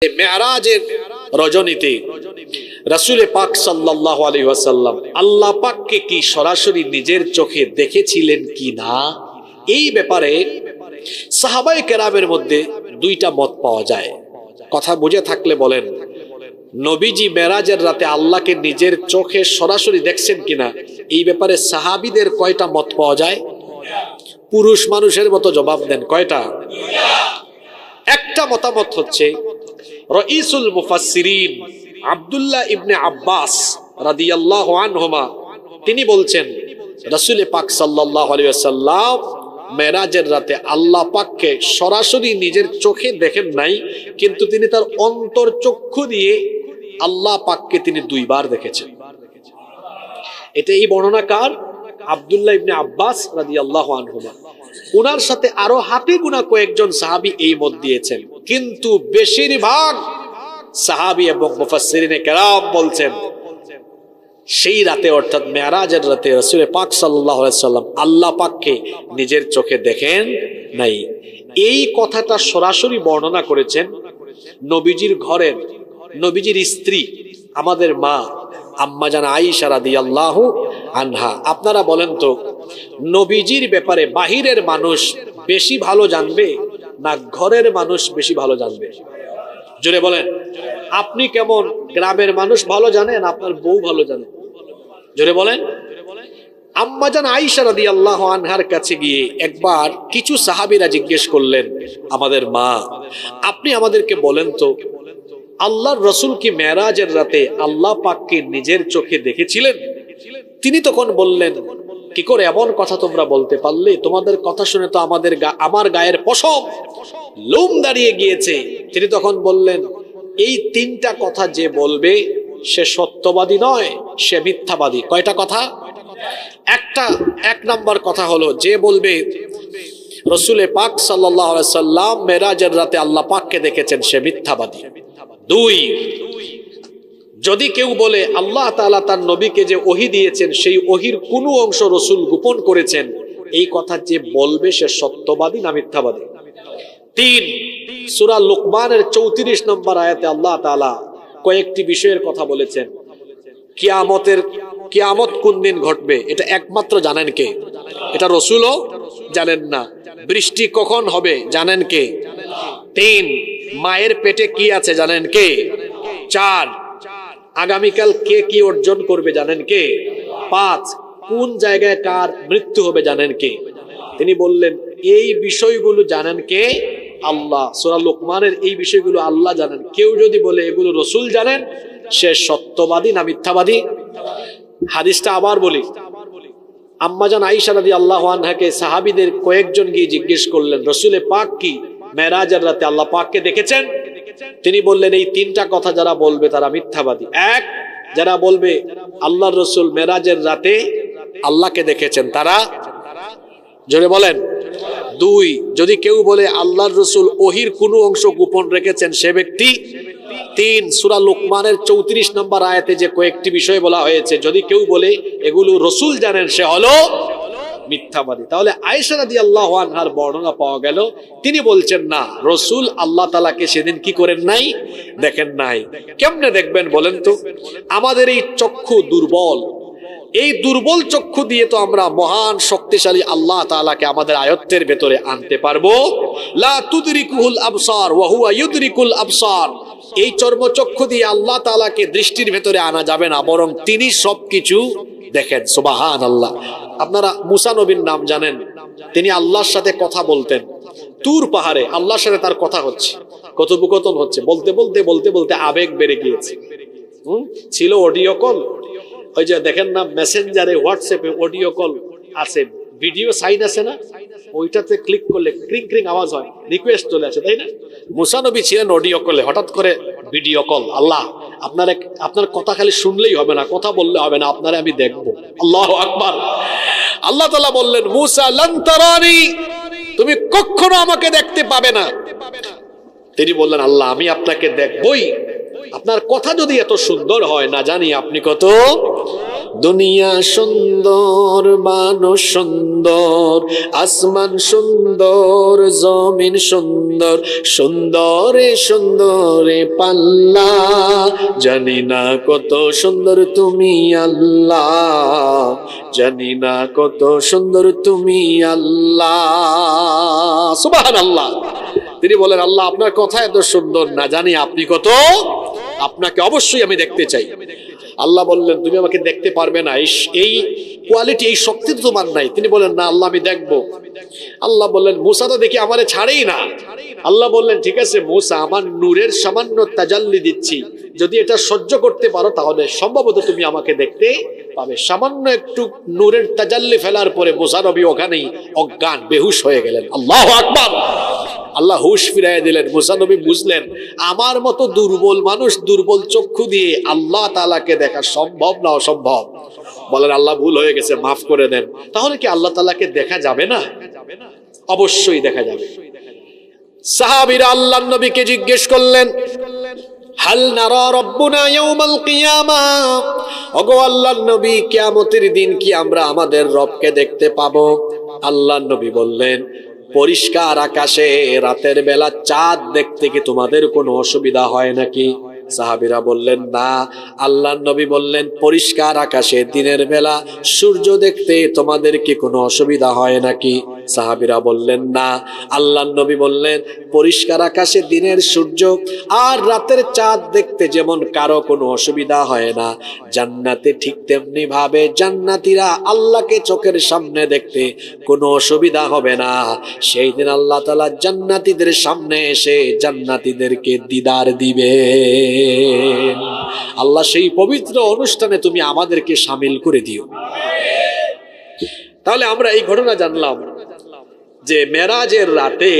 মেরাজের রজনীতে রাসূল পাক সাল্লাল্লাহু আলাইহি ওয়াসাল্লাম আল্লাহ পাককে কি সরাসরি নিজের চোখে দেখেছিলেন কি না, এই ব্যাপারে সাহাবায়ে কেরামের মধ্যে দুইটা মত পাওয়া যায়। কথা বুঝে থাকলে বলেন, নবীজি মেরাজের রাতে আল্লাহকে নিজের চোখে সরাসরি দেখছেন কিনা, এই ব্যাপারে সাহাবীদের কয়টা মত পাওয়া যায়? পুরুষ মানুষের মতো জবাব দেন, কয়টা? একটা মতামত হচ্ছে রাইসুল মুফাসসিরিন আব্দুল্লাহ ইবনে আব্বাস রাদিয়াল্লাহু আনহুমা, তিনি বলছেন রাসূল পাক সাল্লাল্লাহু আলাইহি ওয়াসাল্লাম মেরাজের রাতে আল্লাহ পাককে সরাসরি নিজের চোখে দেখেন নাই, কিন্তু তিনি তার অন্তর চক্ষু দিয়ে আল্লাহ পাককে তিনি দুইবার দেখেছেন। এটা এই বর্ণনাকার আব্দুল্লাহ ইবনে আব্বাস রাদিয়াল্লাহু আনহুমা। ওনার সাথে আরো হাতে গোনা কয়েকজন সাহাবী এই মত দিয়েছেন, কিন্তু বেশিরভাগ সাহাবী এবং মুফাসসিরিনে কেরাম বলছেন সেই রাতে অর্থাৎ মেরাজের রাতে রাসূল পাক সাল্লাল্লাহু আলাইহি ওয়াসাল্লাম আল্লাহ পাককে নিজের চোখে দেখেন নাই। এই কথাটা সরাসরি বর্ণনা করেছেন নবীজির ঘরের নবীজির স্ত্রী আমাদের মা আম্মা জান আয়েশা রাদিয়াল্লাহু আনহা। আপনারা বলেন তো, নবীজির ব্যাপারে বাহিরের মানুষ বেশি ভালো জানবে না ঘরের মানুষ বেশি ভালো জানবে? জোরে বলেন। আপনি কেমন গ্রামের মানুষ ভালো জানেন, আপনার বউ ভালো জানে? জোরে বলেন। আম্মা জান আয়েশা রাদিয়াল্লাহু আনহার কাছে গিয়ে একবার কিছু সাহাবীরা জিজ্ঞেস করলেন, আমাদের মা আপনি আমাদেরকে বলেন তো, আল্লাহর রাসূল কি মেরাজের রাতে আল্লাহ পাককে নিজের চোখে দেখেছিলেন? তিনি তখন বললেন, কি করে এমন কথা তোমরা বলতে পারলে? তোমাদের কথা শুনে তো আমার গায়ের পশম লোম দাঁড়িয়ে গিয়েছে। তিনি তখন বললেন, এই তিনটা কথা যে বলবে সে সত্যবাদী নয়, সে মিথ্যাবাদী। কয়টা কথা? এক নাম্বার কথা হলো, যে বলবে রাসূল পাক সাল্লাল্লাহু আলাইহি ওয়াসাল্লাম মেরাজের রাতে আল্লাহ পাককে দেখেছেন, সে মিথ্যাবাদী। দুই, যদি কেউ বলে আল্লাহ তাআলা তার নবীকে যে ওহী দিয়েছেন সেই ওহীর কোনো অংশ রাসূল গোপন করেছেন, এই কথা যে বলবে সে সত্যবাদী না মিথ্যাবাদী? তিন, সূরা লুকমানের 34 নম্বর আয়াতে আল্লাহ তাআলা কয়েকটি বিষয়ের কথা বলেছেন। কিয়ামত কোন দিন ঘটবে এটা একমাত্র জানেন কে? এটা রাসূলও জানেন না। বৃষ্টি কখন হবে জানেন কে? তিন, মায়ের পেটে কি আছে জানেন কে? চার, আগামীকাল কে কি অর্জন করবে জানেন কে? পাঁচ, কোন জায়গায় কার মৃত্যু হবে জানেন কে? তিনি বললেন এই বিষয়গুলো জানেন কে? আল্লাহ। সূরা লুকমানের এই বিষয়গুলো আল্লাহ জানেন। কেউ যদি বলে এগুলো রাসূল জানেন, সে সত্যবাদী না মিথ্যাবাদী? হাদিসটা আবার বলি, আম্মা জান আয়েশা রাদিয়াল্লাহু আনহাকে সাহাবীদের কয়েকজন গিয়ে জিজ্ঞেস করলেন, রাসূল পাক কি মেরাজের রাতে আল্লাহ পাককে দেখেছেন? তিনি বললেন এই তিনটা কথা যারা বলবে তারা মিথ্যাবাদী। এক, যারা বলবে আল্লাহর রাসূল মেরাজের রাতে আল্লাহকে দেখেছেন তারা। জোরে বলেন। দুই, যদি কেউ বলে আল্লাহর রাসূল ওহীর কোনো অংশ গোপন রেখেছেন সে ব্যক্তি। তিন, সূরা লুকমানের 34 নম্বর আয়াতে যে কয়েকটি বিষয় বলা হয়েছে, যদি কেউ বলে এগুলো রাসূল জানেন সে হলো মিথ্যাবাদী। তাহলে আয়েশা রাদিয়াল্লাহু আনহার বর্ণনা পাওয়া গেল, তিনি বলছেন না, রাসূল আল্লাহ তাআলাকে সেদিন কি করেন নাই? দেখেন নাই। কেমনে দেখবেন বলেন তো? আমাদের এই চক্ষু দুর্বল, এই দুর্বল চক্ষু দিয়ে তো আমরা মহান শক্তিশালী আল্লাহ তাআলাকে আমাদের আয়ত্তের ভেতরে আনতে পারবো? লা তুদরিকুল আবসার ওয়া হুয়া ইউদরিকুল আবসার। এই চর্মচক্ষু দিয়ে আল্লাহ তাআলাকে দৃষ্টির ভেতরে আনা যাবে না, বরং তিনি সবকিছু দেখেন। সুবহানাল্লাহ। আপনারা মুসা নবীর নাম জানেন, তিনি আল্লাহর সাথে কথা বলতেন। তুর পাহাড়ে আল্লাহর সাথে তার কথা হচ্ছে, কথোপকথন হচ্ছে, বলতে বলতে বলতে বলতে আবেগ বেড়ে গিয়েছে। ছিল অডিও কল, ওই যে দেখেন না মেসেঞ্জারে হোয়াটসঅ্যাপে অডিও কল আছে, ভিডিও সাইন আছে না, ওইটাতে ক্লিক করলে ক্রিং ক্রিং আওয়াজ হয়, রিকোয়েস্ট চলে আসে, তাই না? মুসা নবী ছিলেন অডিও কলে, হঠাৎ করে ভিডিও কল। আল্লাহ আপনার কথা খালি শুনলেই হবে না, কথা বললে হবে না, আপনারে আমি দেখবো। আল্লাহু আকবার। আল্লাহ তাআলা বললেন, মুসা লান তারানি, তুমি কখনো আমাকে দেখতে পাবে না। তিনি বললেন, আল্লাহ আমি আপনাকে দেখবই, আপনার কথা যদি এত সুন্দর হয়, না জানি আপনি কত দুনিয়া সুন্দর, মানুষ সুন্দর, আসমান সুন্দর, জমিন সুন্দর, সুন্দরে সুন্দরে পাল্লা, জানি না কত সুন্দর তুমি আল্লাহ, জানি না কত সুন্দর তুমি আল্লাহ। সুবহানাল্লাহ। তিনি বলেন, আল্লাহ আপনার কথা এত সুন্দর, না জানি আপনি কত, আপনাকে অবশ্যই আমি দেখতে চাই। আল্লাহ বললেন, তুমি আমাকে দেখতে পারবে না, এই কোয়ালিটি, এই শক্তি তো তোমার নাই। তিনি বলেন, না আল্লাহ আমি দেখবো। আল্লাহ বললেন, মুসা তো দেখি আমারে ছাড়েই না। আল্লাহ বললেন, ঠিক আছে মুসা, আমার নূরের সামান্য তাজাল্লি দিচ্ছি, যদি এটা সহ্য করতে পারো তাহলে সম্ভবত তুমি আমাকে দেখতে পাবে। সামান্য একটু নূরের তাজাল্লি ফেলার পরে মুসা নবী ওখানেই অজ্ঞান, বেহুশ হয়ে গেলেন। আল্লাহু আকবার। আল্লাহ হুশ ফিরাই দিলেন। মুসা নবী বুঝলেন, আমার মতো দুর্বল মানুষ দুর্বল চক্ষু দিয়ে আল্লাহ তাআলাকে দেখা সম্ভব না অসম্ভব। বলেন, আল্লাহ ভুল হয়ে গেছে, মাফ করে দেন। তাহলে কি আল্লাহ তাআলাকে দেখা যাবে না? অবশ্যই দেখা যাবে। সাহাবীরা আল্লাহর নবীকে জিজ্ঞেস করলেন, হাল নারা রাব্বুনা ইয়াউমাল কিয়ামা, ওগো আল্লাহর নবী, কিয়ামতের দিন কি আমরা আমাদের রবকে দেখতে পাবো? আল্লাহর নবী বললেন, পরিষ্কার আকাশে রাতের বেলা চাঁদ দেখতে কি তোমাদের কোনো অসুবিধা হয় নাকি? সাহাবীরা বললেন, না। আল্লাহর নবী বললেন, পরিষ্কার আকাশে দিনের বেলা সূর্য দেখতে তোমাদের কি কোনো অসুবিধা হয় নাকি? সাহাবীরা বললেন, না। আল্লাহর নবী বললেন, পরিষ্কার আকাশে দিনের সূর্য আর রাতের চাঁদ দেখতে যেমন কারো কোনো অসুবিধা হয় না, জান্নাতে ঠিক তেমনি ভাবে জান্নাতীরা আল্লাহকে চোখের সামনে দেখতে কোনো অসুবিধা হবে না। সেই দিন আল্লাহ তাআলা জান্নাতীদের সামনে এসে জান্নাতীদেরকে দিদার দিবে। আল্লাহ সেই পবিত্র অনুষ্ঠানে তুমি আমাদেরকে শামিল করে দিও। তাহলে আমরা এই ঘটনা জানলাম যে মেরাজের রাতে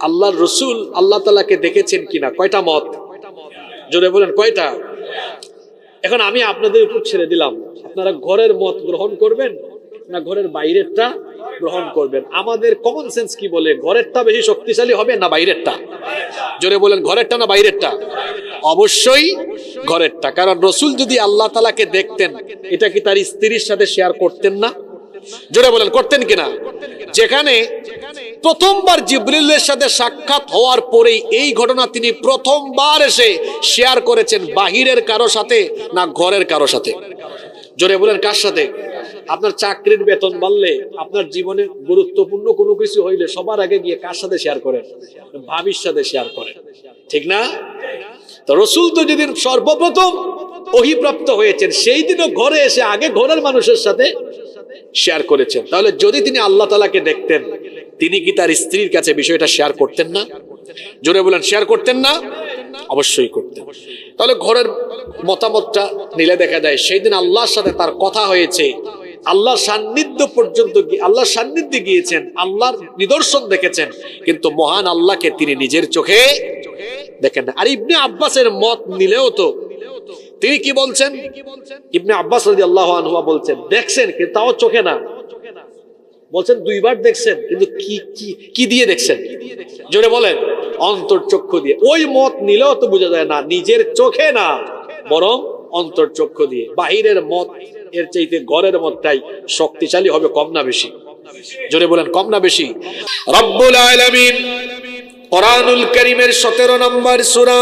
আল্লাহর রাসূল আল্লাহ তাআলাকে দেখেছেন কিনা। কয়টা মত? জোরে বলেন, কয়টা? এখন আমি আপনাদের উপর ছেড়ে দিলাম, আপনারা ঘরের মত গ্রহণ করবেন না ঘরের বাইরেরটা গ্রহণ করবেন। আমাদের কমন সেন্স কি বলে, ঘরেরটা বেশি শক্তিশালী হবে না বাইরেরটা? জোরে বলেন, ঘরেরটা না বাইরেরটা? অবশ্যই ঘরেরটা। কারণ রাসূল যদি আল্লাহ তাআলাকে দেখতেন, এটা কি তার স্ত্রীর সাথে শেয়ার করতেন না? জোরে বলেন, করতেন কিনা? যেখানে প্রথমবার জিবরিলের সাথে সাক্ষাৎ হওয়ার পরেই এই ঘটনা তিনি প্রথমবার এসে শেয়ার করেছেন, বাহিরের কারো সাথে না ঘরের কারো সাথে? জোরে বলেন, কার সাথে? আপনার চাকরির বেতন বাড়লে, আপনার জীবনে গুরুত্বপূর্ণ কোনো কিছু হইলে সবার আগে গিয়ে কার সাথে শেয়ার করেন? ভাবির সাথে শেয়ার করেন, ঠিক না? তো রাসূল তো যেদিন সর্বপ্রথম ওহীপ্রাপ্ত হয়েছেন, সেই দিনও ঘরে এসে আগে ঘরের মানুষের সাথে শেয়ার করেছেন। তাহলে যদি তিনি আল্লাহ তাআলাকে দেখতেন, তিনি কি তার স্ত্রীর কাছে বিষয়টা শেয়ার করতেন না? জোরে বলেন, শেয়ার করতেন না? অবশ্যই করতেন। তাহলে ঘরের মতামতটা নিলে দেখা যায় সেই দিন আল্লাহর সাথে তার কথা হয়েছে, আল্লাহর সান্নিধ্য পর্যন্ত, আল্লাহর সান্নিধ্যে গিয়েছেন, আল্লাহর নিদর্শন দেখেছেন, কিন্তু মহান আল্লাহকে তিনি নিজের চোখে দেখেন না। আর ইবনে আব্বাসের মত নিলেও তো তিনি কি বলছেন? ইবনে আব্বাস রাদিয়াল্লাহু আনহু বলছেন, দেখছেন কিন্তু তাও চোখে না। বলছেন দুইবার দেখছেন, কিন্তু কি দিয়ে দেখছেন? জোরে বলেন, অন্তর্চক্ষু দিয়ে। ওই মত নিলেও তো বোঝা যায় না নিজের চোখে না, বরং অন্তর্চক্ষু দিয়ে। বাহিরের মত এর চাইতে ঘরের মতটাই শক্তিশালী হবে, কম না বেশি? জোরে বলেন, কম না বেশি? রব্বুল আলামিন কোরআনুল কারীমের 17 নম্বর সূরা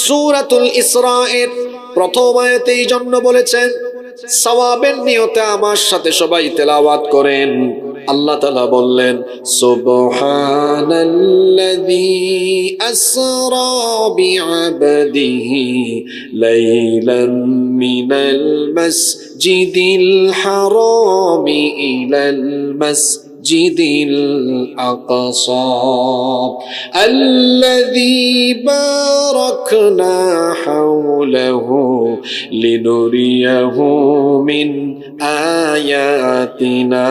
সূরাতুল ইসরা'র প্রথম আয়াতে এই জন্য বলেছেন, সওয়াবের নিয়তে আমার সাথে সবাই তেলাওয়াত করেন। আল্লাহ তাআলা বললেন, সুবহানাল্লাযী আসরা বিআবদিহি লাইলাম মিনাল মাসজিদিল হারামি ইলাল মাসজিদিল আকসা আল্লাযী বারাকনা হাওলাহু লিনুরিয়াহু মিন আয়াতিনা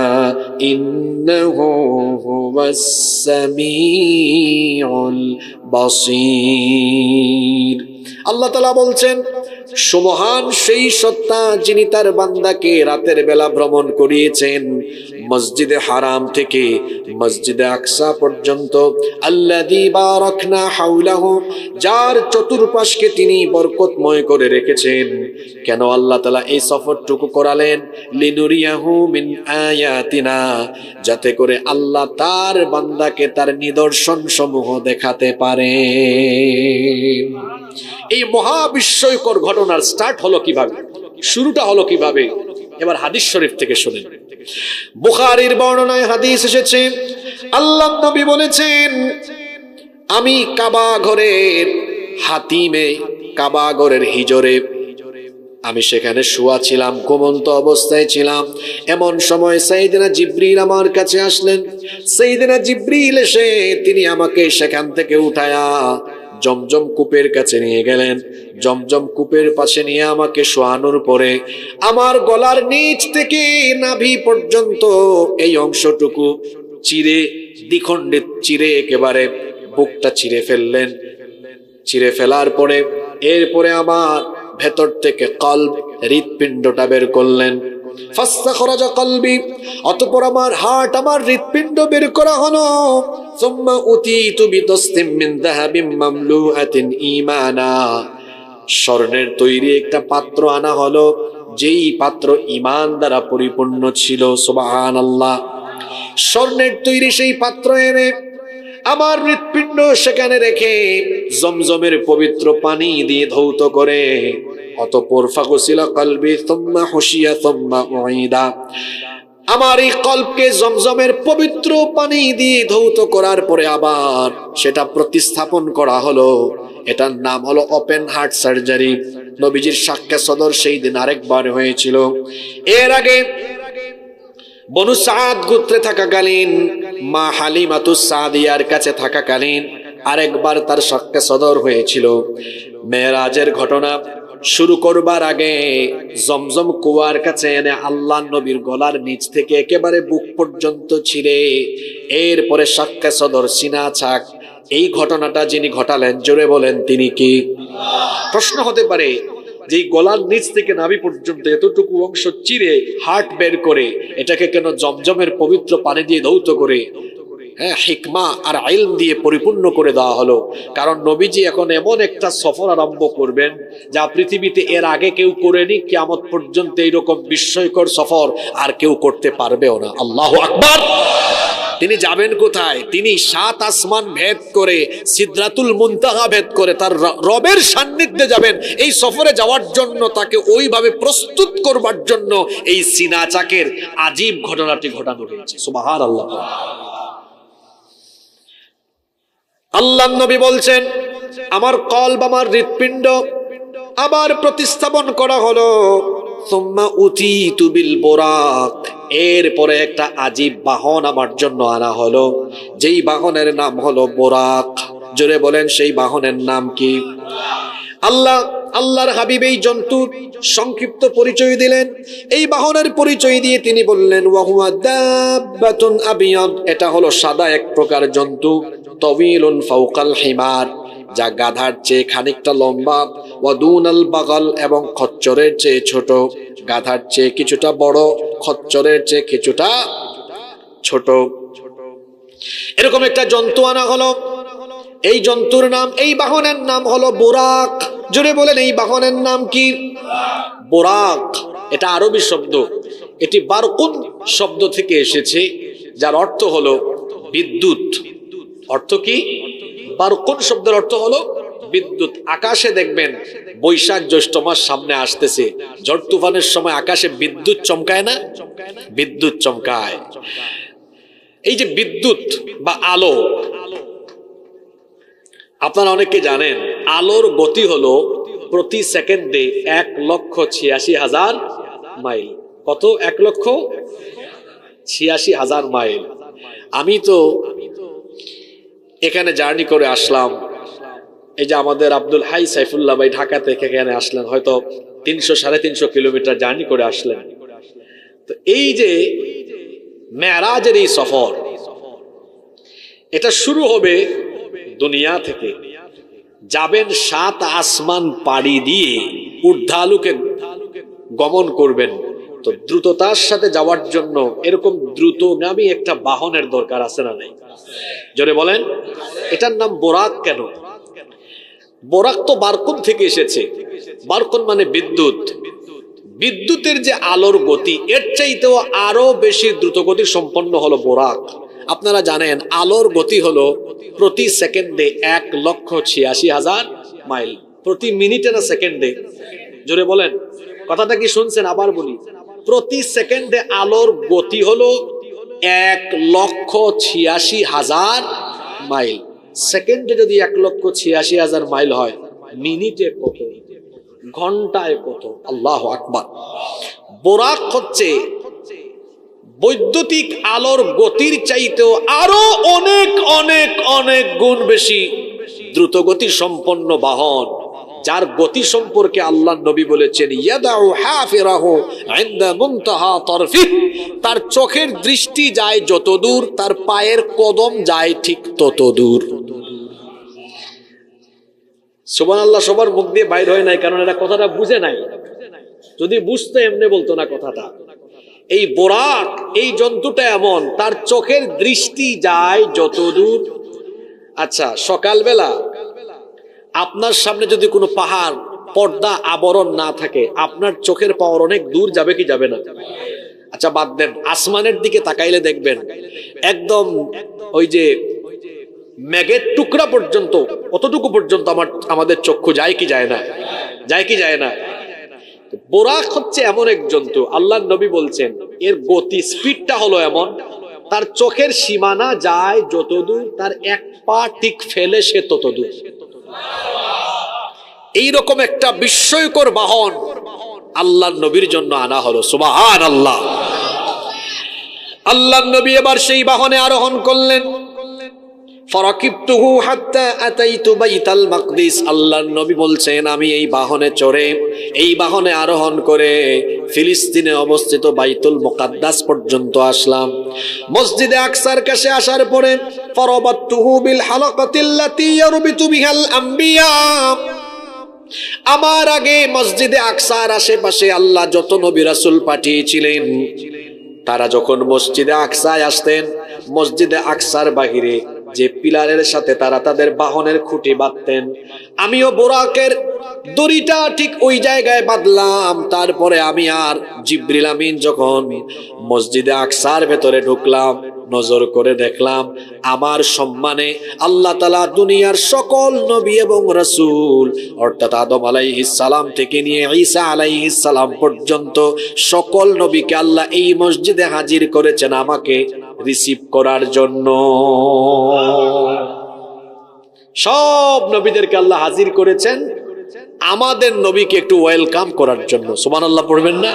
ইন্নাহু হুয়াস সামিউল বাসীর। আল্লাহ তাআলা বলছেন, সুবহান সেই সত্তা যিনি তার বান্দাকে রাতের বেলা ভ্রমণ করিয়েছেন, মসজিদে হারাম থেকে মসজিদে আকসা পর্যন্ত আল্লাযী বারাকনা হাওলাহু, যার চতুর্পাশকে তিনি বরকতময় করে রেখেছেন। কেন আল্লাহ তাআলা এই সফরটুকু করালেন? লিনুরিয়াহু মিন আয়াতিনা, যাতে করে আল্লাহ তার বান্দাকে তার নিদর্শন সমূহ দেখাতে পারে। এই মহাবিস্ময়কর ঘটনার স্টার্ট হলো কিভাবে, শুরুটা হলো কিভাবে? এবার হাদিস শরীফ থেকে শুনেন। বুখারীর বর্ণনায় হাদিস এসেছে, আল্লাহর নবী বলেছেন, আমি কাবা ঘরের হাতিমে, কাবা ঘরের হিজরে আমি সেখানে শুয়া ছিলাম, ঘুমন্ত অবস্থায় ছিলাম। এমন সময় সাইয়েদনা জিবরিল আমার কাছে আসলেন। সাইয়েদনা জিবরিল এসে তিনি আমাকে সেখান থেকে উঠায়া জমজম কূপের কাছে নিয়ে গেলেন। জমজম কূপের পাশে নিয়ে আমাকে শোয়ানোর পরে আমার গলার নিচ থেকে নাভি পর্যন্ত এই অংশটুকু চিরে, দ্বিখণ্ডিত চিরে একেবারে বুকটা চিরে ফেললেন। চিরে ফেলার পরে এরপরে আমার ভেতর থেকে কলব, হৃৎপিণ্ডটা বের করলেন। ফাস্তাখরাজা কলবি, অতঃপর আমার হার্ট, আমার হৃৎপিণ্ড বের করা হলো। সুম্মা উতীতু বিদস্তিম মিন যাহাবিম মামলুআতিন ঈমানা, স্বর্ণের তৈরি একটা পাত্র আনা হলো, যেই পাত্র ঈমান দ্বারা পরিপূর্ণ ছিল। সুবহানাল্লাহ। স্বর্ণের তৈরি সেই পাত্র এনে আমার হৃৎপিণ্ড সেখানে রেখে জমজমের পবিত্র পানি দিয়ে ধৌত করে, অতঃপর ফাগসিলা কলবি সুম্মা হুশিয়া সুম্মা উঈদা, আমার এই কলবকে জমজমের পবিত্র পানি দিয়ে ধৌত করার পরে আবার সেটা প্রতিস্থাপন করা হলো। এটার নাম হলো ওপেন হার্ট সার্জারি। নবীজির সাক্ষ্য সদর সেই দিন আরেকবার হয়েছিল। এর আগে বনু সাদ গোত্রে থাকাকালীন, মা হালিমাতুস সাদিয়ার কাছে থাকাকালীন আরেকবার তার সাক্ষ্য সদর হয়েছিল। মেরাজের ঘটনা শুরু করবার আগে জমজম কুয়ার কাছে এনে আল্লাহ নবীর গলার নিচ থেকে একেবারে বুক পর্যন্ত ছিঁড়ে এরপরে সাক্ষ্য সদর, সিনা ছাক, এই ঘটনাটা যিনি ঘটালেন, জোরে বলেন তিনি কি? প্রশ্ন হতে পারে যে গলার নিচ থেকে নাভি পর্যন্ত এতটুকু অংশ চিরে হার্ট বের করে এটাকে কেন জমজমের পবিত্র পানি দিয়ে ধৌত করে, হিকমা আর ইলম দিয়ে পরিপূর্ণ করে দেওয়া হলো? কারণ নবীজি এখন এমন একটা সফর আরম্ভ করবেন যা পৃথিবীতে এর আগে কেউ করেনি, কিয়ামত পর্যন্ত এইরকম বিস্ময়কর সফর আর কেউ করতে পারবেও না। আল্লাহু আকবার। তিনি যাবেন কোথায়? তিনি 7 আসমান ভেদ করে, সিদরাতুল মুনতাহা ভেদ করে তার রবের সান্নিধ্যে যাবেন। এই সফরে যাওয়ার জন্য তাকে ওইভাবে প্রস্তুত করবার জন্য এই সিনা চাকের আজীব ঘটনাটি ঘটানো হয়েছে। সুবহানাল্লাহ। আল্লাহর নবী বলছেন, আমার কলব, আমার হৃৎপিণ্ড আবার প্রতিস্থাপন করা হলো। সুম্মা উতীতু বিল বুরাক, এরপরে একটা আজীব বাহন আমার জন্য আনা হলো, যেই বাহনের নাম হলো বুরাক। জোরে বলেন সেই বাহনের নাম কি? আল্লাহর হাবিব এই জন্তুর সংক্ষিপ্ত পরিচয় দিলেন। এই বাহনের পরিচয় দিয়ে তিনি বললেন, ওয়া হুয়া দাব্বাতুন আবিয়াদ, এটা হলো সাদা এক প্রকার জন্তু। তাওয়ীলুন ফাওকাল হিমার, যা গাধার চেয়ে খানিকটা লম্বা। ওয়া দুনাল বাগাল, এবং খচ্চরের চেয়ে ছোট। গাধার চেয়ে কিছুটা বড়, খচ্চরের চেয়ে কিছুটা ছোট। এরকম একটা জন্তু আনা হলো। এই জন্তুর নাম, এই বাহনের নাম হলো বুরাক। জোরে বলেন এই বাহনের নাম কি? বুরাক। এটা আরবি শব্দ, এটি বারকুন শব্দ থেকে এসেছে, যার অর্থ হলো বিদ্যুৎ। অর্থ কি? বারকুন শব্দের অর্থ হলো বিদ্যুৎ। আকাশে দেখবেন বৈশাখ জ্যৈষ্ঠ মাস সামনে আসতেছে, ঝড় তুফানের সময় আকাশে বিদ্যুৎ চমকায় না? বিদ্যুৎ চমকায়। এই যে বিদ্যুৎ বা আলো, আপনারা অনেকে জানেন আলোর গতি হলো প্রতি সেকেন্ডে 1,86,000 মাইল। কত? 1,86,000 মাইল। আমি তো এখানে জার্নি করে আসলাম, এই যে আমাদের আব্দুল হাই সাইফুল্লাহ ভাই ঢাকা থেকে এখানে আসলেন, হয়তো 300-350 কিলোমিটার জার্নি করে আসলেন। তো এই যে মেরাজের এই সফর, এটা শুরু হবে দুনিয়া থেকে। যাবেন 7 আসমান পাড়ি দিয়ে ঊর্ধ্বালোকে গমন করবেন। তো দ্রুততার সাথে যাওয়ার জন্য এরকম দ্রুতগামী একটা বাহনের দরকার আছে না নাই? জোরে বলেন। এটার নাম বোরাক কেন? বোরাক তো বারকুন থেকে এসেছে। বারকুন মানে বিদ্যুৎ। বিদ্যুতের যে আলোর গতি, এর চাইতেও আরো বেশি দ্রুত গতি সম্পন্ন হলো বোরাক। আপনারা জানেন আলোর গতি হলো প্রতি সেকেন্ডে 1,86,000 মাইল। প্রতি মিনিটে না সেকেন্ডে? জোরে বলেন। কথাটা কি শুনছেন? আবার বলি, প্রতি সেকেন্ডে আলোর গতি হলো 1,86,000 মাইল। সেকেন্ডে যদি 1,86,000 মাইল হয়, মিনিটে কত, ঘন্টায় কত? আল্লাহু আকবার। বোরাক হচ্ছে বৈদ্যুতিক আলোর গতির চাইতেও আরো অনেক অনেক অনেক গুণ বেশি দ্রুতগতি সম্পন্ন বাহন, যার গতি সম্পর্কে আল্লাহ নবী বলেছেন, ইয়াদাউ হাফিরাহু ইনদা মুনতাহা তারফিহ, তার চোখের দৃষ্টি যায় যত দূর, তার পায়ের কদম যায় ঠিক তত দূর। সুবহানাল্লাহ। সবার মুখ দিয়ে বাইর হয় নাই, কারণ এরা কথাটা বুঝে নাই। যদি বুঝতো এমনি বলতো না কথাটা। এই বোরাক, এই জন্তুটা এমন, তার চোখের দৃষ্টি যায় যত দূর। আচ্ছা, সকালবেলা আপনার সামনে যদি কোনো পাহাড়, পর্দা, আবরণ না থাকে, আপনার চোখের পাওয়ার অনেক দূর যাবে কি যাবে না? আচ্ছা বাদ দেন, আসমানের দিকে তাকাইলে দেখবেন একদম ওই যে মেঘের টুকরা পর্যন্ত, অতটুকু পর্যন্ত আমাদের চক্ষু যায় কি যায় না? যায় কি যায় না? বোরাক হচ্ছে এমন এক জন্তু, আল্লাহ নবী বলছেন এর গতি, স্পিডটা হলো এমন, তার চোখের সীমানা যায় যত দূর, তার এক পা ঠিক ফেলে সে তত দূর। এইরকম একটা বিস্ময়কর বাহন আল্লাহ নবীর জন্য আনা হলো। সুবহানাল্লাহ। আল্লাহ নবী এবার সেই বাহনে আরোহণ করলেন। ফারাকিবতুহু হাত্তা আতাইতু বাইতাল মাকদিস। আল্লাহর নবী বলছেন, আমি এই বাহনে চড়ে, এই বাহনে আরোহণ করে ফিলিস্তিনে অবস্থিত বাইতুল মুকাদ্দাস পর্যন্ত আসলাম। মসজিদে আকসার কাছে আসার পরে ফারাবাতুহু বিল হালাকাতিল্লাতী ইয়ারবিতু বিহাল আম্বিয়া। আমার আগে মসজিদে আকসার আশেপাশে আল্লাহ যত নবী রাসূল পাঠিয়েছিলেন, তারা যখন মসজিদে আকসায় আসতেন, মসজিদে আকসার বাহিরে যে পিলারের সাথে তারা তাদের বাহনের খুঁটি বাঁধতেন, আমিও বোরাকের দড়িটা ঠিক ওই জায়গায় বাঁধলাম। তারপরে আমি আর জিবরিল আমিন যখন মসজিদে আকসার ভেতরে ঢুকলাম, নজর করে দেখলাম আমার সম্মানে আল্লাহ তাআলা দুনিয়ার সকল নবী এবং রাসূল, অর্থাৎ আদম আলাইহিস সালাম থেকে নিয়ে ঈসা আলাইহিস সালাম পর্যন্ত সকল নবীকে আল্লাহ এই মসজিদে হাজির করেছেন আমাকে রিসিভ করার জন্য। সব নবীদেরকে আল্লাহ হাজির করেছেন আমাদের নবীকে একটু ওয়েলকাম করার জন্য। সুবহানাল্লাহ পড়বেন না?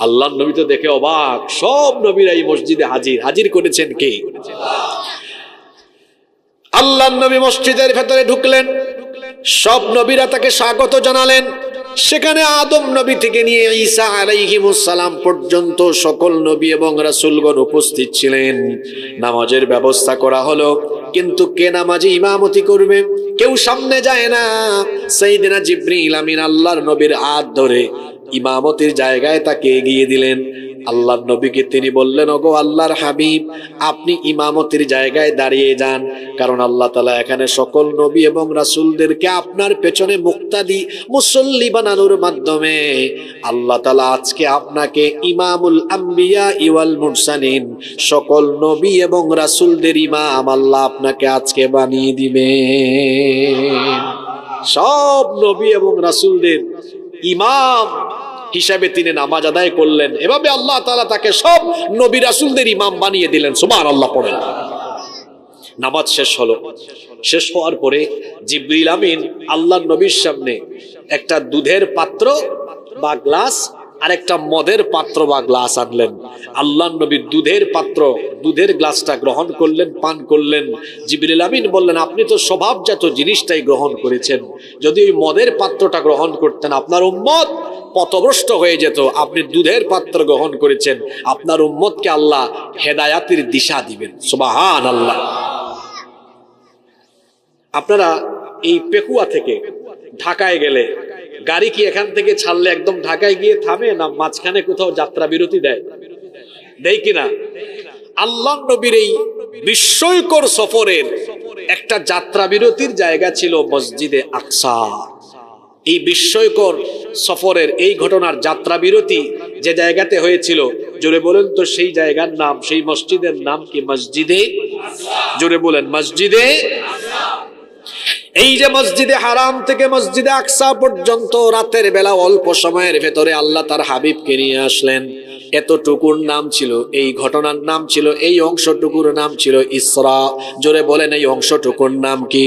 আল্লাহর নবী তো দেখে অবাক, সব নবীরা এই মসজিদে হাজির করেছেন কে? আল্লাহর নবী মসজিদের ভেতরে ঢুকলেন, সব নবীরা তাকে স্বাগত জানালেন। সেখানে আদম নবী থেকে নিয়ে ঈসা আলাইহিমুস সালাম পর্যন্ত সকল নবী এবং রাসূলগণ উপস্থিত ছিলেন। নামাজের ব্যবস্থা করা হলো, কিন্তু কে নামাজে ইমামতি করবে? কেউ সামনে যায় না। সাইয়েদনা জিবরিল আমিন আল্লাহর নবীর হাত ধরে ইমামতির জায়গায় তাকে এগিয়ে দিলেন। আল্লাহর নবীকে তিনি বললেন, ওগো আল্লাহর হাবিব, আপনি ইমামতির জায়গায় দাঁড়িয়ে যান, কারণ আল্লাহ তাআলা এখানে সকল নবী এবং রাসূলদেরকে আপনার পেছনে মুক্তাদি, মুসল্লি বানানোর মাধ্যমে আল্লাহ তাআলা আজকে আপনাকে ইমামুল আম্বিয়া ওয়াল মুরসালিন, সকল নবী এবং রাসূলদের ইমাম আল্লাহ আপনাকে আজকে বানিয়ে দিবেন। সব নবী এবং রাসূলদের ইমাম হিসাবে তিনি নামাজ আদায় করলেন। এভাবে আল্লাহ তাআলা তাকে সব নবী রাসূলদের ইমাম বানিয়ে দিলেন। সুবহানাল্লাহ পড়েন। নামাজ শেষ হলো। শেষ হওয়ার পরে জিবরিল আমিন আল্লাহর নবীর সামনে একটা দুধের পাত্র বা গ্লাস আর একটা মদের পাত্র বা গ্লাস আনলেন। আল্লাহর নবী দুধের পাত্র, দুধের গ্লাসটা গ্রহণ করলেন, পান করলেন। জিবরিল আমিন বললেন, আপনি তো স্বভাবজাত জিনিসটাই গ্রহণ করেছেন, যদি ওই মদের পাত্রটা গ্রহণ করতেন আপনার উম্মত পথভ্রষ্ট হয়ে যেত। আপনি দুধের পাত্র গ্রহণ করেছেন, আপনার উম্মতকে আল্লাহ হেদায়াতের দিশা দিবেন। সুবহানাল্লাহ। আপনারা এই পেকুয়া থেকে ঢাকায় গেলে গাড়ি কি এখান থেকে ছাড়লে একদম ঢাকায় গিয়ে থামে, না মাঝখানে কোথাও যাত্রা বিরতি দেয়? দেয় কিনা? আল্লাহ নবীর এই বিস্ময়কর সফরের একটা যাত্রা বিরতির জায়গা ছিল মসজিদে আকসা। এই বিস্ময়কর সফরের এই ঘটনার যাত্রা বিরতি যে জায়গাতে হয়েছিল, জোরে বলেন তো সেই জায়গার নাম, সেই মসজিদের নাম কি? মসজিদে, জোরে বলেন, মসজিদে। এই যে মসজিদে হারাম থেকে মসজিদে আকসা পর্যন্ত রাতের বেলা অল্প সময়ের ভেতরে আল্লাহ তার হাবিবকে নিয়ে আসলেন। এতটুকুর নাম ছিল, এই ঘটনার নাম ছিল, এই অংশটুকুর নাম ছিল ইসরা। জোরে বলেন এই অংশটুকুর নাম কি?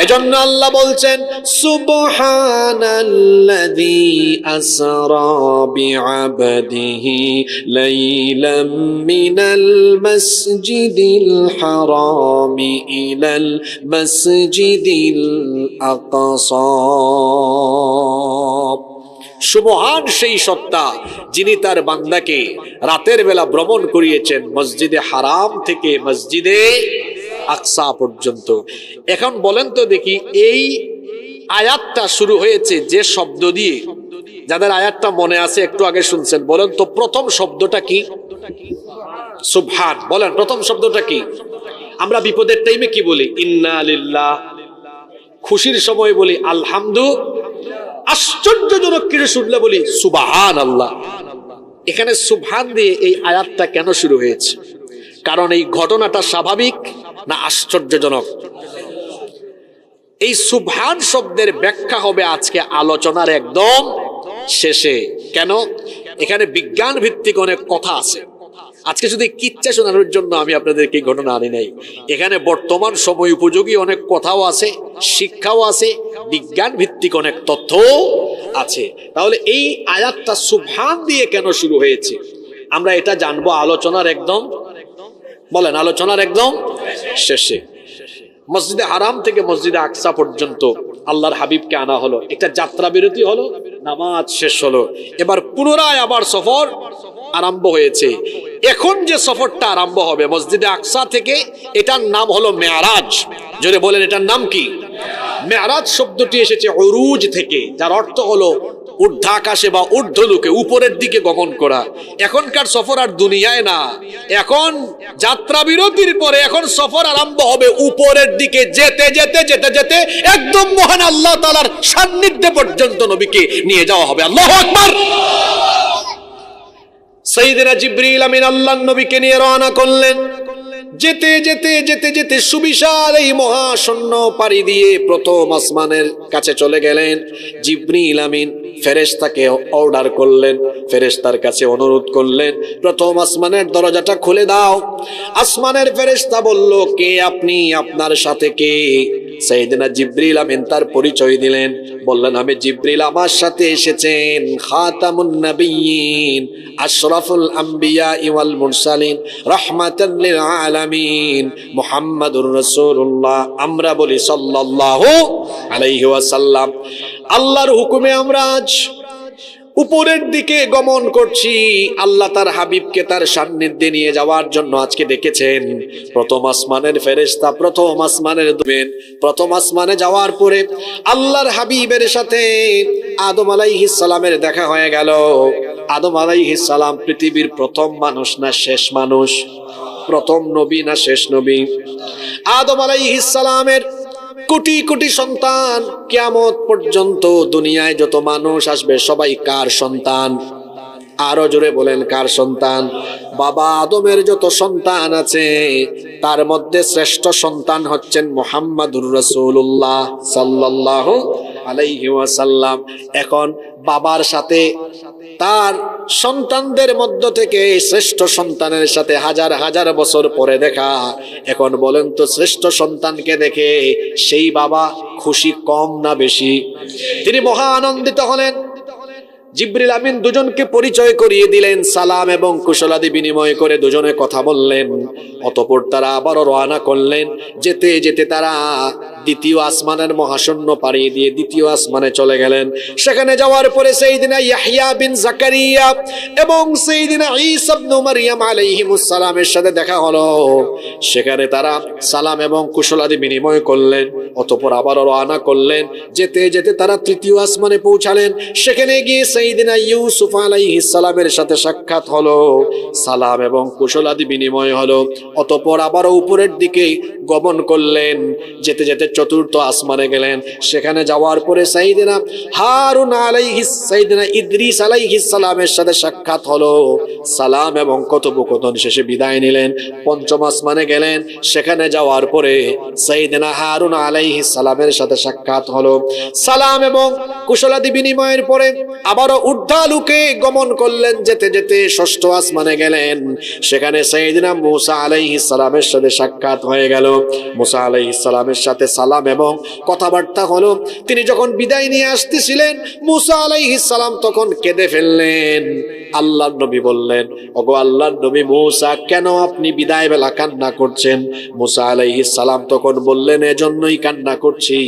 এজন্য আল্লাহ বলছেন সুবহানাল্লাযী আসরা বিআবদিহি লাইলাম মিনাল মাসজিদিল হারামি ইলাল মাসজিদিল আকসা। সুবহান সেই সত্তা যিনি তার বান্দাকে রাতের বেলা ভ্রমণ করিয়েছেন মসজিদে হারাম থেকে মসজিদে আকসা পর্যন্ত। এখন বলেন তো দেখি, এই আয়াতটা শুরু হয়েছে যে শব্দ দিয়ে, যাদের আয়াতটা মনে আছে একটু আগে শুনছেন, বলেন তো প্রথম শব্দটা কি? সুবহান। বলেন প্রথম শব্দটা কি? আমরা বিপদের টাইমে কি বলি? ইন্না লিল্লাহ। খুশির সময় বলি আলহামদু। আশ্চর্যজনক কিছু শুনলে বলি সুবহানাল্লাহ। এখানে সুবহান দিয়ে এই আয়াতটা কেন শুরু হয়েছে? কারণ এই ঘটনাটা স্বাভাবিক না আশ্চর্যজনক? এই সুবহান শব্দের ব্যাখ্যা হবে আজকে আলোচনার একদম শেষে। কেন? এখানে বিজ্ঞান ভিত্তিক অনেক কথা আছে। আজকে শুধু কিচ্ছা শোনানোর জন্য আমি আপনাদেরকে এই ঘটনা আনি নাই। এখানে বর্তমান সময় উপযোগী অনেক কথাও আছে, শিক্ষাও আছে, বিজ্ঞান ভিত্তিক অনেক তথ্য আছে। তাহলে এই আয়াতটা সুবহান দিয়ে কেন শুরু হয়েছে আমরা এটা জানবো আলোচনার একদম, বলেন, আলোচনার একদম শেষে। মসজিদে হারাম থেকে মসজিদে আকসা পর্যন্ত আল্লাহর হাবিবকে আনা হলো, একটা যাত্রা বিরতি হলো, নামাজ শেষ হলো, এবার পুনরায় আবার সফর আরম্ভ হয়েছে। এখন যে সফরটা আরম্ভ হবে মসজিদে আকসা থেকে, এটার নাম হলো মেয়ারাজ। জোরে বলেন এটার নাম কি? মেয়ারাজ শব্দটি এসেছে উরুজ থেকে, যার অর্থ হলো ঊর্ধ্বাকাশে বা ঊর্ধ্বলোকে, উপরের দিকে গমন করা। এখনকার সফর আর দুনিয়ায় না, এখন যাত্রা বিরতির পরে এখন সফর আরম্ভ হবে উপরের দিকে, যেতে যেতে যেতে যেতে একদম মহান আল্লাহ তাআলার সান্নিধ্যে পর্যন্ত নবীকে নিয়ে যাওয়া হবে। আল্লাহু আকবার। সাইয়েদনা জিবরিল আমিন আল্লাহর নবীকে নিয়ে রওনা করলেন। যেতে যেতে যেতে যেতে সুবিশাল এই মহাশূন্য পাড়ি দিয়ে প্রথম আসমানের কাছে চলে গেলেন। জিবরিল আমিন ফেরেশতাকে অর্ডার করলেন, ফেরেশতার কাছে অনুরোধ করলেন, প্রথম আসমানের দরজাটা খুলে দাও। আসমানের ফেরেশতা বলল, কে আপনি? আপনার সাথে কে? সাইয়েদনা জিবরিল আমিন তার পরিচয় দিলেন, বললেন, আমি জিবরিল, আমার সাথে এসেছেন খাতামুন নবিয়্যিন আশরাফুল আম্বিয়া ওয়াল মুরসালিন রাহমাতাল লিল আলামিন মুহাম্মাদুর রাসূলুল্লাহ। আমরা বলি সাল্লাল্লাহু আলাইহি ওয়াসাল্লাম। আল্লাহর হুকুমে আমরা আজ উপরের দিকে গমন করছি। আল্লাহ তার হাবিবকে তার সান্নিধ্যে নিয়ে যাওয়ার জন্য আজকে ডেকেছেন। প্রথম আসমানের ফেরেশতা প্রথম আসমানের দুবেন, প্রথম আসমানে যাওয়ার পরে আল্লাহর হাবিবের সাথে আদম আলাইহিস সালামের দেখা হয়ে গেল। আদম আলাইহিস সালাম পৃথিবীর প্রথম মানুষ না শেষ মানুষ? প্রথম নবী না শেষ নবী? আদম আলাইহিস সালামের কোটি কোটি সন্তান, কিয়ামত পর্যন্ত দুনিয়ায় যত মানুষ আসবে সবাই কার সন্তান? আরো জোরে বলেন, কার সন্তান? বাবা আদমের যত সন্তান আছে তার মধ্যে শ্রেষ্ঠ সন্তান হচ্ছেন মুহাম্মাদুর রাসূলুল্লাহ সাল্লাল্লাহু আলাইহি ওয়াসাল্লাম। এখন বাবার সাথে তার সন্তানদের মধ্য থেকে শ্রেষ্ঠ সন্তানের সাথে হাজার হাজার বছর পরে দেখা। এখন বলেন তো, শ্রেষ্ঠ সন্তানকে দেখে সেই বাবা খুশি কম না বেশি? তিনি মহা আনন্দিত হলেন। জিবরিল আমিন দুজনকে পরিচয় করিয়ে দিলেন, সালাম এবং কুশলাদি বিনিময় করে দুজনে কথা বললেন। অতঃপর তারা আবারও রওনা করলেন। যেতে যেতে তারা দ্বিতীয় আসমানের মহাশূন্য পাড়ি দিয়ে দ্বিতীয় আসমানে চলে গেলেন। সেখানে যাওয়ার পরে সাইয়েদিনা ইয়াহইয়া বিন জাকারিয়া এবং সাইয়েদিনা ঈসা ইবনে মারইয়াম আলাইহিমুস সালামের সাথে দেখা হলো। সেখানে তারা সালাম এবং কুশলাদি বিনিময় করলেন, অতঃপর আবার রওনা করলেন। যেতে যেতে তারা তৃতীয় আসমানে পৌঁছালেন। সেখানে গিয়ে সাইয়েদিনা ইউসুফ আলাইহিস সালামের সাথে সাক্ষাৎ হলো, সালাম এবং কুশলাদি বিনিময় হলো। অতঃপর আবারও উপরের দিকে গমন করলেন। যেতে যেতে চতুর্থ আসমানে গেলেন। সেখানে যাওয়ার পরে সাইয়েদিনা হারুন আলাইহিস সাইয়েদিনা ইদ্রিস আলাইহিস সালামের সাথে সাক্ষাৎ হলো, সালাম এবং কথোপকথন শেষে বিদায় নিলেন। পঞ্চম আসমানে গেলেন। সেখানে যাওয়ার পরে সাইয়েদিনা হারুন আলাইহিস সালামের সাথে সাক্ষাৎ হলো, সালাম এবং কুশলাদি বিনিময়ের পরে আবারও ঊর্ধ্বালোকে গমন করলেন। যেতে যেতে ষষ্ঠ আসমানে গেলেন। সেখানে সাইয়েদিনা মূসা আলাইহিস সালামের সাথে সাক্ষাৎ হয়ে গেল। মূসা আলাইহিস সালামের সাথে সালাম এবং কথাবার্তা হলো। তিনি যখন বিদায় নিয়ে আসতেছিলেন, মূসা আলাইহিস সালাম তখন কেঁদে ফেললেন। আল্লাহর নবী বললেন, ওগো আল্লাহর নবী মূসা, কেন আপনি বিদায় বেলা কান্না করছেন? মূসা আলাইহিস সালাম তখন বললেন, এজন্যই কান্না করছি,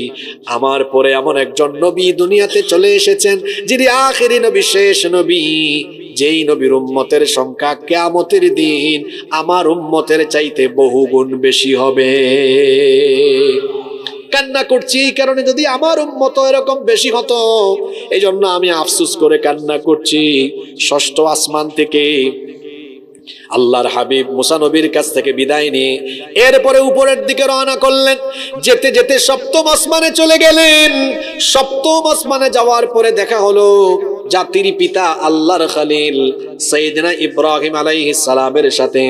আমার পরে এমন একজন নবী দুনিয়াতে চলে এসেছেন, যিনি আখেরি নবী, শেষ নবী, যেই নবীর উম্মতের সংখ্যা কিয়ামতের দিন আমার উম্মতের চাইতে বহুগুণ বেশি হবে। কান্না করছি এই কারণে, যদি আমার উম্মত এরকম বেশি হতো, এই জন্য আমি আফসোস করে কান্না করছি। ষষ্ঠ আসমান থেকে আল্লাহর হাবিব মুসা নবীর কাছ থেকে বিদায় নিয়ে এরপরে উপরের দিকে রওনা করলেন। যেতে যেতে সপ্তম আসমানে চলে গেলেন। সপ্তম আসমানে যাওয়ার পরে দেখা হলো জাতির পিতা আল্লাহর খলিল সাইয়েদনা ইব্রাহিম আলাইহিস সালামের সাথে।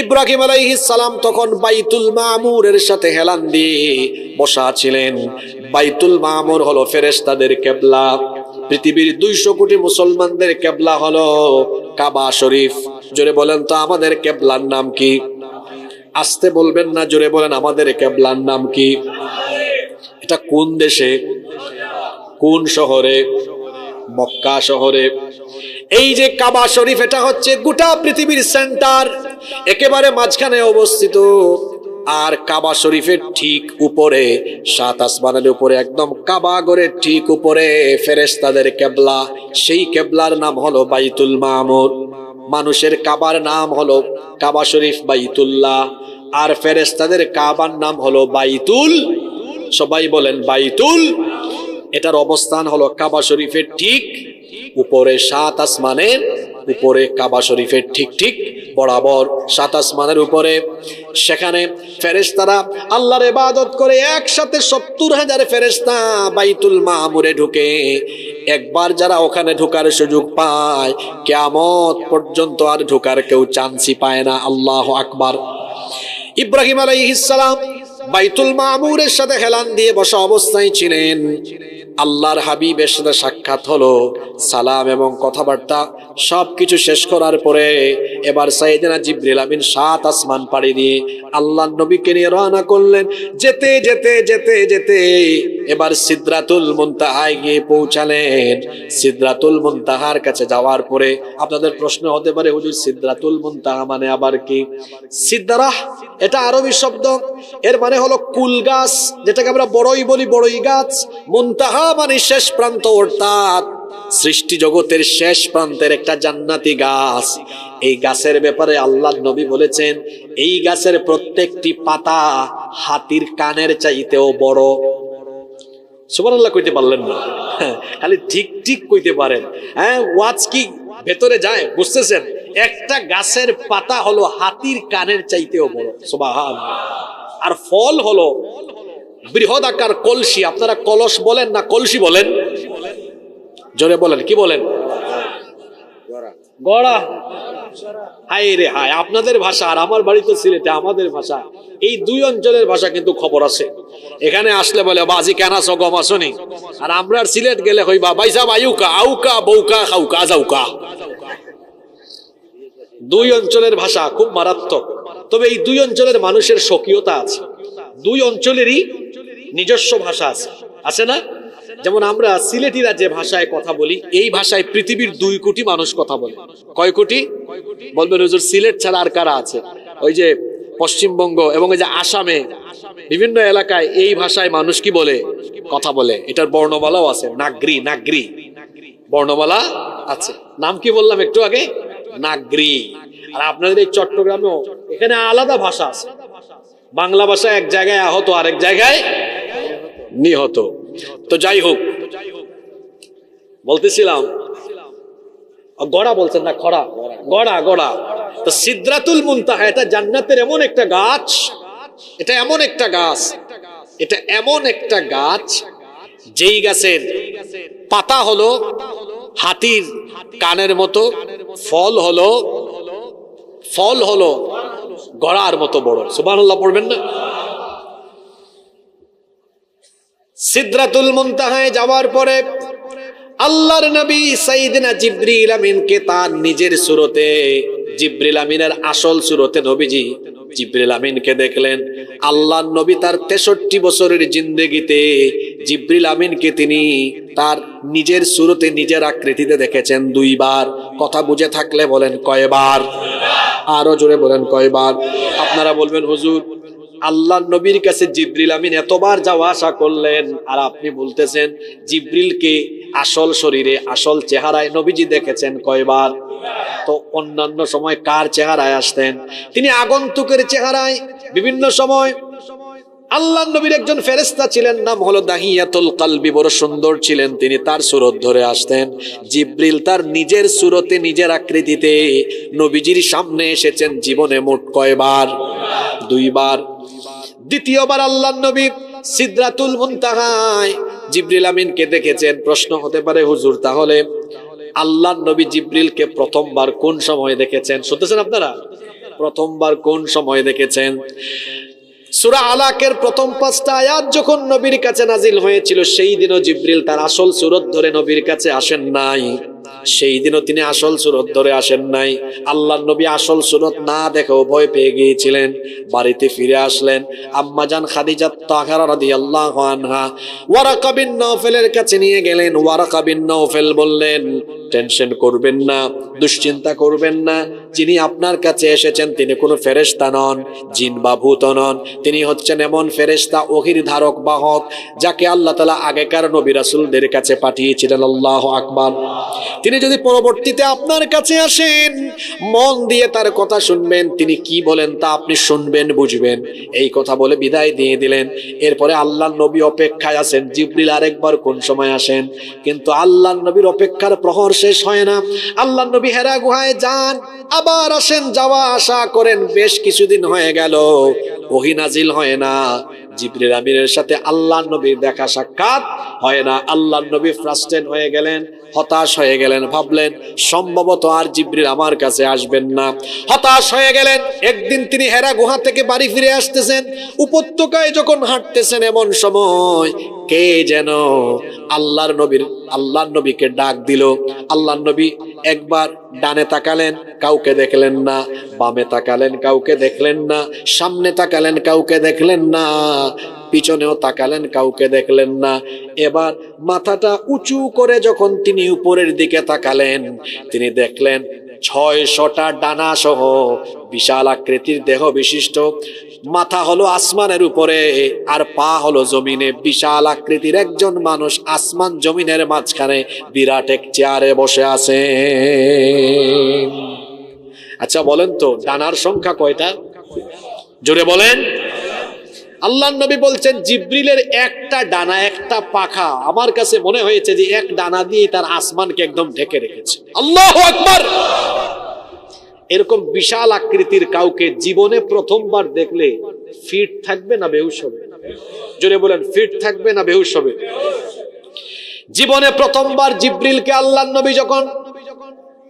ইব্রাহিম আলাইহিস সালাম তখন বাইতুল মামুরের সাথে হেলান দিয়ে বসা ছিলেন। বাইতুল মামুর হলো ফেরেশতাদের কিবলা। পৃথিবীর 200 কোটি মুসলমানদের কিবলা হলো কাবা শরীফ। জোরে বলেন তো আমাদের কিবলার নাম কি? আস্তে বলবেন না, জোরে বলেন আমাদের কিবলার নাম কি? এটা কোন দেশে, কোন শহরে? মক্কা শহরে। এই যে কাবা শরীফ, এটা হচ্ছে গোটা পৃথিবীর সেন্টার, একেবারে মাঝখানে অবস্থিত। আর কাবা শরীফের ঠিক উপরে, 7 আসমানের উপরে, একদম কাবা ঘরের ঠিক উপরে ফেরেশতাদের কিবলা। সেই কিবলার নাম হলো বাইতুল মামুর। মানুষের কাবার নাম হলো কাবা শরীফ বাইতুল্লাহ, আর ফেরেশতাদের কাবার নাম হলো বাইতুল। সবাই বলেন বাইতুল। এটার অবস্থান হলো কাবা শরীফের ঠিক উপরে, 7 আসমানের উপরে, কাবা শরীফের ঠিক ঠিক বরাবর 7 আসমানের উপরে। সেখানে ফেরেশতারা আল্লাহর ইবাদত করে একসাথে 70,000 ফেরেশতা বাইতুল মামুরে ঢুকে। একবার যারা ওখানে ঢোকার সুযোগ পায়, কিয়ামত পর্যন্ত আর ঢোকার কেউ চান্সই পায় না। আল্লাহু আকবার। ইব্রাহিম আলাইহিস সালাম বাইতুল মামুরের সাথে হেলান দিয়ে বসা অবস্থায় ছিলেন। আল্লাহর হাবিবের সাথে সাক্ষাৎ হলো, সালাম এবং কথাবার্তা সবকিছু শেষ করার পরে এবার সাইয়েদনা জিবরিল আমিন 7 আসমান পাড়ি দিয়ে আল্লাহর নবীকে নিয়ে রওনা করলেন। যেতে যেতে যেতে যেতে এবার সিদরাতুল মুনতাহায় গিয়ে পৌঁছালেন। সিদরাতুল মুনতাহার কাছে যাওয়ার পরে আপনাদের প্রশ্ন হতে পারে, হুজুর সিদরাতুল মুনতাহা মানে আবার কি? সিদরাহ এটা আরবি শব্দ, এর মানে হলো কুল গাছ, যেটাকে আমরা বড়ই বলি, বড়ই গাছ। মুনতাহা মানে শেষ প্রান্ত, অর্থাৎ সৃষ্টি জগতের শেষ প্রান্তের একটা জান্নাতি গাছ। এই গাছের ব্যাপারে আল্লাহর নবী বলেছেন, এই গাছের প্রত্যেকটি পাতা হাতির কানের চাইতেও বড়। সুবহানাল্লাহ কইতে পারলেন না? খালি ঠিক ঠিক কইতে পারেন। হ্যাঁ, ওয়াজ কি ভেতরে যায়? বুঝতেছেন? একটা গাছের পাতা হলো হাতির কানের চাইতেও বড়। সুবহানাল্লাহ। আর ফল হলো বৃহদাকার কলসি। আপনারা কলস বলেন না কলসি বলেন? জোরে বলেন, কি বলেন? গড়া। হায় রে হায়, আপনাদের ভাষা আর আমার বাড়ি তো সিলেটে, আমাদের ভাষা, এই 2 অঞ্চলের ভাষা কিন্তু খবর আছে। এখানে আসলে বলে বাজি কেনা সগম আসনি, আর আমরা সিলেট গেলে হইবা বাইসা আয়ুকা আউকা বউকা খাউকা যাউকা। 2 অঞ্চলের ভাষা খুব মারাত্মক। তবে এই 2 অঞ্চলের মানুষের স্বকীয়তা আছে, 2 অঞ্চলেরই নিজস্ব ভাষা আছে, আছে না? যেমন আমরা সিলেটিরা যে ভাষায় কথা বলি, এই ভাষায় পৃথিবীর 2 কোটি মানুষ কথা বলে। কয় কোটি বলবেন হুজুর? সিলেট ছাড়া আর কারা আছে? ওই যে পশ্চিমবঙ্গ এবং এই যে আসামে বিভিন্ন এলাকায় এই ভাষায় মানুষ কি বলে, কথা বলে। এটার বর্ণমালাও আছে, নাগরি, নাগরি বর্ণমালা আছে। নাম কি বললাম একটু আগে, নাগরি। আর আপনাদের এই চট্টগ্রামেও এখানে আলাদা ভাষা আছে। বাংলা ভাষা এক জায়গায় আহত, আরেক জায়গায় নিহত। তো যাই হোক, বলতেছিলাম গড়া বলছেন না, খড়া, গড়া, গড়া। তো সিদরাতুল মুনতাহা এটা জান্নাতের এমন একটা গাছ, এটা এমন একটা গাছ, এটা এমন একটা গাছ যেই গাছের পাতা হলো হাতির কানের মতো, ফল হলো গড়ার মতো বড়। সুবহানাল্লাহ পড়বেন না? সিদরাতুল মুনতাহায় যাওয়ার পরে আল্লাহর নবী সাইয়েদনা জিবরিল আমিনকে তার নিজের সুরতে, জিবরিল আমিনের আসল সুরতে নবীজি জিবরিল আমিনকে দেখলেন। আল্লাহর নবী তার 63 বছরের জিন্দেগিতে জিবরিল আমিনকে তিনি তার নিজের সুরতে, নিজের আকৃতিতে দেখেছেন 2 বার। কথা বুঝে থাকলে বলেন কয়বার? আরো জোরে বলেন কয়বার? আপনারা বলবেন হুজুর আল্লাহর নবীর কাছে জিবরিল আমিন এতবার যাওয়া আসা করলেন, আর আপনি বলতেছেন জিবরিলকে আসল শরীরে, আসল চেহারায় নবীজি দেখেছেন কয়বার? তো অন্যান্য সময় কার চেহারায় আসতেন? তিনি আগন্তুকের চেহারায়। বিভিন্ন সময় আল্লাহর নবীর একজন ফেরেশতা ছিলেন, নাম হলো দাহিয়াতুল কলবি, বড় সুন্দর ছিলেন তিনি, তার সুরত ধরে আসতেন। জিবরিল তার নিজের সুরতে, নিজের আকৃতিতে নবীজির সামনে এসেছেন জীবনে মোট কয়বার? 2 বার। দ্বিতীয়বার আল্লাহর নবী সিদরাতুল মুনতাহায় জিবরিল আমিনকে দেখেছেন। প্রশ্ন হতে পারে হুজুর তাহলে আল্লাহর নবী জিবরিলকে প্রথমবার কোন সময় দেখেছেন? শুনতেছেন আপনারা? প্রথমবার কোন সময় দেখেছেন? সূরা আলাকের প্রথম 5টা আয়াত যখন নবীর কাছে নাজিল হয়েছিল, সেই দিনও জিবরিল তার আসল সুরত ধরে নবীর কাছে আসেন নাই। সেই দিনও তিনি আসল সুরত ধরে আসেন নাই। আল্লাহর নবী আসল সুরত না দেখেও ভয় পেয়ে গিয়েছিলেন। বাড়িতে ফিরে আসলেন। আম্মাজান খাদিজা তাহরা রাদিয়াল্লাহু আনহা ওয়ারাকা বিন নওফেলের কাছে নিয়ে গেলেন। ওয়ারাকা বিন নওফেল বললেন, টেনশন করবেন না, দুশ্চিন্তা করবেন না, যিনি আপনার কাছে এসেছেন তিনি কোনো ফেরেশতা নন, জিন বা ভূত নন। তিনি হচ্ছেন এমন ফেরেশতা, ওহীর ধারক বাহক, যাকে আল্লাহ তাআলা আগেকার নবী রাসূলদের কাছে পাঠিয়েছিলেন। আল্লাহু আকবার। তিনি যদি পরবর্তীতে আপনার কাছে আসেন, মন দিয়ে তার কথা শুনবেন, তিনি কি বলেন তা আপনি শুনবেন, বুঝবেন। এই কথা বলে বিদায় দিয়ে দিলেন। এরপরে আল্লাহর নবী অপেক্ষায় আছেন জিবরিল আরেকবার কোন সময় আসেন। কিন্তু আল্লাহর নবীর অপেক্ষার প্রহর শেষ হয় না। আল্লাহর নবী হেরা গুহায় যান, আবার আসেন, যাওয়া আসা করেন। বেশ কিছুদিন হয়ে গেল, ওহী নাজিল হয় না। জিবরিল আমিনের সাথে আল্লাহর নবীর দেখা সাক্ষাৎ হয় না। আল্লাহর নবী ফ্রাস্ট্রেট হয়ে গেলেন, হতাশ হয়ে গেলেন। ভাবলেন সম্ভবত আর জিবরিল আমার কাছে আসবেন না। হতাশ হয়ে গেলেন। একদিন তিনি হেরা গুহা থেকে বাড়ি ফিরে আসতেছেন। উপত্যকায় যখন হাঁটতেছেন, এমন সময় কে যেন আল্লাহর নবীকে ডাক দিল। আল্লাহর নবী একবার ডানে তাকালেন, কাউকে দেখলেন না। বামে তাকালেন, কাউকে দেখলেন না। সামনে তাকালেন, কাউকে দেখলেন না। পিছনেও তাকালেন, কাউকে দেখলেন না। এবার মাথাটা উঁচু করে যখন তিনি উপরের দিকে তাকালেন, তিনি দেখলেন 600টা ডানা সহ বিশাল আকৃতির দেহ বিশিষ্ট, মাথা হলো আসমানের উপরে আর পা হলো জমিনে, বিশাল আকৃতির একজন মানুষ আসমান জমিনের মাঝখানে বিরাট এক চেয়ারে বসে আছে। আচ্ছা বলেন তো ডানার সংখ্যা কয়টা? জোরে বলেন। আল্লাহর নবী বলছেন জিবরিলের একটা ডানা, একটা পাখা, আমার কাছে মনে হয়েছে যে এক ডানা দিয়ে তার আসমানকে একদম ঢেকে রেখেছে। আল্লাহু আকবার। এরকম বিশাল আকৃতির কাউকে জীবনে প্রথমবার দেখলে ফিট থাকবে না বেহুশ হবে? জোরে বলেন, ফিট থাকবে না বেহুশ হবে? জীবনে প্রথমবার জিবরিলকে আল্লাহর নবী যখন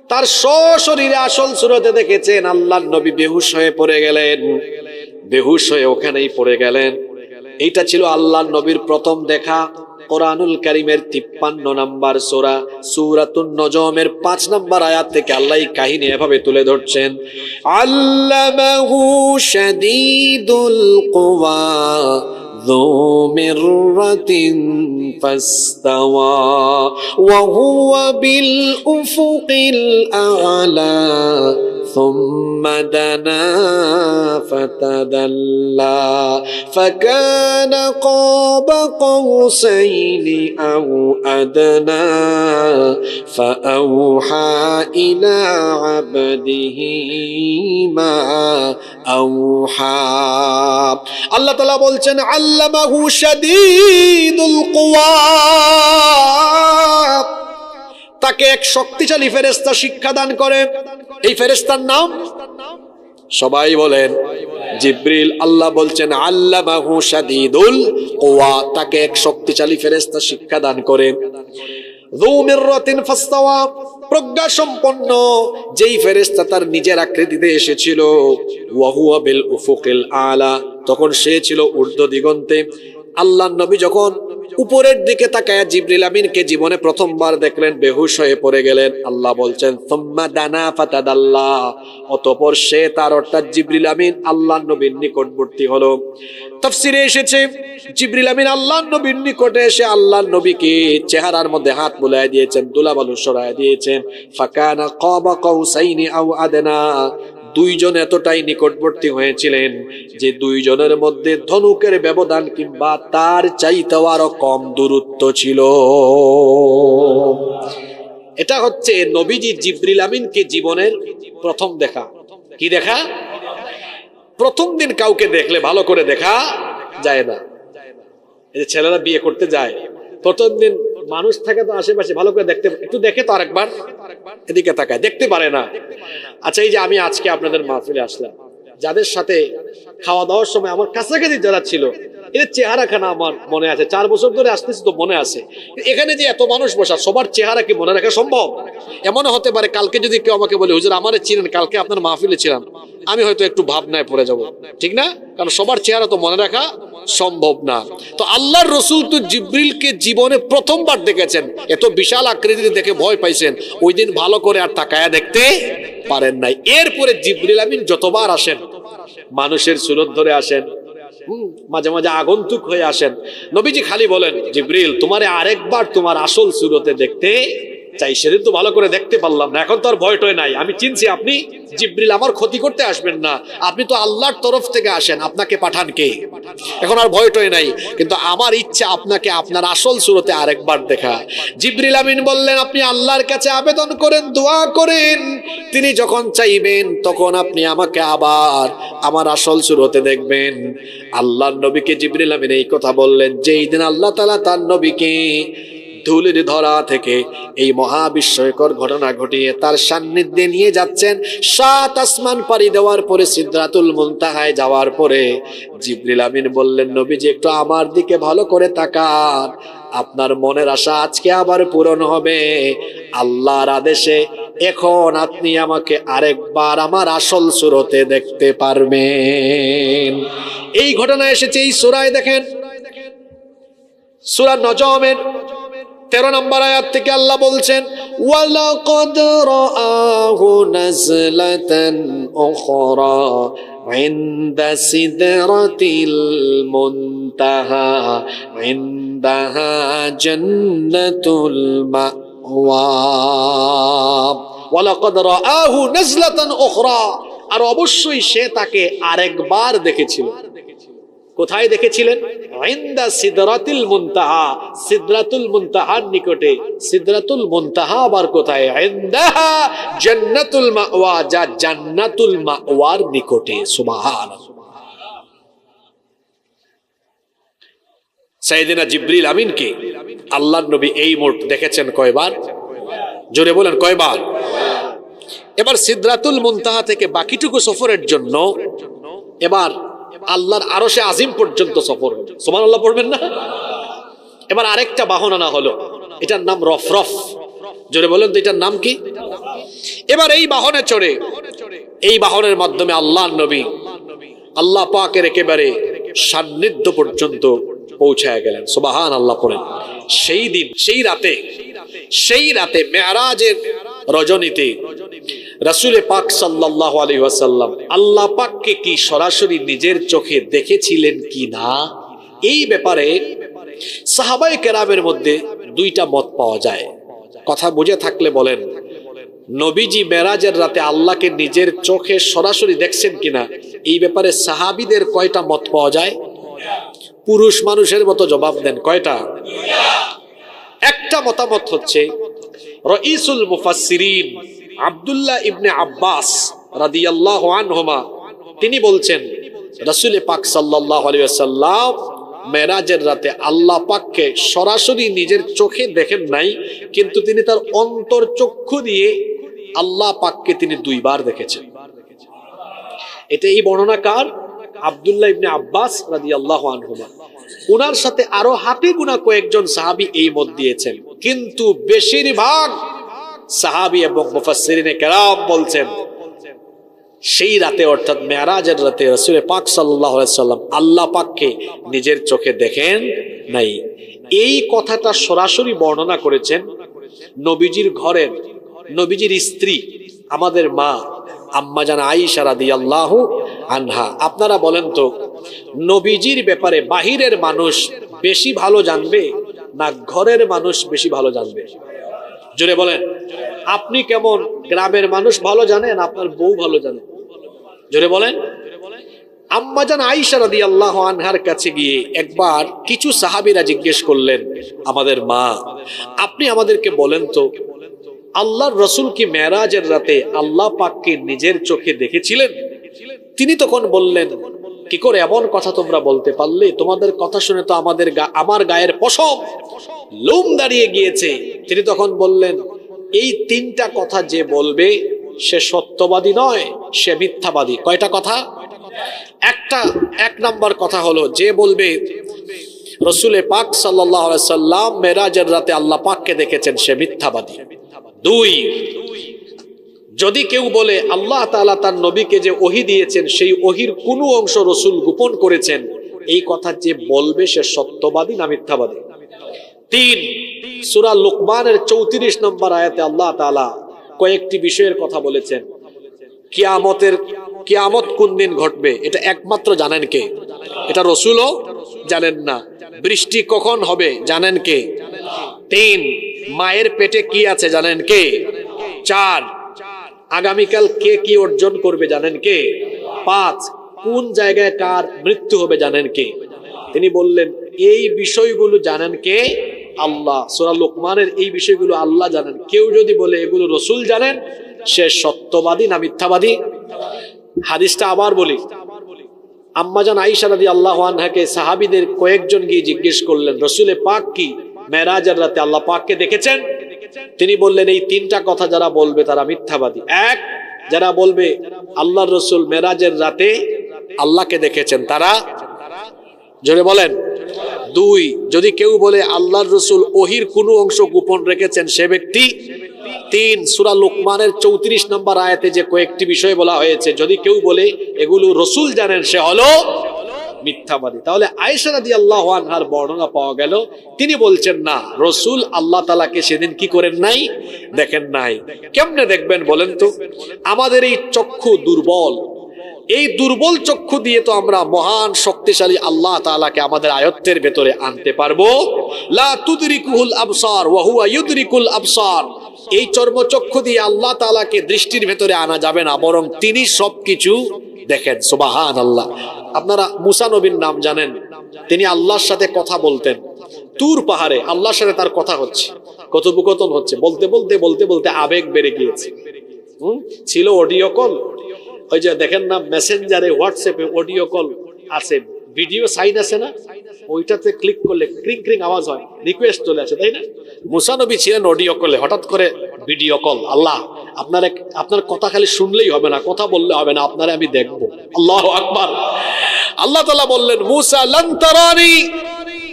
তার সশরীরে আসল সুরতে দেখেছেন, আল্লাহর নবী বেহুশ হয়ে পড়ে গেলেন। বেহুশ হয়ে ওখানেই পড়ে গেলেন। এইটা ছিল আল্লাহর নবীর প্রথম দেখা। কোরআনুল কারীমের 53 নম্বর সূরা সূরাতুন নজমের 5 নম্বর আয়াত থেকে আল্লাহ এই কাহিনী এভাবে তুলে ধরছেন। আল্লামাহু শাদীদুল কুওয়া যু মিররাতিন ফাস্তাওয়া ওয়া হুয়া বিল উফুকিল আ'লা ثم دنا فتدلى فكان قاب قوسين أو أدنى فأوحى إلى عبده ما أوحى আল্লাহ তাআলা বলছেন আল্লামাহু শাদীদুল কুওয়া, তাকে এক শক্তিশালী ফেরেশতা শিক্ষা দান করে। এই ফেরেশতার নাম সবাই বলেন জিবরিল। আল্লাহ বলছেন আল্লামাহু শাদীদুল কুওয়া, তাকে এক শক্তিশালী ফেরেশতা শিক্ষা দান করে। যু মিররাতিন ফাসতাওয়া, প্রজ্ঞা সম্পন্ন যেই ফেরেশতা তার নিজের আকৃতিতে এসেছিল। ওয়া হুয়া বিল উফুকিল আলা, তখন সে ছিল ঊর্ধ্ব দিগন্তে। আল্লাহর নবী যখন উপরের দিকে তাকায়া জিবরিল আমিনকে জীবনে প্রথমবার দেখলেন, বেহুশ হয়ে পড়ে গেলেন। আল্লাহ বলছেন সুম্মা দানা ফাতাদাল্লা, অতঃপর সে তার অর্থাৎ জিবরিল আমিন আল্লাহর নবীর নিকটবর্তী হলো। তাফসীরে এসেছে জিবরিল আমিন আল্লাহর নবীর নিকটে এসে আল্লাহর নবীকে চেহারার মধ্যে হাত বুলায় দিয়েছেন, ধুলাবালু সরায় দিয়েছেন। ফাকানা কাবা কাউসাইনি আও আদনা, দুইজন এতটাই নিকটবর্তী হয়েছিলেন যে দুইজনের মধ্যে ধনুকের ব্যবধান কিংবা তার চাইতেও আরো কম দূরত্ব ছিল। এটা হচ্ছে নবীজি জিবরিল আমিনকে জীবনের প্রথম দেখা। কি দেখা? প্রথম দিন কাউকে দেখলে ভালো করে দেখা যায় না। এই যে ছেলেরা বিয়ে করতে যায়, প্রথম দিন মানুষ থাকে তো আশেপাশে, ভালো করে দেখতে, একটু দেখে তো আরেকবার এদিকে তাকায়, দেখতে পারে না। আচ্ছা, এই যে আমি আজকে আপনাদের মাহফিলে আসলাম, যাদের সাথে খাওয়া দাওয়ার সময় আমার কাছাকাছি যারা ছিল, এদের চেহারা খানা আমার মনে আছে, 4 বছর ধরে আসতেছি তো মনে আছে। এখানে যে এত মানুষ বসা, সবার চেহারা কি মনে রাখা সম্ভব? এমনও হতে পারে কালকে যদি কেউ আমাকে বলে হুজুর আমারে চিনেন, কালকে আপনার মাহফিলে ছিলাম, আমি হয়তো একটু ভাবনায় পড়ে যাব, ঠিক না? কারণ সবার চেহারা তো মনে রাখা সম্ভব না। তো আল্লাহর রাসূল তো জিবরিলকে জীবনে প্রথমবার দেখেছেন, এত বিশাল আকৃতিতে দেখে ভয় পাইছেন, ওই দিন ভালো করে আর তাকায়া দেখতে পারেন নাই। এরপরে জিবরিল আমিন যতবার আসেন, মানুষের সুরত ধরে আসেন, মাঝে মাঝে আগন্তুক হয়ে আসেন। নবীজি খালি বলেন জিবরিল তোমারে আরেকবার তোমার আসল সুরতে দেখতে চাই, সেদিন তো ভালো করে দেখতে পারলাম না, এখন তো আর ভয় টয় নাই, আমি চিনছি আপনি জিবরিল, আমার ক্ষতি করতে আসবেন না, আপনি তো আল্লাহর তরফ থেকে আসেন, আপনাকে পাঠান কে? এখন আর ভয় টয় নাই, কিন্তু আমার ইচ্ছা আপনাকে আপনার আসল সুরতে আরেকবার দেখা। জিবরিল আমিন বললেন আপনি আল্লাহর কাছে আবেদন করেন, দোয়া করেন, তিনি যখন চাইবেন তখন আপনি আমাকে আবার আমার আসল সুরতে দেখবেন। আল্লাহর নবীকে জিবরিল আমিন এই কথা বললেন যেই দিন আল্লাহ তাআলা তার নবীকে ধুলির ধরা থেকে এই মহাবিস্ময়কর ঘটনা ঘটিয়ে তার সান্নিধ্যে নিয়ে যাচ্ছেন। 7 আসমান পাড়ি দেওয়ার পরে সিদরাতুল মুনতাহায় যাওয়ার পরে জিবরিল আমিন বললেন নবীজি একটু আমার দিকে ভালো করে তাকান, আপনার মনের আশা আজকে আবার পূরণ হবে আল্লাহর আদেশে। এখন আপনি আমাকে আরেকবার আমার আসল সুরতে দেখতে পারবেন। এই ঘটনা এসেছে এই সূরায়। দেখেন সূরা নজমের 13 নম্বর আয়াত থেকে আল্লাহ বলছেন ওয়ালাকাদ রাআহু নাজলাতান উখরা ইনদা সিদরাতিল মুনতাহা ইনদাহা জান্নাতুল মাওয়া। ওয়ালাকাদ রাআহু নাজলাতান উখরা, আর অবশ্যই সে তাকে আরেকবার দেখেছিল। কোথায় দেখেছিলেন? ইনদা সিদরাতিল মুনতাহা, সিদরাতুল মুনতাহার নিকটে। সিদরাতুল মুনতাহা আবার কোথায়? ইনদাহা জান্নাতুল মাওয়া, যা জান্নাতুল মাওয়ার নিকটে। সুবহানাল্লাহ। সাইয়েদনা জিবরিল আমিনকে আল্লাহর নবী এই মোট দেখেছেন কয়বার? জোরে বলেন কয়বার? এবার সিদরাতুল মুনতাহা থেকে বাকিটুকু সফরের জন্য এবার আল্লাহর আরশে আজিম পর্যন্ত সফর হলো। সুবহানাল্লাহ পড়বেন না? এবার আরেকটা বাহন আনা হলো, এটার নাম রফরফ। জোরে বলেন তো এটার নাম কি? এবার এই বাহনে চড়ে, এই বাহনের মাধ্যমে আল্লাহর নবী আল্লাহ পাকের একেবারে সান্নিধ্য পর্যন্ত পৌঁছায় গেলেন। সুবহানাল্লাহ পড়েন। সেই দিন সেই রাতে মেরাজের রজনীতে রাসূলে পাক সাল্লাল্লাহু আলাইহি ওয়াসাল্লাম আল্লাহ পাককে কি সরাসরি নিজের চোখে দেখেছিলেন কি না, এই ব্যাপারে সাহাবায়ে কেরামের মধ্যে 2টা মত পাওয়া যায়। কথা বুঝে থাকলে বলেন। নবীজি মেরাজের রাতে আল্লাহকে নিজের চোখে সরাসরি দেখছেন কিনা, এই ব্যাপারে সাহাবীদের কয়টা মত পাওয়া যায়? পুরুষ মানুষের মতো জবাব দেন, কয়টা? একটা মতামত হচ্ছে রাইসুল মুফাসসিরিন আব্দুল্লাহ ইবনে আব্বাস রাদিয়াল্লাহু আনহুমা, তিনি বলছেন রাসূল পাক সাল্লাল্লাহু আলাইহি ওয়াসাল্লাম মেরাজের রাতে আল্লাহ পাককে সরাসরি নিজের চোখে দেখেন নাই, কিন্তু তিনি তার অন্তর চক্ষু দিয়ে আল্লাহ পাককে তিনি দুইবার দেখেছেন। এটা এই বর্ণনা কার? আব্দুল্লাহ ইবনে আব্বাস রাদিয়াল্লাহু আনহুমা। ওনার সাথে আরো হাতে গোনা কয়েকজন সাহাবী এই মত দিয়েছেন, কিন্তু বেশিরভাগ সাহাবী এবং মুফাসসিরিনে কেরাম বলছেন সেই রাতে অর্থাৎ মেরাজের রাতে রাসূল পাক সাল্লাল্লাহু আলাইহি সাল্লাম আল্লাহ পাককে নিজের চোখে দেখেন নাই। এই কথাটা সরাসরি বর্ণনা করেছেন নবীজির ঘরের, নবীজির স্ত্রী, আমাদের মা আম্মা জান আয়েশা রাদিয়াল্লাহু আনহা। আপনারা বলেন তো, নবীজির ব্যাপারে বাহিরের মানুষ বেশি ভালো জানবে না ঘরের মানুষ বেশি ভালো জানবে? জোরে বলেন। আপনি কেমন গ্রামের মানুষ ভালো জানেন, আপনার বউ ভালো জানে? জোরে বলেন। আম্মা জান আয়েশা রাদিয়াল্লাহু আনহার কাছে গিয়ে একবার কিছু সাহাবীরা জিজ্ঞেস করলেন, আমাদের মা, আপনি আমাদেরকে বলেন তো, আল্লাহর রাসূল কি মেরাজের রাতে আল্লাহ পাককে নিজের চোখে দেখেছিলেন? তিনি তখন বললেন, কি করে এমন কথা তোমরা বলতে পারলে? তোমাদের কথা শুনে তো আমার গায়ের পশম লোম দাঁড়িয়ে গিয়েছে। তিনি তখন বললেন, এই তিনটা কথা যে বলবে সে সত্যবাদী নয়, সে মিথ্যাবাদী। কয়টা কথা? এক নাম্বার কথা হলো, যে বলবে রাসূল পাক সাল্লাল্লাহু আলাইহি সাল্লাম মেরাজের রাতে আল্লাহ পাককে দেখেছেন, সে মিথ্যাবাদী। দুই, যদি কেউ বলে আল্লাহ তাআলা তার নবীকে যে ওহী দিয়েছেন সেই ওহীর কোনো অংশ রাসূল গোপন করেছেন, এই কথা যে বলবে সে সত্যবাদী না মিথ্যাবাদী? তিন, সূরা লুকমানের 34 নম্বর আয়াতে আল্লাহ তাআলা কয়েকটি বিষয়ের কথা বলেছেন। কিয়ামত কোন দিন ঘটবে এটা একমাত্র জানেন কে? এটা রাসূলও জানেন না। বৃষ্টি কখন হবে জানেন কে? তিন, মায়ের পেটে কি আছে জানেন কে? চার, আগামীকাল কে কি অর্জন করবে জানেন কে? পাঁচ, কোন জায়গায় কার মৃত্যু হবে জানেন কে? তিনি বললেন এই বিষয়গুলো জানেন কে? আল্লাহ। সূরা লুকমানের এই বিষয়গুলো আল্লাহ জানেন। কেউ যদি বলে এগুলো রাসূল জানেন, সে সত্যবাদী না মিথ্যাবাদী? হাদিসটা আবার বলি, আম্মা জান আয়েশা রাদিয়াল্লাহু আনহাকে সাহাবীদের কয়েকজন গিয়ে জিজ্ঞেস করলেন, রাসূল পাক কি মেরাজের রাতে আল্লাহ পাককে দেখেছেন? তিনি বললেন এই তিনটা কথা যারা বলবে তারা মিথ্যাবাদী। এক, যারা বলবে আল্লাহর রাসূল মেরাজের রাতে আল্লাহকে দেখেছেন তারা, জোরে বলেন। দুই, যদি কেউ বলে আল্লাহর রাসূল ওহীর কোনো অংশ গোপন রেখেছেন সে ব্যক্তি। তিন, সূরা লুকমানের 34 নম্বর আয়াতে যে কয়েকটি বিষয় বলা হয়েছে, যদি কেউ বলে এগুলো রাসূল জানেন সে হলো মিথ্যাবাদী। তাহলে আয়েশা রাদিয়াল্লাহু আনহার বর্ণনা পাওয়া গেল, তিনি বলছেন না, রাসূল আল্লাহ তাআলাকে সেদিন কি করেন নাই? দেখেন নাই। কেমনে দেখবেন বলেন তো? আমাদের এই চক্ষু দুর্বল, এই দুর্বল চক্ষু দিয়ে তো আমরা মহান শক্তিশালী আল্লাহ তাআলাকে আমাদের আয়ত্তের ভেতরে আনতে পারবো? লা তুদরিকুল আবসার ওয়া হুয়া ইউদরিকুল আবসার। এই চর্মচক্ষু দিয়ে আল্লাহ তাআলাকে দৃষ্টির ভেতরে আনা যাবে না, বরং তিনি সবকিছু দেখেন। সুবহানাল্লাহ। আপনারা মুসা নবীর নাম জানেন, তিনি আল্লাহর সাথে কথা বলতেন। তুর পাহাড়ে আল্লাহর সাথে তার কথা হচ্ছে, কথোপকথন হচ্ছে, বলতে বলতে বলতে বলতে আবেগ বেড়ে গিয়েছে। ছিল অডিও কল, ওই যে দেখেন না মেসেঞ্জারে হোয়াটসঅ্যাপে অডিও কল আছে, ভিডিও সাইন আছে না, ওইটাতে ক্লিক করলে ক্রিং ক্রিং আওয়াজ হয়, রিকোয়েস্ট চলে আসে, তাই না? মুসা নবী ছিলেন অডিও কলে, হঠাৎ করে ভিডিও কল, আল্লাহ আপনার কথা খালি শুনলেই হবে না, কথা বললে হবে না, আপনারে আমি দেখবো। আল্লাহু আকবার। আল্লাহ তাআলা বললেন, মুসা লান তারানি,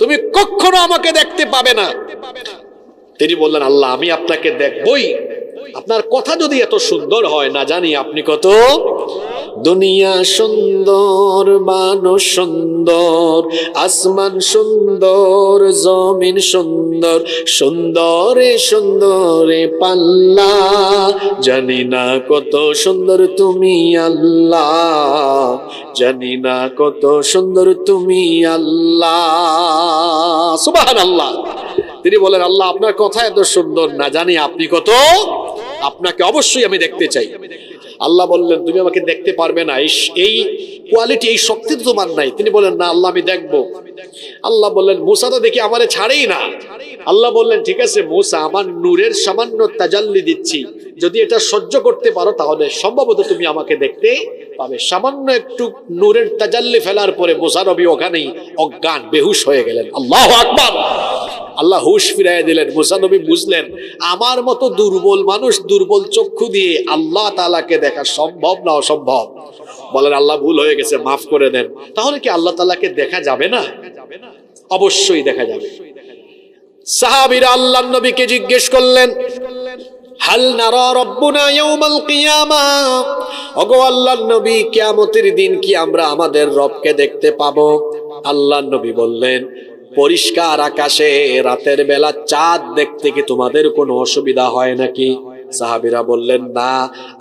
তুমি কখনো আমাকে দেখতে পাবে না। তিনি বললেন, আল্লাহ আমি আপনাকে দেখবই, আপনার কথা যদি এত সুন্দর হয়, না জানি আপনি কত দুনিয়া সুন্দর, মানুষ সুন্দর, আসমান সুন্দর, জমিন সুন্দর, সুন্দরে সুন্দরে পাল্লা, জানি না কত সুন্দর তুমি আল্লাহ, জানি না কত সুন্দর তুমি আল্লাহ। সুবহানাল্লাহ। তিনি বলেন, আল্লাহ আপনার কথা এত সুন্দর, না জানি আপনি কত আপনাকে অবশ্যই আমি দেখতে চাই। আল্লাহ বললেন তুমি আমাকে দেখতে পারবে না, এই কোয়ালিটি, এই শক্তি তো তোমার নাই। তিনি বলেন না আল্লাহ আমি দেখবো। আল্লাহ বললেন মুসা তো দেখি আমারে ছাড়েই না। আল্লাহ বললেন ঠিক আছে মুসা, আমার নূরের সামান্য তাজাল্লি দিচ্ছি, যদি এটা সহ্য করতে পারো তাহলে সম্ভবত তুমি আমাকে দেখতে পাবে। সামান্য একটু নূরের তাজাল্লি ফেলার পরে মুসা নবী ওখানেই অজ্ঞান বেহুশ হয়ে গেলেন। আল্লাহু আকবার। আল্লাহ হুশ ফিরাইয়া দিলেন। মুসা নবী বুঝলেন আমার মতো দুর্বল মানুষ দুর্বল চক্ষু দিয়ে আল্লাহ তাআলাকে দেখা সম্ভব না অসম্ভব। বলেন আল্লাহ ভুল হয়ে গেছে, মাফ করে দেন। তাহলে কি আল্লাহ তাআলাকে দেখা যাবে না? অবশ্যই দেখা যাবে। সাহাবীরা আল্লাহর নবীকে জিজ্ঞেস করলেন হাল নারা রাব্বুনা ইয়াউমাল কিয়ামা, ওগো আল্লাহর নবী কিয়ামতের দিন কি আমরা আমাদের রবকে দেখতে পাবো? আল্লাহর নবী বললেন পরিষ্কার আকাশে রাতের বেলা চাঁদ দেখতে কি তোমাদের কোনো অসুবিধা হয় নাকি? সাহাবীরা বললেন না।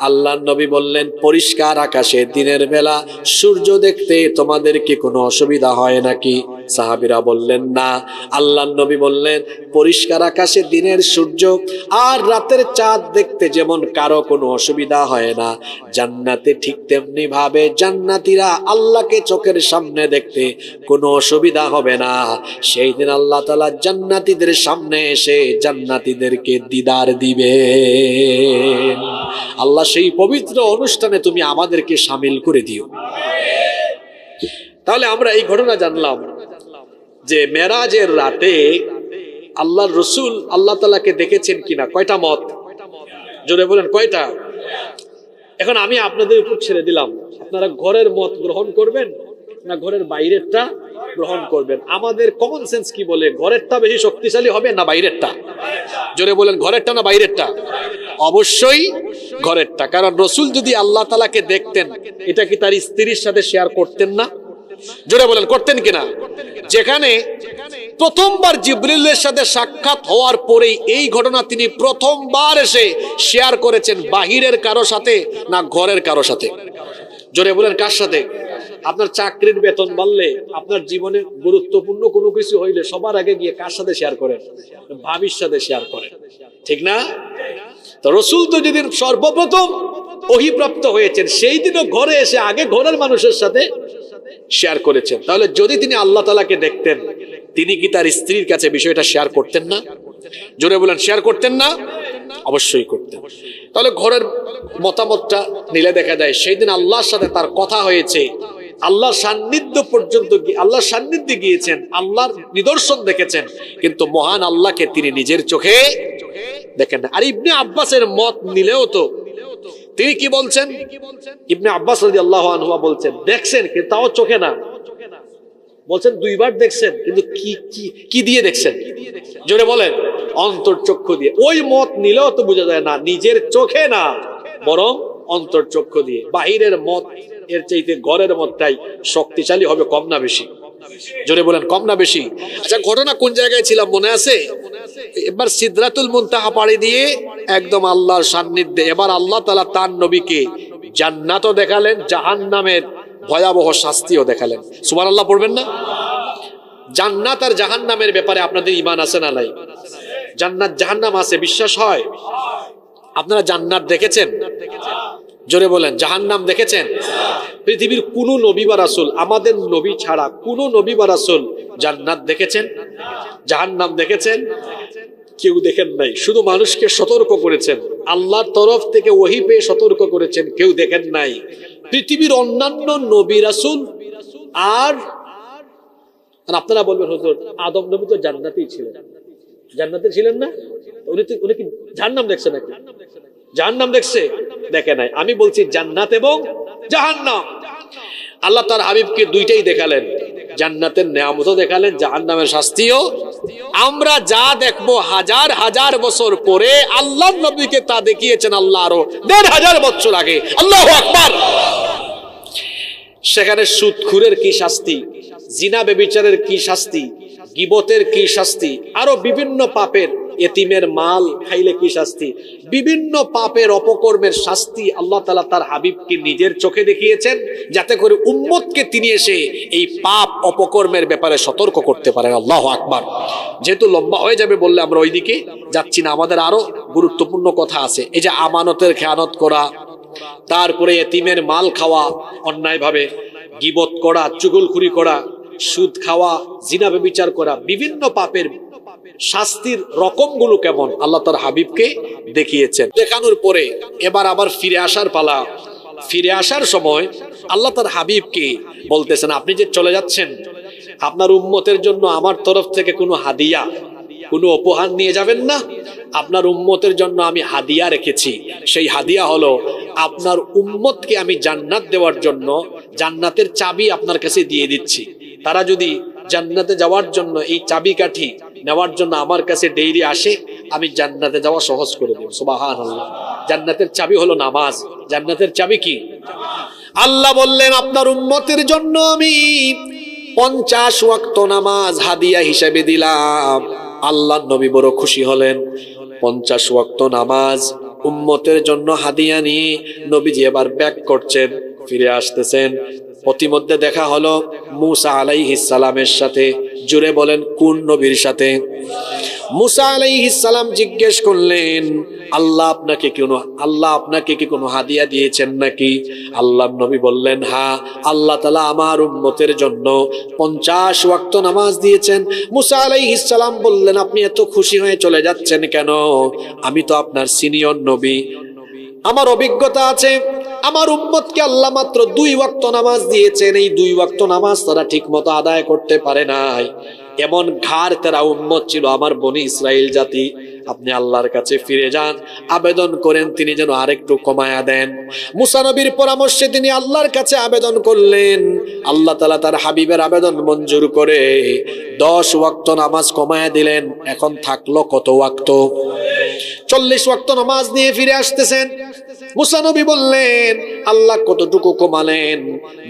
আল্লাহর নবী বললেন পরিষ্কার আকাশে দিনের বেলা সূর্য দেখতে তোমাদের কি কোনো অসুবিধা হয় নাকি? সাহাবীরা বললেন না। আল্লাহর নবী বললেন পরিষ্কার আকাশে দিনের সূর্য আর রাতের চাঁদ দেখতে যেমন কারো কোনো অসুবিধা হয় না, জান্নাতে ঠিক তেমনি ভাবে জান্নাতীরা আল্লাহকে চোখের সামনে দেখতে কোনো অসুবিধা হবে না। সেই দিন আল্লাহ তাআলা জান্নাতীদের সামনে এসে জান্নাতীদেরকে দিদার দিবে। আল্লাহ সেই পবিত্র অনুষ্ঠানে তুমি আমাদেরকে শামিল করে দিও। তাহলে আমরা এই ঘটনা জানলাম যে মেরাজের রাতে আল্লাহর রাসূল আল্লাহ তাআলাকে দেখেছেন কিনা। কয়টা মত? জোরে বলেন কয়টা? এখন আমি আপনাদের উপর ছেড়ে দিলাম, আপনারা ঘরের মত গ্রহণ করবেন না ঘরের বাইরেরটা গ্রহণ করবেন। আমাদের কমন সেন্স কি বলে, ঘরেরটা বেশি শক্তিশালী হবে না বাইরেরটা? জোরে বলেন ঘরেরটা না বাইরেরটা? অবশ্যই ঘরেরটা। কারণ রাসূল যদি আল্লাহ তাআলাকে দেখতেন এটা কি তার স্ত্রীর সাথে শেয়ার করতেন না? জোরে বলেন করতেন কিনা? যেখানে প্রথমবার জিবরিলের সাথে সাক্ষাৎ হওয়ার পরেই এই ঘটনা তিনি প্রথমবার এসে শেয়ার করেছেন, বাহিরের কারো সাথে না ঘরের কারো সাথে? জোরে বলেন কার সাথে? আপনার চাকরির বেতন বাড়লে, আপনার জীবনে গুরুত্বপূর্ণ কোনো কিছু হইলে সবার আগে গিয়ে কার সাথে শেয়ার করেন? ভাবির সাথে শেয়ার করেন, ঠিক না? তো রাসূল তো যেদিন সর্বপ্রথম ওহীপ্রাপ্ত হয়েছেন সেই দিনও ঘরে এসে আগে ঘরের মানুষের সাথে শেয়ার করেছেন। তাহলে যদি তিনি আল্লাহ তাআলাকে দেখতেন তিনি কি তার স্ত্রীর কাছে বিষয়টা শেয়ার করতেন না? জোরে বলেন শেয়ার করতেন না? অবশ্যই করতেন। তাহলে ঘরের মতামতটা নিলে দেখা যায় সেই দিন আল্লাহর সাথে তার কথা হয়েছে, আল্লাহর সান্নিধ্য পর্যন্ত আল্লাহর সান্নিধ্যে গিয়েছেন, আল্লাহর নিদর্শন দেখেছেন, কিন্তু মহান আল্লাহকে তিনি নিজের চোখে দেখেন না। আর ইবনে আব্বাসের মত নিলেও তো তিনি কি বলছেন? ইবনে আব্বাস রাদিয়াল্লাহু আনহু বলছেন দেখছেন কিন্তু তাও চোখে না। বলছেন দুইবার দেখছেন কিন্তু কি দিয়ে দেখছেন? জোরে বলেন অন্তর্চক্ষু দিয়ে। ওই মত নিলেও তো বোঝা যায় না নিজের চোখে না বরং অন্তর্চক্ষু দিয়ে। বাহিরের মত এর চাইতে ঘরের মতটাই শক্তিশালী হবে, কম না বেশি? জোরে বলেন কম না বেশি? আচ্ছা ঘটনা কোন জায়গায় ছিলাম মনে আছে? এবার সিদরাতুল মুনতাহা পাড়ি দিয়ে একদম আল্লাহর সান্নিধ্যে। এবার আল্লাহ তাআলা তার নবীকে জান্নাতও দেখালেন, জাহান্নামের ভয়াবহ শাস্তিও দেখালেন। সুবহানাল্লাহ পড়বেন না? জান্নাত আর জাহান্নামের ব্যাপারে আপনাদের ঈমান আছে না নাই? জান্নাত জাহান্নাম আছে, বিশ্বাস হয়? আপনারা জান্নাত দেখেছেন? জোরে বলেন জাহান্নাম দেখেছেন? পৃথিবীর কোন নবী বা রাসূল, আমাদের নবী ছাড়া কোন নবী বা রাসূল জান্নাত দেখেছেন? জাহান্নাম দেখেছেন? কেউ দেখেন নাই। শুধু মানুষকে সতর্ক করেছেন, আল্লাহর তরফ থেকে ওহী পেয়ে সতর্ক করেছেন, কেউ দেখেন নাই। পৃথিবীর অন্যান্য নবী রাসূল আর আপনারা বলবেন হুজুর আদম নবী তো জান্নাতেই ছিলেন। জান্নাতে ছিলেন না? উনি কি জাহান্নাম দেখছে নাকি? জাহান্নাম দেখছে? দেখে নাই। আমি বলছি জান্নাত এবং জাহান্নাম। আল্লাহ তার হাবিবকে দুইটাই দেখালেন, জান্নাতের নেয়ামতও দেখালেন, জাহান্নামের শাস্তিও। আমরা যা দেখবো হাজার হাজার বছর পরে আল্লাহর নবীকে তা দেখিয়েছেন আল্লাহ আরো ১৫০০ বছর আগে। আল্লাহু আকবার। সেখানে সুদখুরের কি শাস্তি, জিনা ব্যভিচারের কি শাস্তি, গীবতের কি শাস্তি, আরো বিভিন্ন পাপের, এতিমের মাল খাইলে কি শাস্তি, বিভিন্ন পাপের অপকর্মের শাস্তি আল্লাহ তাআলা তার হাবিবকে নিজের চোখে দেখিয়েছেন, যাতে করে উম্মতকে তিনি এসে এই পাপ অপকর্মের ব্যাপারে সতর্ক করতে পারেন। আল্লাহু আকবার। যেহেতু লম্বা হয়ে যাবে বললে আমরা ওইদিকে যাচ্ছি না, আমাদের আরো গুরুত্বপূর্ণ কথা আছে। এই যে আমানতের খেয়ানত করা, তারপরে এতিমের মাল খাওয়া অন্যায়ভাবে, গীবত করা, চুগলখুরি করা, সুদ খাওয়া, জিনা ব্যভিচার করা, বিভিন্ন পাপের শাস্তির রকমগুলো কেমন আল্লাহ তার হাবিবকে দেখিয়েছেন। দেখানোর পরে এবার আবার ফিরে আসার পালা। ফিরে আসার সময় আল্লাহ তার হাবিবকে বলতেছেন, আপনি যে চলে যাচ্ছেন, আপনার উম্মতের জন্য আমার তরফ থেকে কোনো হাদিয়া, কোনো উপহার নিয়ে যাবেন না? আপনার উম্মতের জন্য আমি হাদিয়া রেখেছি। সেই হাদিয়া হলো আপনার উম্মতকে আমি জান্নাত দেওয়ার জন্য জান্নাতের চাবি আপনার কাছে দিয়ে দিচ্ছি। তারা যদি জান্নাতে যাওয়ার জন্য এই চাবিকাঠি নেওয়ার জন্য আমার কাছে ডেইলি আসে, আমি জান্নাতে যাওয়া সহজ করে দেব। সুবহানাল্লাহ। জান্নাতের চাবি হলো নামাজ। জান্নাতের চাবি কি? আল্লাহ বললেন, আপনার উম্মতের জন্য আমি 50 ওয়াক্ত নামাজ হাদিয়া হিসেবে দিলাম। আল্লাহর নবী বড় খুশি হলেন। 50 ওয়াক্ত নামাজ উম্মতের জন্য হাদিয়া নিয়ে নবীজি এবার ব্যাক করছেন, ফিরে আসতেছেন। প্রতিমধ্যে দেখা হলো মুসা আলাইহিস সালামের সাথে। জুড়ে বলেন, কোন নবীর সাথে? মুসা আলাইহিস সালাম জিজ্ঞেস করলেন, আল্লাহ আপনাকে কি কোনো হাদিয়া দিয়েছেন নাকি? আল্লাহর নবী বললেন, হ্যাঁ, আল্লাহ তাআলা আমার উম্মতের জন্য 50 ওয়াক্ত নামাজ দিয়েছেন। মুসা আলাইহিস সালাম বললেন, আপনি এত খুশি হয়ে চলে যাচ্ছেন কেন? আমি তো আপনার সিনিয়র নবী, আমার অভিজ্ঞতা আছে। আমার উম্মতকে আল্লাহ মাত্র 2 ওয়াক্ত নামাজ দিয়েছেন। এই 2 ওয়াক্ত নামাজ তারা ঠিক মতো আদায় করতে পারে নাই। এমন ঘাড় তেরা উম্মত ছিল আমার বনি ইসরাইল জাতি। আপনি আল্লাহর কাছে ফিরে যান, আবেদন করেন তিনি যেন আরেকটু কমায়া দেন। মুসা নবীর পরামর্শে তিনি আল্লাহর কাছে আবেদন করলেন। আল্লাহ তাআলা তার হাবিবের আবেদন মঞ্জুর করে 10 ওয়াক্ত নামাজ কমায়া দিলেন। এখন থাকলো কত ওয়াক্ত? 40 ওয়াক্ত নামাজ নিয়ে ফিরে আসতেছেন। মুসা নবী বললেন, আল্লাহ কতটুকু কমালেন?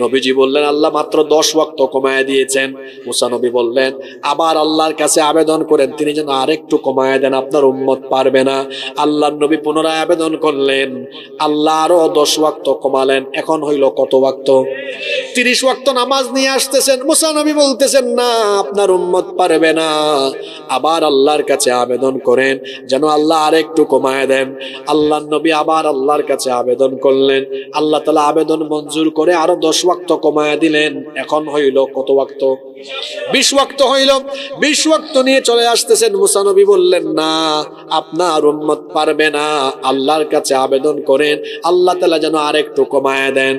নবীজি বললেন, আল্লাহ মাত্র 10 ওয়াক্ত কমায় দিয়েছেন। মুসা নবী বললেন, আবার আল্লাহর কাছে আবেদন করেন তিনি যেন আরেকটু কমায় দেন, আপনার উম্মত পারবে না। আল্লাহর নবী পুনরায় আবেদন করলেন, আল্লাহ আরো 10 ওয়াক্ত কমালেন। এখন হইল কত ওয়াক্ত? 30 ওয়াক্ত নামাজ নিয়ে আসতেছেন। মুসা নবী বলতেছেন, না, আপনার উম্মত পারবে না। আবার আল্লাহর কাছে আবেদন করেন যেন আল্লাহ আরেকটু কমায় দেন। আল্লাহর নবী আবার আল্লাহর কাছে আবেদন করলেন। আল্লাহ তাআলা আবেদন মঞ্জুর করে আরো 10 ওয়াক্ত কমায়া দিলেন। এখন হইল কত ওয়াক্ত? 20 ওয়াক্ত হইল। 20 ওয়াক্ত নিয়ে চলে আসতেছেন। মুসা নবী বললেন, না, আপনার উম্মত পারবে না। আল্লাহর কাছে আবেদন করেন আল্লাহ তাআলা যেন আরেকটু কমায়া দেন।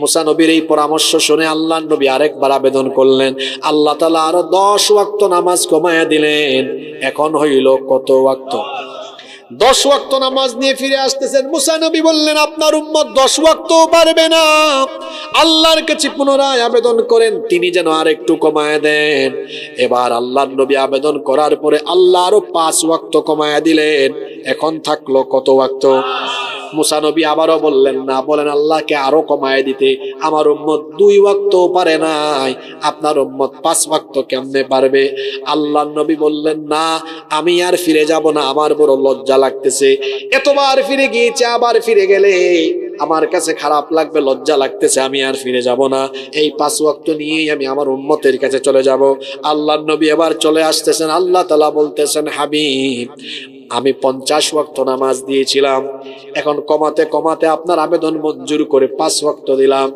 মুসা নবীর এই পরামর্শ শুনে আল্লাহর নবী আরেকবার আবেদন করলেন। আল্লাহ তাআলা আরো 10 ওয়াক্ত নামাজ কমায়া দিলেন। এখন হইল কত ওয়াক্ত? 10 ওয়াক্ত নামাজ নিয়ে ফিরে আসতেছেন। মুসা নবী বললেন, আপনার উম্মত 10 ওয়াক্তও পারবে না। আল্লাহর কাছে পুনরায় আবেদন করেন তিনি যেন আরেকটু কমায় দেন। এবার আল্লাহর নবী আবেদন করার পরে আল্লাহ আরো 5 ওয়াক্ত কমায়া দিলেন। এখন থাকলো কত ওয়াক্ত? মুসা নবী আবারও বললেন, না, বলেন আল্লাহকে আরো কমায় দিতে। আমার উম্মত 2 ওয়াক্তও পারে নাই, আপনার উম্মত 5 ওয়াক্ত কেমনে পারবে? আল্লাহর নবী বললেন, না, আমি আর ফিরে যাব না, আমার বড় লজ্জা লাগতেছে। এতবার ফিরে গিয়েছে, আবার ফিরে গেলে আমার কাছে খারাপ লাগবে, লজ্জা লাগতেছে, আমি আর ফিরে যাব না। এই 5 ওয়াক্ত নিয়েই আমি আমার উম্মতের কাছে চলে যাব। আল্লাহর নবী এবার চলে আসতেছেন। আল্লাহ তাআলা বলতেছেন, হাবিব, আমি 50 ওয়াক্ত নামাজ দিয়েছিলাম, এখন কমাতে কমাতে আপনার আবেদন মঞ্জুর করে 5 ওয়াক্ত দিলাম।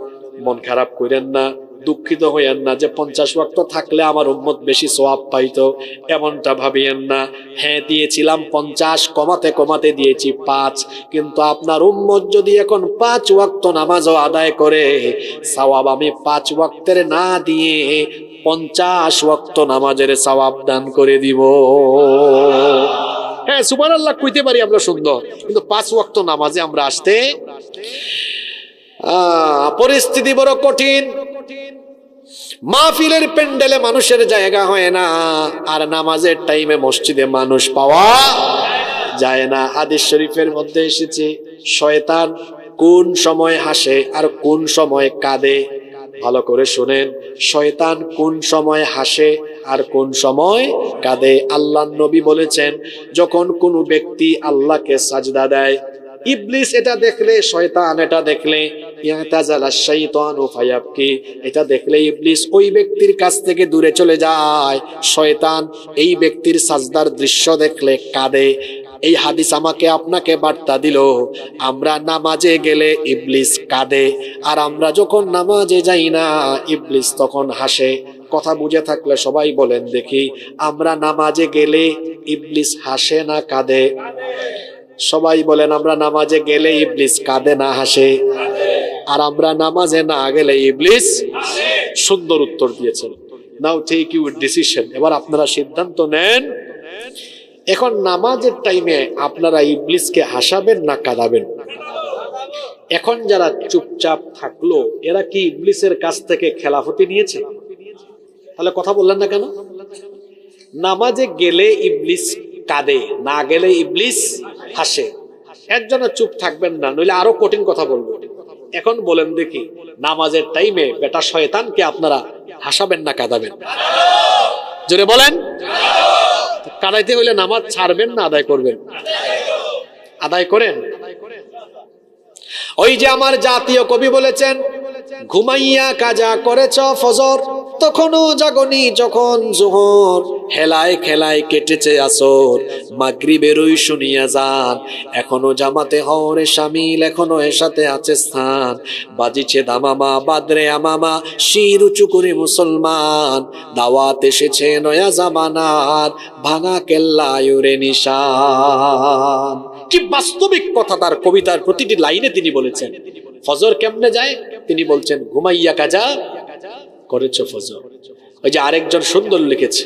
মন খারাপ করেন না, দুঃখিত হইয়েন না যে 50 ওয়াক্ত থাকলে আমার উম্মত বেশি সওয়াব পাইতো, এমনটা ভাবিয়েন না। হ্যাঁ, দিয়েছিলাম 50, কমাতে কমাতে দিয়েছি 5। কিন্তু আপনার উম্মত যদি এখন 5 ওয়াক্ত নামাজও আদায় করে, সওয়াব আমি 5 ওয়াক্তের না দিয়ে 50 ওয়াক্ত নামাজের সওয়াব দান করে দিব। হ্যাঁ, সুবহানাল্লাহ কইতে পারি আমরা সুন্দর, কিন্তু 5 ওয়াক্ত নামাজে আমরা আসতে পরিস্থিতি বড় কঠিন। মাহফিলের প্যান্ডেলে মানুষের জায়গা হয় না, আর নামাজের টাইমে মসজিদে মানুষ পাওয়া যায় না। হাদিস শরীফের মধ্যে এসেছে, শয়তান কোন সময় হাসে আর কোন সময় কাঁদে। ভালো করে শুনেন, শয়তান কোন সময় হাসে আর কোন সময় কাঁদে। আল্লাহর নবী বলেছেন, যখন কোনো ব্যক্তি আল্লাহকে সাজদা দেয়, ইবলিস এটা দেখলে, শয়তান এটা দেখলে, ইয়াতাজালাশ শাইতানু ফায়াবকি, এটা দেখলে ইবলিস ওই ব্যক্তির কাছ থেকে দূরে চলে যায়। শয়তান এই ব্যক্তির সাজদার দৃশ্য দেখলে কাঁদে। এই হাদিস আমাকে আপনাকে বার্তা দিল, আমরা নামাজে গেলে ইবলিস কাঁদে, আর আমরা যখন নামাজে যাই না ইবলিস তখন হাসে। কথা বুঝে থাকলে সবাই বলেন দেখি, আমরা নামাজে গেলে ইবলিস হাসে না কাঁদে? সবাই বলেন, আমরা নামাজে গেলে ইবলিস কাঁদে না হাসে? আর আমরা নামাজে না গেলে ইবলিস? সুন্দর উত্তর দিয়েছেন। নাও টেক ইউর ডিসিশন, এবার আপনারা সিদ্ধান্ত নেন। এখন নামাজের টাইমে আপনারা ইবলিসকে হাসাবেন না কাঁদাবেন? এখন যারা চুপচাপ থাকলো এরা কি ইবলিসের কাছ থেকে খেলাফতি নিয়েছে? তাহলে কথা বললেন না কেন? নামাজে গেলে ইবলিস কাঁদে, না গেলে ইবলিস হাসে। একজন চুপ থাকবেন না, নইলে আরো কঠিন কথা বলবো। এখন বলেন দেখি, নামাজের টাইমে বেটা শয়তানকে আপনারা হাসাবেন না কাঁদাবেন? জোরে বলেন। কাঁদাইতে হইলে নামাজ ছাড়বেন না আদায় করবেন? আদায় করেন। ওই যে আমার জাতীয় কবি বলেছেন, ঘুমাইয়া কাজা করেছ ফজর, তখনও জাগনি যখন জোহর, হেলায় খেলায় কেটেছে আসর, মাগরিবেরই শুনিয়া যান, এখনো জামাতে হরে শামিল, এখনো এর সাথে আছে স্থান, বাজিছে দামামা বাদরে আমামা, শির উঁচু করে মুসলমান, দাওয়াত এসেছে নয়া জামানার, ভাঙা কেল্লায় উড়ে নিশান। কি বাস্তবিক কথা তার কবিতার প্রতিটি লাইনে তিনি বলেছেন। ফজর কেমনে যায় তিনি বলছেন, ঘুমাইয়া কাজা করেছ ফজর। ওই যে আরেকজন সুন্দর লিখেছে,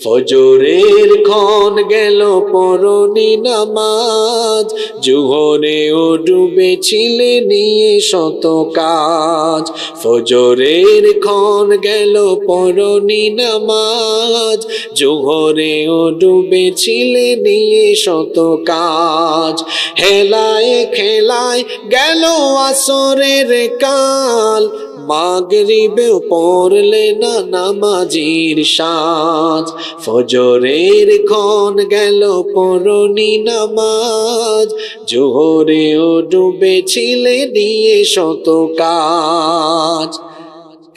ফজরের ক্ষণ গেল পরনি নামাজ, জোহরে ও ডুবেছিলে নিয়ে শত কাজ, ফজরের ক্ষণ গেল পরনি নামাজ, জোহরে ও ডুবেছিলে নিয়ে শত কাজ, হেলায় খেলায় গেল আসরের কাল, মাগরিবেও পড়লে না নামাজির সাজ, ফজরের ক্ষণ গেল পরনি নামাজ, জোহরেও ডুবেছিলে নিয়ে শত কাজ।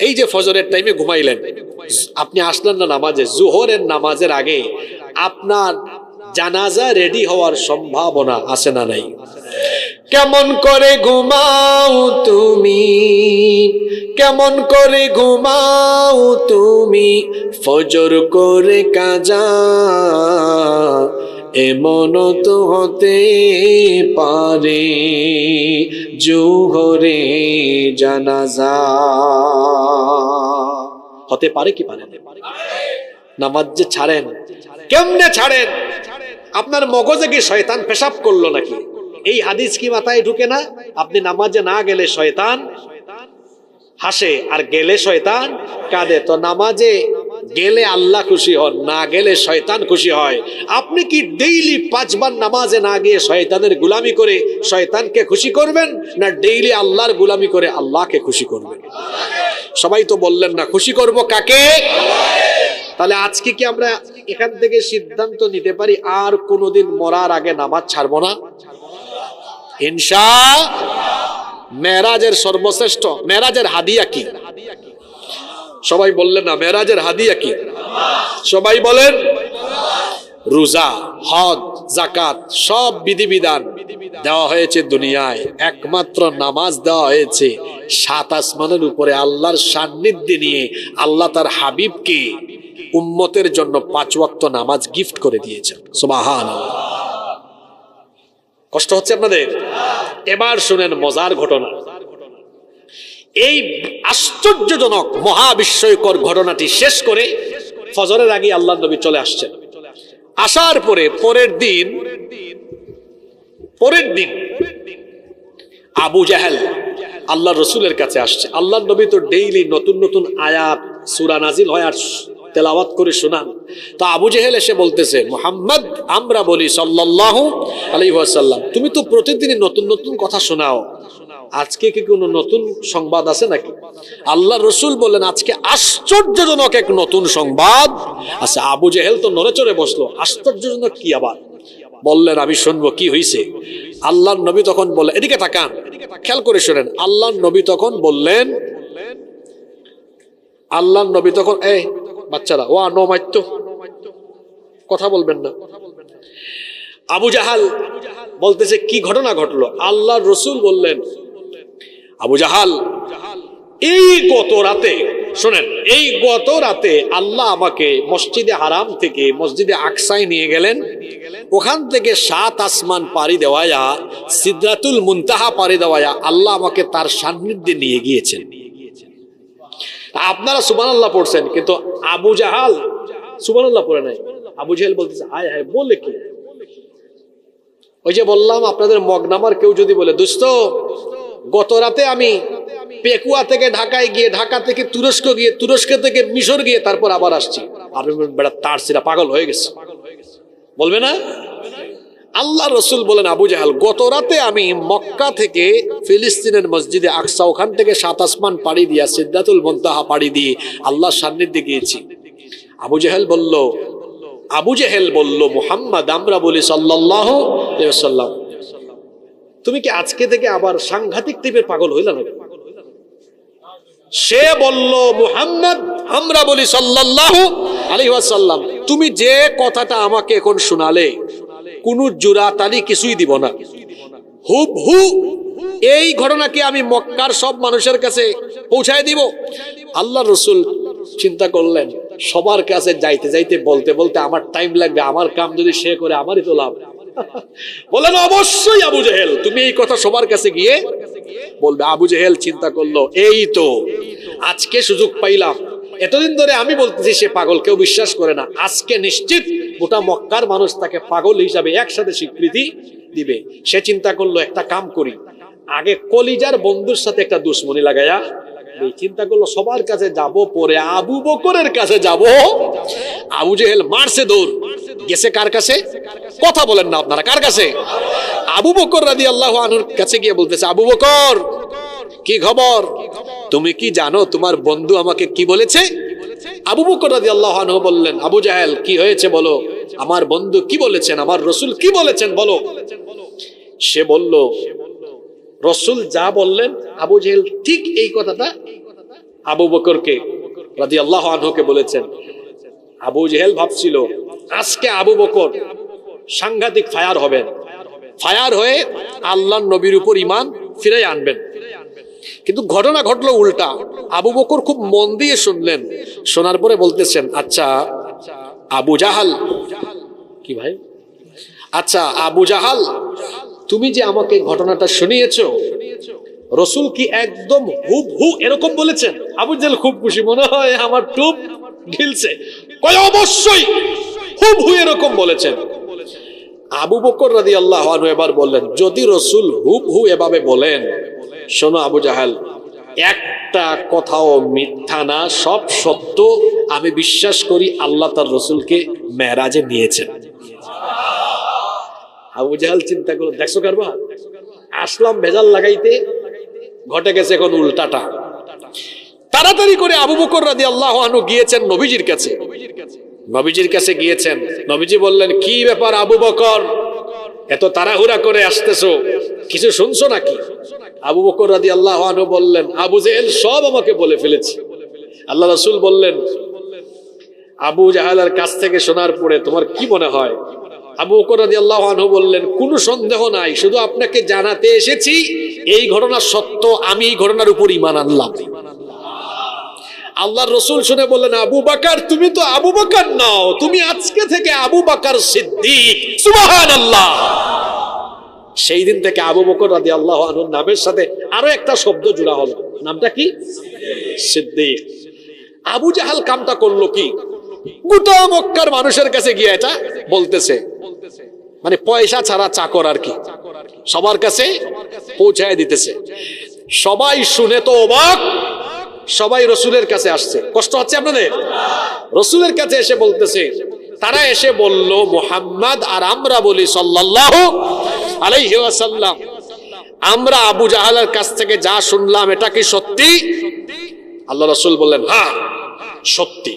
এই যে ফজরের টাইমে ঘুমাইলেন, আপনি আসলেন না নামাজে, জোহরের নামাজের আগে আপনার জানাজা রেডি হওয়ার সম্ভাবনা আছে না নাই? কেমন করে ঘুমাও তুমি, কেমন করে ঘুমাও তুমি, ফজর করে কাজা, এমন তো হতে পারে জোহরে জানাজা। হতে পারে কি পারে? নামাজ যে ছাড়েন, কেমনে ছাড়েন? আপনার মগজে কি শয়তান পেশাব করলো নাকি? এই হাদিস কি মাথায় ঢুকে না? আপনি নামাজে না গেলে শয়তান হাসে, আর গেলে শয়তান কাঁদে। তো নামাজে গেলে আল্লাহ খুশি হন, না গেলে শয়তান খুশি হয়। আপনি কি ডেইলি 5 বার নামাজে না গিয়ে শয়তানের গোলামি করে শয়তানকে খুশি করবেন, না ডেইলি আল্লাহর গোলামি করে আল্লাহকে খুশি করবেন? সবাই তো বললেন না, খুশি করব কাকে? তাহলে আজকে কি আমরা এখান থেকে সিদ্ধান্ত নিতে পারি আর কোনোদিন মরার আগে নামাজ ছাড়বো না? ইনশাআল্লাহ। মেরাজের সর্বশ্রেষ্ঠ, মেরাজের হাদিয়া কি? সবাই বললেন না, মেরাজের হাদিয়া কি? সবাই বলেন। রোজা, হজ, যাকাত সব বিধিবিধান দেওয়া হয়েছে দুনিয়ায়, একমাত্র নামাজ দেওয়া হয়েছে 7 আসমানের উপরে আল্লাহর সান্নিধ্যে নিয়ে। আল্লাহ তার হাবিবকে উম্মতের জন্য 5 ওয়াক্ত নামাজ গিফট করে দিয়েছেন। সুবহানাল্লাহ। কষ্ট হচ্ছে আপনাদের? এবার শুনেন মজার ঘটনা। এই আশ্চর্যজনক মহাবিস্ময়কর ঘটনাটি শেষ করে ফজরের আগে আল্লাহর নবী চলে আসছেন। আসার পরে পরের দিন আবু জাহেল আল্লাহর রাসূলের কাছে আসছে। আল্লাহর নবী তো ডেইলি নতুন নতুন আয়াত সূরা নাজিল হয় আর তেলাওয়াত করে শোনান। তো আবু জাহেল এসে বলতেছে, মুহাম্মদ, আমরা বলি সাল্লাল্লাহু আলাইহি ওয়াসাল্লাম, তুমি তো প্রতিদিনই নতুন নতুন কথা শোনাও, আজকে কি কোনো নতুন সংবাদ আছে নাকি? আল্লাহর রাসূল বলেন, আজকে আশ্চর্যজনক এক নতুন সংবাদ আছে। আবু জাহেল তো নড়ে চড়ে বসলো, আশ্চর্যজনক কি আবার? বললেন আমি শুনবো কি হয়েছে। আল্লাহর নবী তখন বললেন, এদিকে তাকান, খেয়াল করে শোনেন। আল্লাহর নবী তখন বললেন, আল্লাহর নবী তখন, এই বাচ্চারা ওয়া নো মাইতো, কথা বলবেন না। আবু জাহাল বলতেছে কি ঘটনা ঘটলো? আল্লাহর রাসূল বললেন, আবু জাহাল, এই গত রাতে, শোনেন, এই গত রাতে আল্লাহ আমাকে মসজিদে হারাম থেকে মসজিদে আকসায় নিয়ে গেলেন। ওখান থেকে 7 আসমান পাড়ি দেওয়ায়া, সিদরাতুল মুনতাহা পাড়ি দেওয়ায়া আল্লাহ আমাকে তার সান্নিধ্যে নিয়ে গিয়েছেন। আপনারা সুবহানাল্লাহ পড়ছেন, কিন্তু আবু জাহাল সুবহানাল্লাহ পড়ে নাই। আবু জাহাল বলতেছে হায় হায়, বলে কি? ওই যে বললাম আপনাদের মগনামার কেউ যদি বলে, দোস্ত গত রাতে আমি পেকুয়া থেকে ঢাকায় গিয়ে, ঢাকা থেকে তুরস্ক গিয়ে, তুরস্ক থেকে মিশর গিয়ে তারপর আবার আসছি, আপনি বেটা তার সিরা পাগল হয়ে গেছে, বলবে না? আল্লাহ রসুল বলেন, আবু জাহাল, গত রাতে আমি মক্কা থেকে ফিলিস্তিনের মসজিদে আকসা, ওখান থেকে 7 আসমান পাড়ি দিয়া সিদরাতুল মুনতাহা পাড়ি দিয়ে আল্লাহর সান্নিধ্যে গিয়েছি। আবু জাহেল বলল, মুহাম্মদ, আমরা বলি সাল্লাল্লাহু আলাইহি ওয়াসাল্লাম, তুমি কি আজকে থেকে আবার সাংঘাতিক টাইপের পাগল হইলা না? সে বলল, মুহাম্মদ, আমরা বলি সাল্লাল্লাহু আলাইহি ওয়াসাল্লাম, তুমি যে কথাটা আমাকে এখন শোনালে কোন জোড়াতালি কিছুই দিব না, হুবহু এই ঘটনাকে আমি মক্কার সব মানুষের কাছে পৌঁছায় দিব। আল্লাহর রাসূল চিন্তা করলেন, সবার কাছে যাইতে যাইতে বলতে বলতে আমার টাইম লাগবে, আমার কাম যদি সে করে আমারই তো লাভ। বলেন, অবশ্যই আবু জাহেল, তুমি এই কথা সবার কাছে গিয়ে বলবে। আবু জাহেল চিন্তা করলো, এই তো আজকে সুযোগ পাইলাম। এতদিন ধরে আমি বলতেছি সে পাগল, কেউ বিশ্বাস করে না। আজকে নিশ্চিত গোটা মক্কার মানুষ তাকে পাগল হিসাবে একসাথে স্বীকৃতি দিবে। সে চিন্তা করলো, একটা কাম করি, আগে কলিজার বন্ধুর সাথে একটা দুশ্মনী লাগায়া চিন্তা করলো সবার কাছে যাব, পরে আবু বকরের কাছে যাব। আবু জাহেল মারছে দৌড়, গেছে কার কাছে? কথা বলেন না আপনারা, কার কাছে? আবু বকর রাদিয়াল্লাহু আনহুর কাছে গিয়ে বলতেছে, আবু বকর, কি খবর? তুমি কি জানো তোমার বন্ধু আমাকে কি বলেছে? আবু বকর রাদিয়াল্লাহু আনহু বললেন, আবু জাহেল, কি হয়েছে বলো, আমার বন্ধু কি বলেছেন, আমার রাসূল কি বলেছেন বলো। সে বলল, রাসূল যা বললেন, আবু জাহেল ঠিক এই কথাটা আবু বকরকে রাদিয়াল্লাহু আনহুকে বলেছেন। আবু জাহেল ভাবছিল আজকে আবু বকর সাংঘাতিক ফায়ার হবেন, ফায়ার হয়ে আল্লাহর নবীর উপর ঈমান ফিরে আনবেন। কিন্তু ঘটনা ঘটলো উল্টা। আবু বকর খুব মন দিয়ে শুনলেন, শোনার পরে বলতেছেন, আচ্ছা আবু জাহাল, কি ভাই, আচ্ছা আবু জাহাল, তুমি যে আমাকে ঘটনাটা শুনিয়েছো, রাসূল কি একদম হুবহু এরকম বলেছেন? আবু জাহেল খুব খুশি, মনে হয় আমার টুপ ঢিলছে, কয় অবশ্যই হুবহু এরকম বলেছেন। আবু বকর রাদিয়াল্লাহু আনহু এবার বললেন, যদি রাসূল হুবহু এভাবে বলেন, শোনো আবু জাহেল, একটা কথাও মিথ্যা না, সব সত্য। আমি বিশ্বাস করি আল্লাহ তার রাসূলকে মেরাজে নিয়েছেন। আবু জাহেল চিন্তা করলো, দেখছো কারবা, আসলাম ভেজাল লাগাইতে, ঘটে গেছে এখন উল্টাটা। তাড়াতাড়ি করে আবু বকর রাদিয়াল্লাহু আনহু গিয়েছেন নবীজির কাছে। নবীজির কাছে গিয়েছেন, নবীজি বললেন, কি ব্যাপার আবু বকর, এত তাড়াহুড়া করে আসতেছো, কিছু শুনছো নাকি? আবু বকর রাদিয়াল্লাহু আনহু বললেন, আবু জাহেল সব আমাকে বলে ফেলেছে। আল্লাহ রাসূল বললেন, আবু জাহেলের কাছ থেকে শোনার পরে তোমার কি মনে হয়? আবু বকর রাদিয়াল্লাহু আনহু বললেন, কোনো সন্দেহ নাই, শুধু আপনাকে জানাতে এসেছি এই ঘটনা সত্য, আমি এই ঘটনার উপর ঈমান আনলাম। আল্লাহর রাসূল শুনে বললেন, আবু বকর, তুমি তো আবু বকর নও, তুমি আজকে থেকে আবু বকর সিদ্দিক। সুবহানাল্লাহ। সেই দিন থেকে আবু বকর রাদিয়াল্লাহু আনহুর নামের সাথে আরো একটা শব্দ জোড়া হলো, নামটা কি? সিদ্দিক। আবু জাহাল কামটা করলো কি, গোটা মক্কার মানুষের কাছে গিয়ে এটা বলতেছে, মানে পয়সা ছাড়া চাকর আর কি, সবার কাছে পৌঁছায় দিতেছে। সবাই শুনে তো অবাক, সবাই রাসূলের কাছে আসছে। কষ্ট হচ্ছে আপনাদের? রাসূলের কাছে এসে বলতেছে, তারা এসে বলল, মুহাম্মদ আর আমরা বলি সাল্লাল্লাহু আলাইহি ওয়াসাল্লাম, আমরা আবু জাহালের কাছ থেকে যা শুনলাম এটা কি সত্যি? আল্লাহ রাসূল বললেন, হ্যাঁ সত্যি।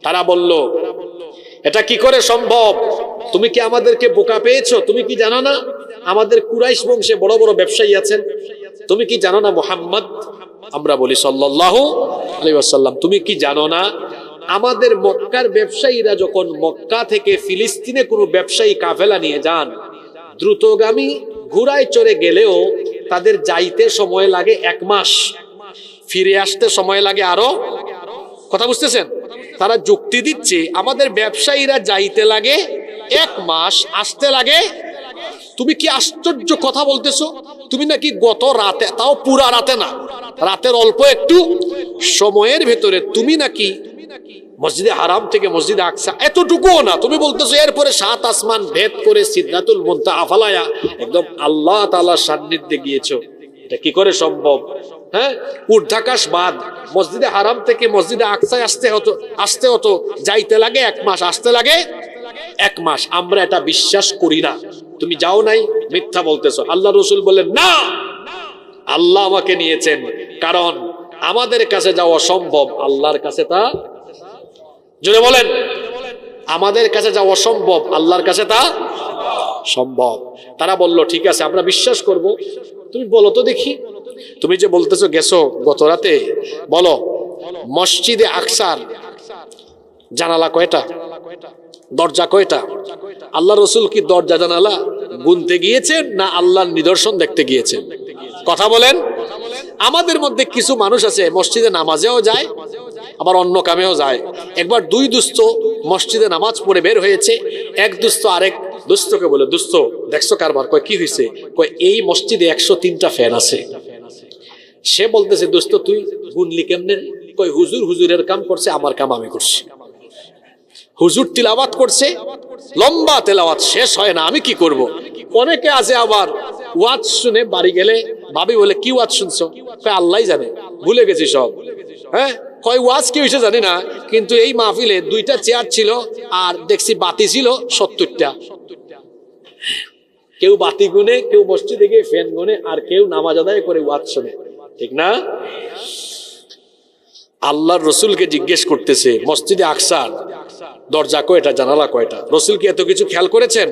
তারা বলল, এটা কি করে সম্ভব? তুমি কি আমাদেরকে বোকা পেয়েছো? তুমি কি জানো না আমাদের কুরাইশ বংশে বড় বড় ব্যবসায়ী আছেন? তুমি কি জানো না মুহাম্মদ, আমরা বলি সাল্লাল্লাহু আলাইহি ওয়াসাল্লাম, তুমি কি জানো না আমাদের মক্কার ব্যবসায়ীরা যখন মক্কা থেকে ফিলিস্তিনে কোনো ব্যবসায়ী কাফেলা নিয়ে যান, দ্রুতগামী ঘোড়ায় চড়ে গেলেও তাদের যাইতে সময় লাগে 1 মাস, ফিরে আসতে সময় লাগে আরো, কথা বুঝতেছেন? তারা যুক্তি দিচ্ছে আমাদের ব্যবসায়ীরা যাইতে লাগে 1 মাস, আসতে লাগে। তুমি কি আশ্চর্য কথা বলতেছো? তুমি নাকি গত রাতে, তাও পুরা রাতে না, রাতের অল্প একটু সময়ের ভেতরে তুমি নাকি মসজিদে হারাম থেকে মসজিদে আকসা, এতটুকুও না, তুমি বলতেছো এরপরে 7 আসমান ভেদ করে সিদরাতুল মুনতাহা ফালায়া একদম আল্লাহ তাআলার সান্নিধ্যে গিয়েছো। এটা কি করে সম্ভব? হ্যাঁ, ঊর্ধ্বাকাশ বাদ মসজিদে হারাম থেকে মসজিদে আকসায় আসতে হতো যাইতে লাগে 1 মাস, আসতে লাগে 1 মাস। আমরা এটা বিশ্বাস করি না। তুমি যাও নাই, মিথ্যা বলতেছো। আল্লাহ রাসূল বললেন না, আল্লাহ আমাকে নিয়েছেন, কারণ আমাদের কাছে যাওয়া সম্ভব, আল্লাহর কাছে তা, জোরে বলেন, আমাদের কাছে যাওয়া সম্ভব, আল্লাহর কাছে তা সম্ভব। তারা বলল ঠিক আছে, আমরা বিশ্বাস করব। তুমি বলো তো দেখি, তুমি যে বলতেছো গেছো গত রাতে, বলো মসজিদে আকসার জানালা কয়টা, দরজা কয়টা? আল্লাহ রসুল কি দরজা জানালা গুনতে গিয়েছেন না আল্লাহর নিদর্শন দেখতে গিয়েছেন? কথা বলেন। আমাদের মধ্যে কিছু মানুষ আছে মসজিদে নামাজেও যায়, আবার অন্য কামেও যায়। একবার 2 দুস্থ মসজিদে নামাজ পড়ে বের হয়েছে, এক দুস্থ আরেক দুস্থকে বলে, দুস্থ দেখছো কারবার? কয় কি হয়েছে? কয় এই মসজিদে 103টা ফ্যান আছে। সে বলতেছে দোস্ত তুই গুনলি কেমনে? কয় হুজুরের কাম করছে, আমার কাম আমি করছি। হুজুর তিলাওয়াত করছে, লম্বা তেলাওয়াত, শেষ হয় না, আমি কি করব? অনেকে আছে আবার ওয়াজ শুনে বাড়ি গেলে ভাবি বলে কি ওয়াজ শুনছো? কয় আল্লাহই জানে, ভুলে গেছি সব। হ্যাঁ, কয় ওয়াজ কি হয়েছে জানি না, কিন্তু এই মাহফিলে 2টা চেয়ার ছিল আর দেখছি বাতি ছিল 70টা। কেউ বাতি গুনে, কেউ মসজিদে গিয়ে ফ্যান গুনে, আর কেউ নামাজ আদায় করে ওয়াজ শুনে, ঠিক না? আল্লাহর রসুলকে জিজ্ঞেস করতেছে মসজিদে আকসার দরজা কয়টা, জানালা কয়টা? রসুল কি এত কিছু খেয়াল করেছেন?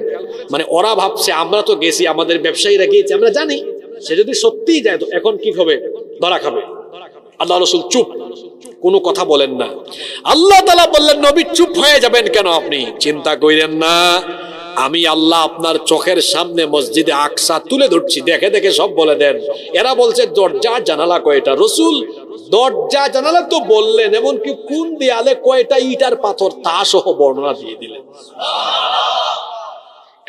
মানে ওরা ভাবছে আমরা তো গেছি, আমাদের ব্যবসায়ীরা গিয়েছে, আমরা জানি। সে যদি সত্যিই যায় তো এখন কি হবে? ধরা খাবে। আল্লাহ রসুল চুপ, কোনো কথা বলেন না। আল্লাহ তাআলা বললেন নবী চুপ হয়ে যাবেন কেন? আপনি চিন্তা করেন না, আমি আল্লাহ আপনার চোখের সামনে মসজিদে আকসা তুলে ধরছি, দেখে দেখে সব বলে দেন। এরা বলছে দরজা জানালা কয়টা? রসুল দরজা জানালা তো বললেন, এমনকি কোন দেয়ালে কয়টা ইট আর পাথর তা সহ বর্ণনা দিয়ে দিলেন।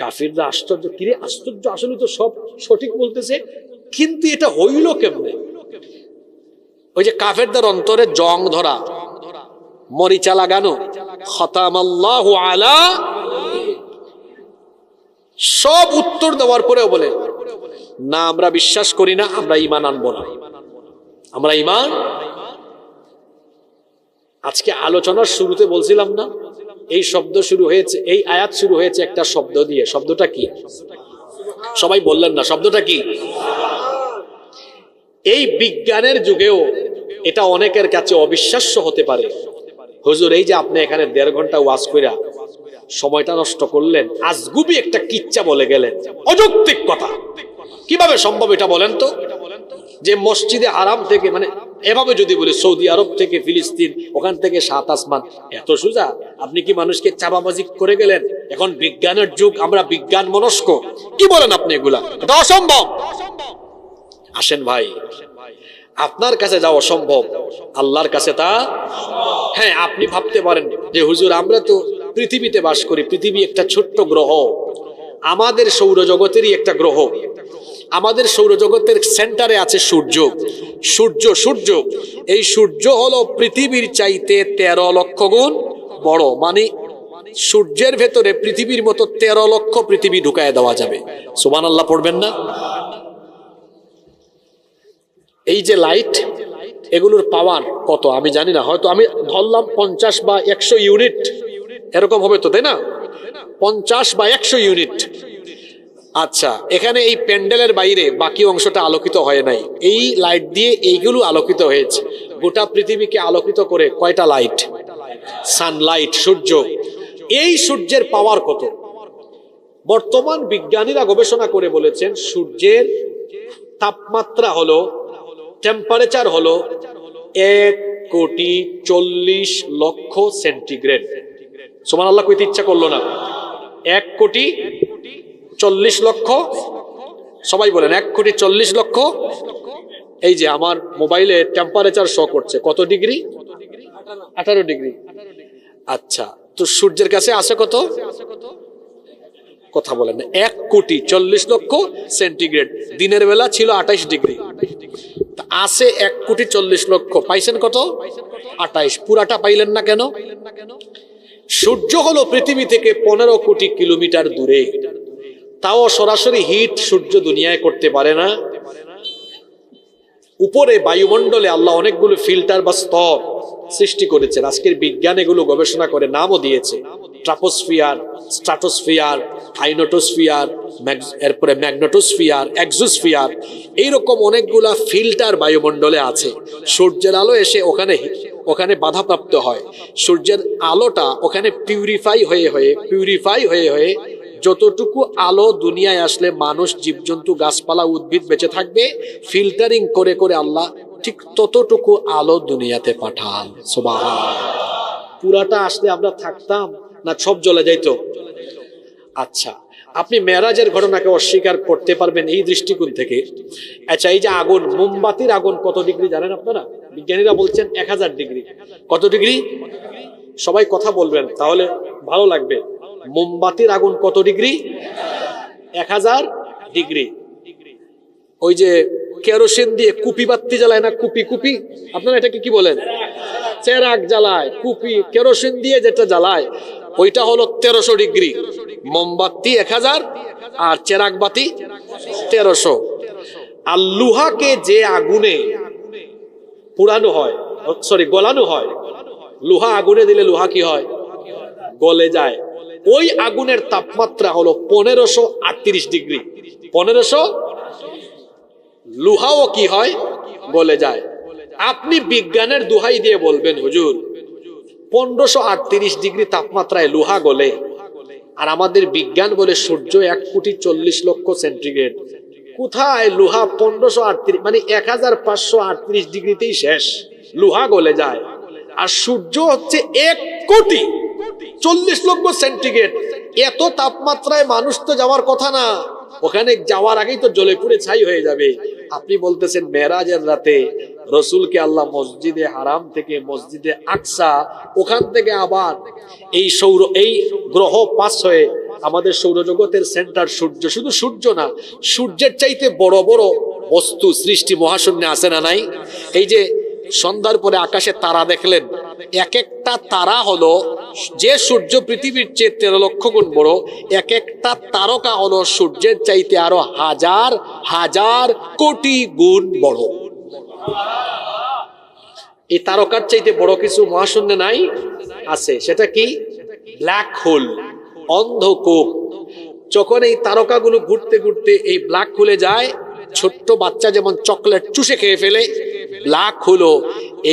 কাফিররা আশ্চর্য, কিরে আশ্চর্য, আসলে তো সব সঠিক বলতেছে, কিন্তু এটা হইল কেমনে? ওই যে কাফেরদের অন্তরে জং ধরা, মরিচা লাগানো, খতামাল্লাহু আলা, সব উত্তর দেওয়ার পরেও বলে না আমরা বিশ্বাস করি না, আমরা ঈমান আনবো না, আমরা ঈমান। আজকে আলোচনার শুরুতে বলছিলাম না, এই শব্দ শুরু হয়েছে, এই আয়াত শুরু হয়েছে একটা শব্দ দিয়ে। শব্দটা কি? সবাই বললেন না, শব্দটা কি? এই বিজ্ঞানের যুগেও এটা অনেকের কাছে অবিশ্বাস্য হতে পারে। হুজুর এই যে আপনি এখানে 1.5 ঘন্টা ওয়াজ কইরা সময়টা নষ্ট করলেন, আজগুবি একটা কিচ্ছা বলে গেলেন, অযৌক্তিক কথা, কিভাবে সম্ভব এটা বলেন তো? যে মসজিদে হারাম থেকে, মানে এভাবে যদি বলি সৌদি আরব থেকে ফিলিস্তিন, ওখান থেকে 7 আসমান, এত সোজা? আপনি কি মানুষকে চাপাবাজি করে গেলেন? এখন বিজ্ঞানের যুগ, আমরা বিজ্ঞান মনস্ক, কি বলেন আপনি এগুলা? এটা অসম্ভব। আসেন ভাই, আপনার কাছে যা অসম্ভব আল্লাহর কাছে তা। হ্যাঁ, আপনি ভাবতে পারেন যে হুজুর আমরা তো পৃথিবীতে বাস করি, পৃথিবী একটা ছোট্ট গ্রহ, আমাদের সৌরজগতেরই একটা গ্রহ, আমাদের সৌরজগতের সেন্টারে আছে সূর্য। সূর্য এই সূর্য হলো পৃথিবীর চাইতে 13 লক্ষ গুণ বড়। মানে সূর্যের ভেতরে পৃথিবীর মতো 13 লক্ষ পৃথিবী ঢুকায় দেওয়া যাবে। সুবহানাল্লাহ পড়বেন না? এই যে লাইট, এগুলোর পাওয়ার কত আমি জানি না, হয়তো আমি ধরলাম 50 বা 100 ইউনিট এরকম হবে তো, তাই না? 50 বা 100 ইউনিট। আচ্ছা, এখানে এই প্যান্ডেলের বাইরে বাকি অংশটা আলোকিত হয় নাই, এই লাইট দিয়ে এইগুলো আলোকিত হয়েছে। গোটা পৃথিবীকে আলোকিত করে কয়টা লাইট? সানলাইট, সূর্য। এই সূর্যের পাওয়ার কত? বর্তমান বিজ্ঞানীরা গবেষণা করে বলেছেন সূর্যের তাপমাত্রা হলো, টেম্পারেচার হলো 1,40,00,000 সেন্টিগ্রেড। সুবহানাল্লাহ কইতে ইচ্ছা করলো না? 1,40,00,000। সবাই বলেন 1,40,00,000। এই যে আমার মোবাইলে টেম্পারেচার শো করছে কত ডিগ্রি? 18 ডিগ্রি। আচ্ছা, তো সূর্যের কাছে আছে কত? কথা বলেন। 1,40,00,000 সেন্টিগ্রেড। দিনের বেলা ছিল 28 ডিগ্রি, আছে 1,40,00,000। পাইছেন কত? 28। পুরাটা পাইলেন না কেন? সূর্য হলো পৃথিবী থেকে 15 কোটি কিলোমিটার দূরে, তাও সরাসরি হিট সূর্য দুনিয়ায় করতে পারে না। উপরে বায়ুমণ্ডলে আল্লাহ অনেকগুলো ফিল্টার বা স্তর সৃষ্টি করেছেন। আজকের বিজ্ঞান এগুলো গবেষণা করে নামও দিয়েছে, ট্রাপোস্ফিয়ার, স্ট্রাটোস্ফিয়ার, আইনোটোস্ফিয়ার, এরপরে ম্যাগনেটোস্ফিয়ার, এক্সোস্ফিয়ার, এইরকম অনেকগুলা ফিল্টার বায়ুমণ্ডলে আছে। সূর্যের আলো এসে ওখানে বাধাপ্রাপ্ত হয়। সূর্যের আলোটা ওখানে পিউরিফাই হয়ে যতটুকু আলো দুনিয়ায় আসলে মানুষ, জীবজন্তু, গাছপালা, উদ্ভিদ বেঁচে থাকবে, ফিল্টারিং করে করে আল্লাহ ঠিক ততটুকু আলো দুনিয়াতে পাঠান। সুবহানাল্লাহ। পুরাটা আসলে আমরা থাকতাম না, সব জ্বলে যাইতো? আচ্ছা, আপনি মেরাজের ঘটনাকে অস্বীকার করতে পারবেন এই দৃষ্টিকোণ থেকে? আচ্ছা, এই যে আগুন, মোমবাতির আগুন কত ডিগ্রি জানেন আপনারা? বিজ্ঞানীরা বলছেন 1000 ডিগ্রি। কত ডিগ্রি? সবাই কথা বলবেন, তাহলে ভালো লাগবে। মোমবাতির আগুন কত ডিগ্রি? 1000 ডিগ্রি। ওই যে কেরোসিন দিয়ে কুপি বাতি জ্বালায় না, কুপি, আপনারা এটাকে কি বলেন? চেরাগ জ্বালায়। কুপি কেরোসিন দিয়ে যেটা জ্বালায় ওইটা হলো 1300 ডিগ্রি। মোমবাতি 1000 আর চেরাগ বাতি 1300। আর লোহাকে যে আগুনে পুরানো হয়, গলানো হয়, লোহা আগুনে দিলে লোহা কি হয়? গলে যায়। ওই আগুনের তাপমাত্রা হলো 1538 ডিগ্রি। 1500। লোহাও কি হয়? গলে যায়। আপনি বিজ্ঞানের দোহাই দিয়ে বলবেন হুজুর 1538 ডিগ্রি তাপমাত্রায় লোহা গলে, আর আমাদের বিজ্ঞান বলে সূর্য 1,40,00,000 সেন্টিগ্রেড। কোথায় লোহা 1538, মানে 1538 ডিগ্রিতেই শেষ, লোহা গলে যায়। আর সূর্য হচ্ছে 1,40,00,000 সেন্টিগ্রেড। এত তাপমাত্রায় মানুষ তো যাওয়ার কথা না, ওখানে যাওয়ার আগেই তো জ্বলে পুড়ে ছাই হয়ে যাবে। আপনি বলতেছেন মেরাজের রাতে রসুলকে আল্লাহ মসজিদে হারাম থেকে মসজিদে আকসা, ওখান থেকে আবার এই গ্রহ পাস হয়ে আমাদের সৌরজগতের সেন্টার সূর্য, শুধু সূর্য না, সূর্যের চাইতে বড় বড় বস্তু সৃষ্টি মহাশূন্যে আছে না নাই? এই যে সন্ধ্যার পরে আকাশে তারা দেখলেন, এক একটা তারা হলো, যে সূর্য পৃথিবীর চেয়ে 13 লক্ষ গুণ বড়, এক একটা তারকা হলো সূর্যের চাইতে আরো হাজার হাজার কোটি গুণ বড়। এই তারকার চাইতে বড় কিছু মহাশূন্যে নাই? আছে। সেটা কি? ব্ল্যাক হোল, অন্ধকূপ। যখন এই তারকাগুলো ঘুরতে ঘুরতে এই ব্ল্যাক হোলে যায়, ছোট্ট বাচ্চা যেমন চকলেট চুষে খেয়ে ফেলে, ব্ল্যাক হলো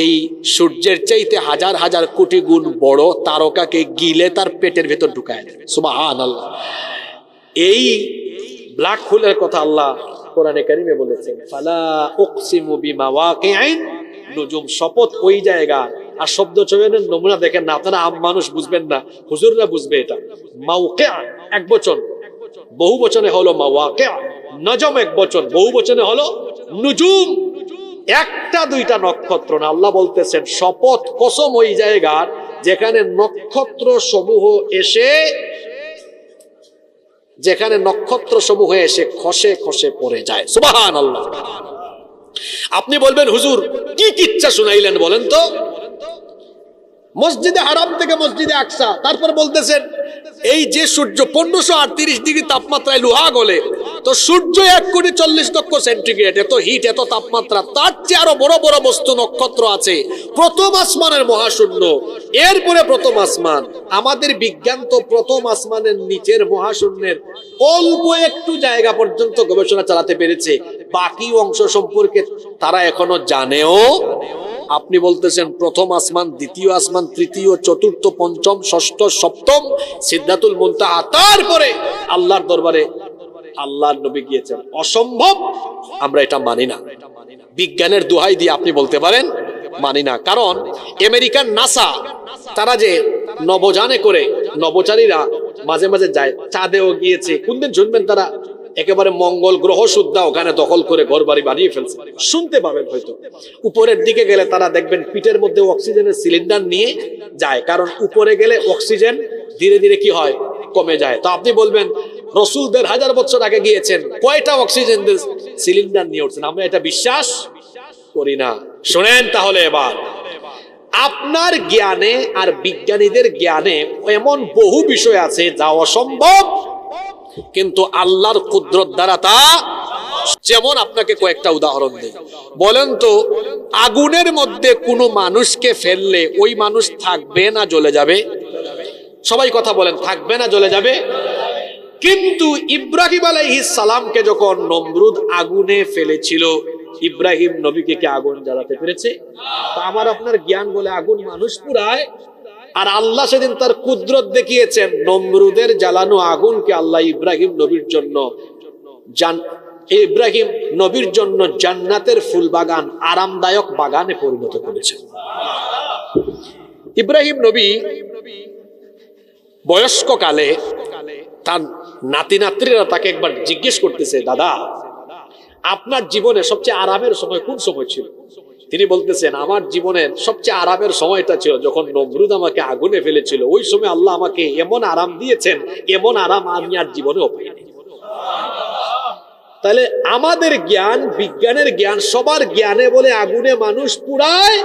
এই সূর্যের চাইতে হাজার হাজার কোটি গুণ বড় তারকাকে গিলে তার পেটের ভেতর ঢুকায় দেয়। সুবহানাল্লাহ। এই ব্ল্যাক হোলের কথা আল্লাহ কোরআনে কারিমে বলেছেন, ফালা উকসিমু বিমাওয়াকিন নুজুম, শপথ ওই জায়গা। আর শব্দ চয়নের নমুনা দেখেন না আপনারা, আম মানুষ বুঝবেন না, হুজুররা বুঝবে এটা। মাওকিআ এক বচন, বহু বচনে হলো মাওয়াকিআ। নজম এক বচন, বহু বচনে হলো নুজুম। একটা দুইটা নক্ষত্র না, আল্লাহ বলতেছেন শপথ কসম ওই জায়গার যেখানে নক্ষত্র সমূহ এসে খসে খসে পড়ে যায়। সুবহানাল্লাহ। আপনি বলবেন হুজুর কি কিচ্ছা শুনাইলেন বলেন তো? মসজিদে হারাম থেকে মসজিদে আকসা, তারপর বলতেছেন এই যে সূর্য 1538 ডিগ্রি তাপমাত্রায় লোহা গলে, তো সূর্য 1,40,00,000 সেন্টিগ্রেড, এত হিট, এত তাপমাত্রা, তার চেয়ে আরো বড় বড় বস্তু নক্ষত্র আছে। প্রথম আসমানের মহাশূন্য, এরপরে প্রথম আসমান। আমাদের বিজ্ঞান তো প্রথম আসমানের নিচের মহাশূন্যের অল্প একটু জায়গা পর্যন্ত গবেষণা চালাতে পেরেছে, বাকি অংশ সম্পর্কে তারা এখনো জানেও আপনি বলতেছেন প্রথম আসমান, দ্বিতীয় আসমান, তৃতীয়, চতুর্থ, পঞ্চম, ষষ্ঠ, সপ্তম, সিদরাতুল মুনতাহা, তারপরে আল্লাহর দরবারে আল্লাহর নবী গিয়েছেন। অসম্ভব, আমরা এটা মানি না। বিজ্ঞানের দোহাই দিয়ে আপনি বলতে পারেন মানি না। কারণ আমেরিকান নাসা, তারা যে নবযানে করে নবচারীরা মাঝে মাঝে যায়, চাঁদেও গিয়েছে। কোনদিন শুনবেন তারা একেবারে মঙ্গল গ্রহ সুদ্ধা ওখানে দখল করে ঘর বাড়ি বানিয়ে ফেলছে, শুনতে পাবেন হয়তো। উপরের দিকে গেলে তারা দেখবেন পিঠের মধ্যে অক্সিজেনের সিলিন্ডার নিয়ে যায়, কারণ উপরে গেলে অক্সিজেন ধীরে ধীরে কি হয়, কমে যায়। তো আপনি বলবেন রসুল ১৫০০ বছর আগে গিয়েছেন, কয়টা অক্সিজেন সিলিন্ডার নিয়ে উঠছেন? আমরা এটা বিশ্বাস করি না। শোনেন তাহলে এবার, আপনার জ্ঞানে আর বিজ্ঞানীদের জ্ঞানে এমন বহু বিষয় আছে যা অসম্ভব, কিন্তু আল্লাহর কুদরত দ্বারা তা। যেমন আপনাকে কয়েকটা উদাহরণ দেই। বলেন তো, আগুনের মধ্যে কোনো মানুষকে ফেললে ওই মানুষ থাকবে না জ্বলে যাবে? সবাই কথা বলেন, থাকবে না জ্বলে যাবে? কিন্তু ইব্রাহিম আলাইহিস সালামকে যখন নমরুদ আগুনে ফেলেছিল, ইব্রাহিম নবীকে কি আগুন জ্বালাতে পেরেছে? আমার আপনার জ্ঞান বলে আগুন মানুষ পুরায়, আর আল্লাহ সেদিন তার কুদরত দেখিয়েছেন। নমরুদের জ্বালানো আগুনকে আল্লাহ ইব্রাহিম নবীর জন্য জান্নাতের ফুল বাগান, আরামদায়ক বাগানে পরিণত করেছেন। ইব্রাহিম নবী বয়স্ক কালে তার নাতি নাতনিরা তাকে একবার জিজ্ঞেস করতেছে, দাদা আপনার জীবনে সবচেয়ে আরামের সময় কোন সময় ছিল? তিনি বলতেছেন, আমার জীবনের সবচেয়ে আরামের সময়টা ছিল যখন নমরুদ আমাকে আগুনে ফেলেছিল। ওই সময় আল্লাহ আমাকে এমন আরাম দিয়েছেন, এমন আরাম আমি আর জীবনেও পাইনি। তাহলে আমাদের জ্ঞান, বিজ্ঞানের জ্ঞান, সবার জ্ঞানে বলে আগুনে মানুষ পুরায়,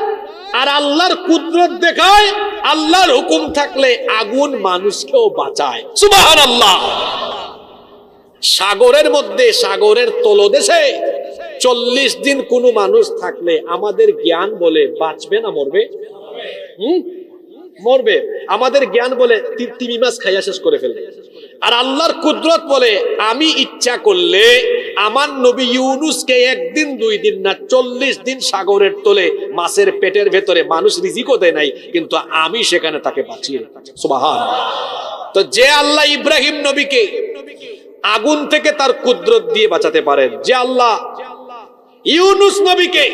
আর আল্লাহর কুদরত দেখায় আল্লাহর হুকুম থাকলে আগুন মানুষকেও বাঁচায়। সুবহানাল্লাহ। সাগরের মধ্যে, সাগরের তলদেশে 40 দিন কোন মানুষ থাকলে আমাদের জ্ঞান বলে বাঁচবে না মরবে? মরবে। আমাদের জ্ঞান বলে তিমি মাছ খাইয়া শেষ করে ফেলবে। আর আল্লাহর কুদরত বলে আমি ইচ্ছা করলে আমার নবী ইউনুসকে 1 দিন 2 দিন না 40 দিন সাগরের তলে মাছের পেটের ভেতরে, মানুষ রিজিকও দেয় নাই, কিন্তু আমি সেখানে তাকে বাঁচিয়ে রেখেছি। সুবহানাল্লাহ। তো যে আল্লাহ ইব্রাহিম নবীকে আগুন থেকে তার কুদরত দিয়ে বাঁচাতে পারেন, যে আল্লাহ ইউনুস নবীকে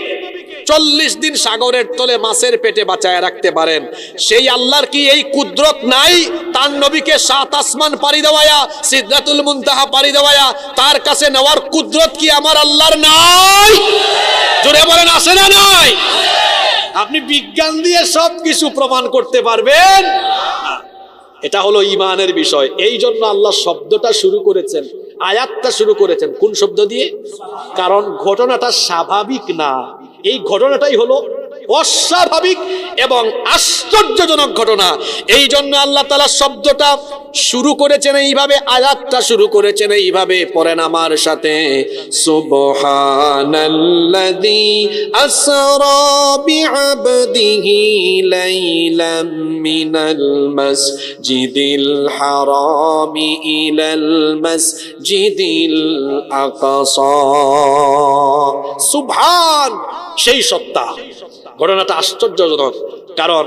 40 দিন সাগরের তলে মাছের পেটে বাঁচায় রাখতে পারেন, সেই আল্লাহর কি এই কুদরত নাই? তার নবীকে 7 আসমান পাড়ি দেওয়ায়া, সিদরাতুল মুনতাহা পাড়ি দেওয়ায়া তার কাছে নেওয়ার কুদরত কি আমার আল্লাহর নাই? জোরে বলেন, আছে না নাই? আপনি বিজ্ঞান দিয়ে সবকিছু প্রমাণ করতে পারবেন? এটা হলো ঈমানের বিষয়। এই জন্য আল্লাহ শব্দটা শুরু করেছেন, আয়াতটা শুরু করেছেন কোন শব্দ দিয়ে? কারণ ঘটনাটা স্বাভাবিক না, এই ঘটনাটাই হলো অস্বাভাবিক এবং আশ্চর্যজনক ঘটনা। এই জন্য আল্লাহ তাআলা শব্দটা শুরু করেছেন এইভাবে, আয়াতটা শুরু করেছেন এইভাবে। পড়েন আমার সাথে, সুবহানাল্লাযী আসরা বিআবদিহি লাইলাম মিনাল মাসজিদিল হারামি ইলাল মাসজিদিল আকসা। সুবহান, সেই সত্তা। ঘটনাটা আশ্চর্যজনক, কারণ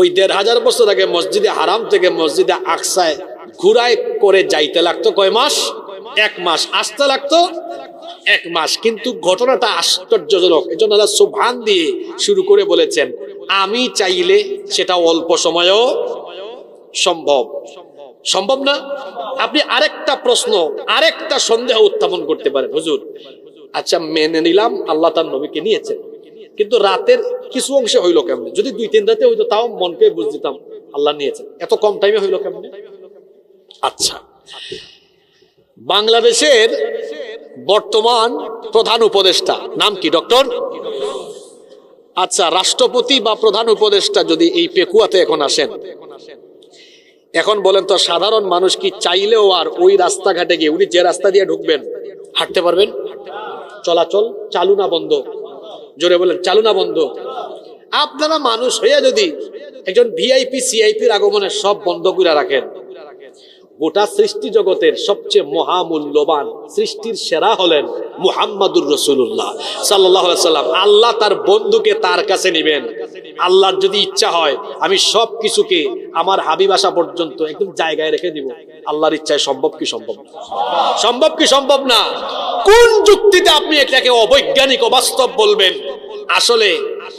ওই ১৫০০ বছর আগে মসজিদে হারাম থেকে মসজিদে আকসায় ঘুরায় করে যাইতে লাগতো কয় মাস? 1 মাস। আসতে লাগতো 1 মাস। কিন্তু ঘটনাটা আশ্চর্যজনক, এই জন্য আল্লাহ সুবহান দিয়ে শুরু করে বলেছেন, আমি চাইলে সেটা অল্প সময়েও সম্ভব। সম্ভব না? আপনি আরেকটা প্রশ্ন, আরেকটা সন্দেহ উত্থাপন করতে পারেন, হুজুর আচ্ছা মেনে নিলাম আল্লাহ তার নবীকে নিয়েছেন, কিন্তু রাতের কিছু অংশে হইলো কেমনে? যদি 2-3 রাতে হইতো তাও মনকে বুঝ দিতাম আল্লাহ নিয়েছেন, এত কম টাইমে হইলো কেমনে? আচ্ছা, বাংলাদেশের বর্তমান প্রধান উপদেষ্টা নাম কি? ডক্টর। আচ্ছা, রাষ্ট্রপতি বা প্রধান উপদেষ্টা যদি এই পেকুয়াতে এখন আসেন, এখন বলেন তো সাধারণ মানুষ কি চাইলেও আর ওই রাস্তাঘাটে গিয়ে, উনি যে রাস্তা দিয়ে ঢুকবেন, হাঁটতে পারবেন? চলাচল চালু না বন্ধ? জোরে বলেন, চালু না বন্ধ? আপনারা মানুষ হইয়া যদি একজন ভিআইপি সিআইপির আগমনে সব বন্ধ করে রাখেন, গোটা সৃষ্টি জগতের সবচেয়ে মহামূল্যবান সৃষ্টির সেরা হলেন মুহাম্মাদুর রাসূলুল্লাহ সাল্লাল্লাহু আলাইহি সাল্লাম। আল্লাহ তার বন্ধুকে তার কাছে নেবেন। আল্লাহর যদি ইচ্ছা হয় আমি সব কিছুকে আমার হাবিব আসা পর্যন্ত একদম জায়গায় রেখে দিব। আল্লাহর ইচ্ছায় সম্ভব কি সম্ভব না? সম্ভব কি সম্ভব না? কোন যুক্তিতে আপনি এটাকে অবৈজ্ঞানিক অবাস্তব বলবেন? আসলে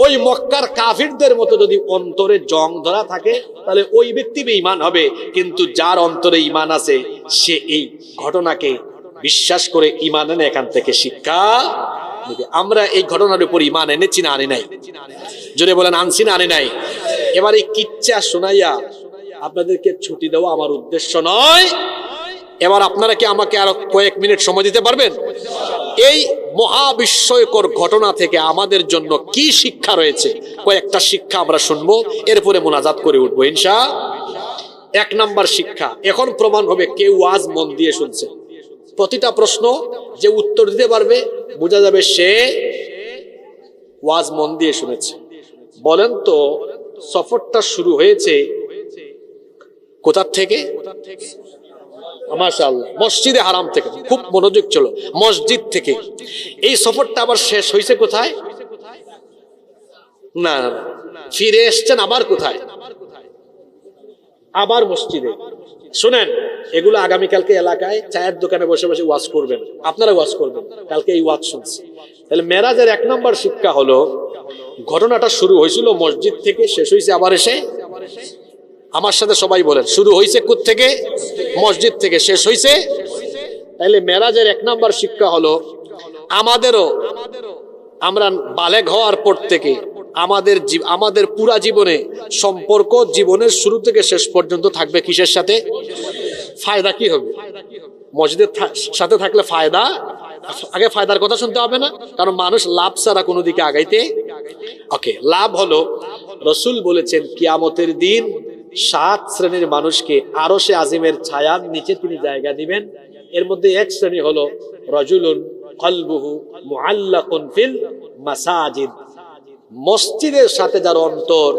ওই মক্কার কাফিরদের মতো যদি অন্তরে জং ধরা থাকে তাহলে ওই ব্যক্তি বেঈমান হবে, কিন্তু যার অন্তরে ঈমান আছে সে এই ঘটনাকে বিশ্বাস করে ঈমান এনে এখান থেকে শিক্ষা নেবে। আমরা এই ঘটনার উপর ঈমান এনেছি না আনি নাই? জোরে বলেন আনছি না আনি নাই? এবার এই কিচ্ছা শোনাইয়া আপনাদেরকে ছুটি দেওয়া আমার উদ্দেশ্য নয়। এবার আপনারা কি আমাকে আরো কয়েক মিনিট সময় দিতে পারবেন? এই মহাবিস্ময়কর ঘটনা থেকে আমাদের জন্য কি শিক্ষা রয়েছে কয়েকটা শিক্ষা আমরা শুনবো, এরপরে মোনাজাত করে উঠবো ইনশাআল্লাহ। এক নাম্বার শিক্ষা, এখন প্রমাণ হবে কে ওয়াজ মন দিয়ে শুনছে। প্রতিটা প্রশ্ন যে উত্তর দিতে পারবে বোঝা যাবে সে ওয়াজ মন দিয়ে শুনেছে। বলেন তো সফরটা শুরু হয়েছে কোথা থেকে? মাশাআল্লাহ, মসজিদে হারাম থেকে। খুব মনোযোগ ছিল, মসজিদ থেকে। এই সফরটা আবার শেষ হয়েছে কোথায়? না, ফিরে এসছেন আবার কোথায়? আবার মসজিদে। শুনেন, এগুলো আগামীকালকে এলাকায় চায়ের দোকানে বসে বসে ওয়াজ করবেন, আপনারা ওয়াজ করবেন। কালকে এই ওয়াজ শুনছি। তাহলে মেরাজের এক নম্বর শিক্ষা হলো ঘটনাটা শুরু হয়েছিল মসজিদ থেকে, শেষ হয়েছে আবার এসে। আমার সাথে সবাই বলেন, শুরু হয়েছে কোথ থেকে? মসজিদ থেকে। শেষ হয়েছে? তাহলে মেরাজের এক নাম্বার শিক্ষা হলো আমাদেরও, আমরা বালেগ হওয়ার পর থেকে আমাদের পুরা জীবনে সম্পর্ক জীবনের শুরু থেকে শেষ পর্যন্ত থাকবে কিসের সাথে? ফায়দা কি হবে? মসজিদের সাথে থাকলে ফায়দা। আগে ফায়দার কথা শুনতে হবে না, কারণ মানুষ লাভ ছাড়া কোনো দিকে আগাইতে। ওকে, লাভ হলো রাসূল বলেছেন কিয়ামতের দিন 7 শ্রেণীর মানুষকে আরশে আজিমের ছায়ার নিচে তিনি জায়গা দিবেন। এর মধ্যে এক শ্রেণী হলো রাজুলুন কলবুহু মুআল্লাকুন ফিল মাসাজিদ, মসজিদের সাথে যার অন্তর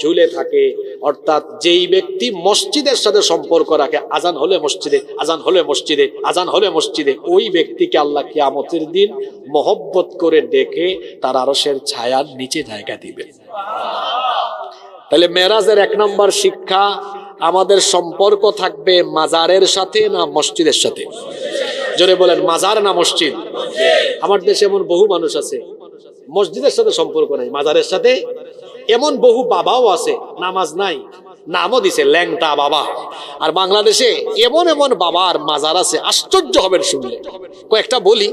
ঝুলে থাকে, অর্থাৎ যেই ব্যক্তি মসজিদের সাথে সম্পর্ক রাখে, আজান হলে মসজিদে, আজান হলে মসজিদে, আজান হলে মসজিদে, ওই ব্যক্তিকে আল্লাহ কিয়ামতের দিন মহব্বত করে ডেকে তার আরশের ছায়ার নিচে জায়গা দিবেন। তাহলে মেরাজের এক নম্বর শিক্ষা, আমাদের সম্পর্ক থাকবে মাজারের সাথে না মসজিদের সাথে? জোরে বলেন, মাজার না মসজিদ? আমার দেশে এমন বহু মানুষ আছে মসজিদের সাথে সম্পর্ক নাই, মাজারের সাথে। এমন বহু বাবাও আছে নামাজ নাই, নামও দিছে ল্যাংটা বাবা। আর বাংলাদেশে এমন এমন বাবার মাজার আছে, আশ্চর্য হবেন শুনলে। কয়েকটা বলি,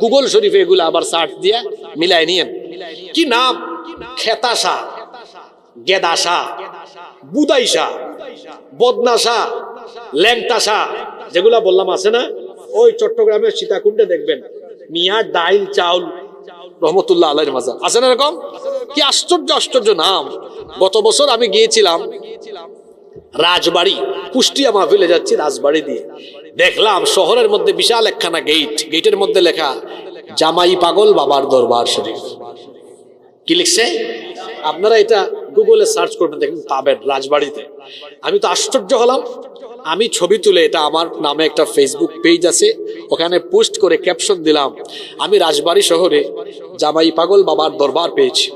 গুগল শরীফে এগুলো আবার সার্চ দিয়া মিলাই নিয়েন। কি নাম? খেতাশা, গেদাশা, বুদাইশা, বদনাশা, ল্যাংটাশা, যেগুলা বললাম আছে না? ওই চট্টগ্রামের সীতাকুণ্ডে দেখবেন মিয়া ডাইল চাউল রহমতুল্লাহ আলাইহির মাজার আছে না? এরকম কি আশ্চর্য আশ্চর্য নাম। গত বছর আমি গিয়েছিলাম রাজবাড়ি, কুষ্টিয়া মাহফিলে যাচ্ছি রাজবাড়ি দিয়ে, দেখলাম শহরের মধ্যে বিশাল একখানা গেট, গেটের মধ্যে লেখা জামাই পাগল বাবার দরবার শরীফ। কি লিখছে? আপনারা এটা গুগলে সার্চ করবেন, দেখবেন পাবেন রাজবাড়িতে। আমি তো আশ্চর্য হলাম। আমি ছবি তুলে, এটা আমার নামে একটা ফেসবুক পেজ আছে, ওখানে পোস্ট করে ক্যাপশন দিলাম, আমি রাজবাড়ি শহরে জামাই পাগল বাবার দরবার পেয়েছি।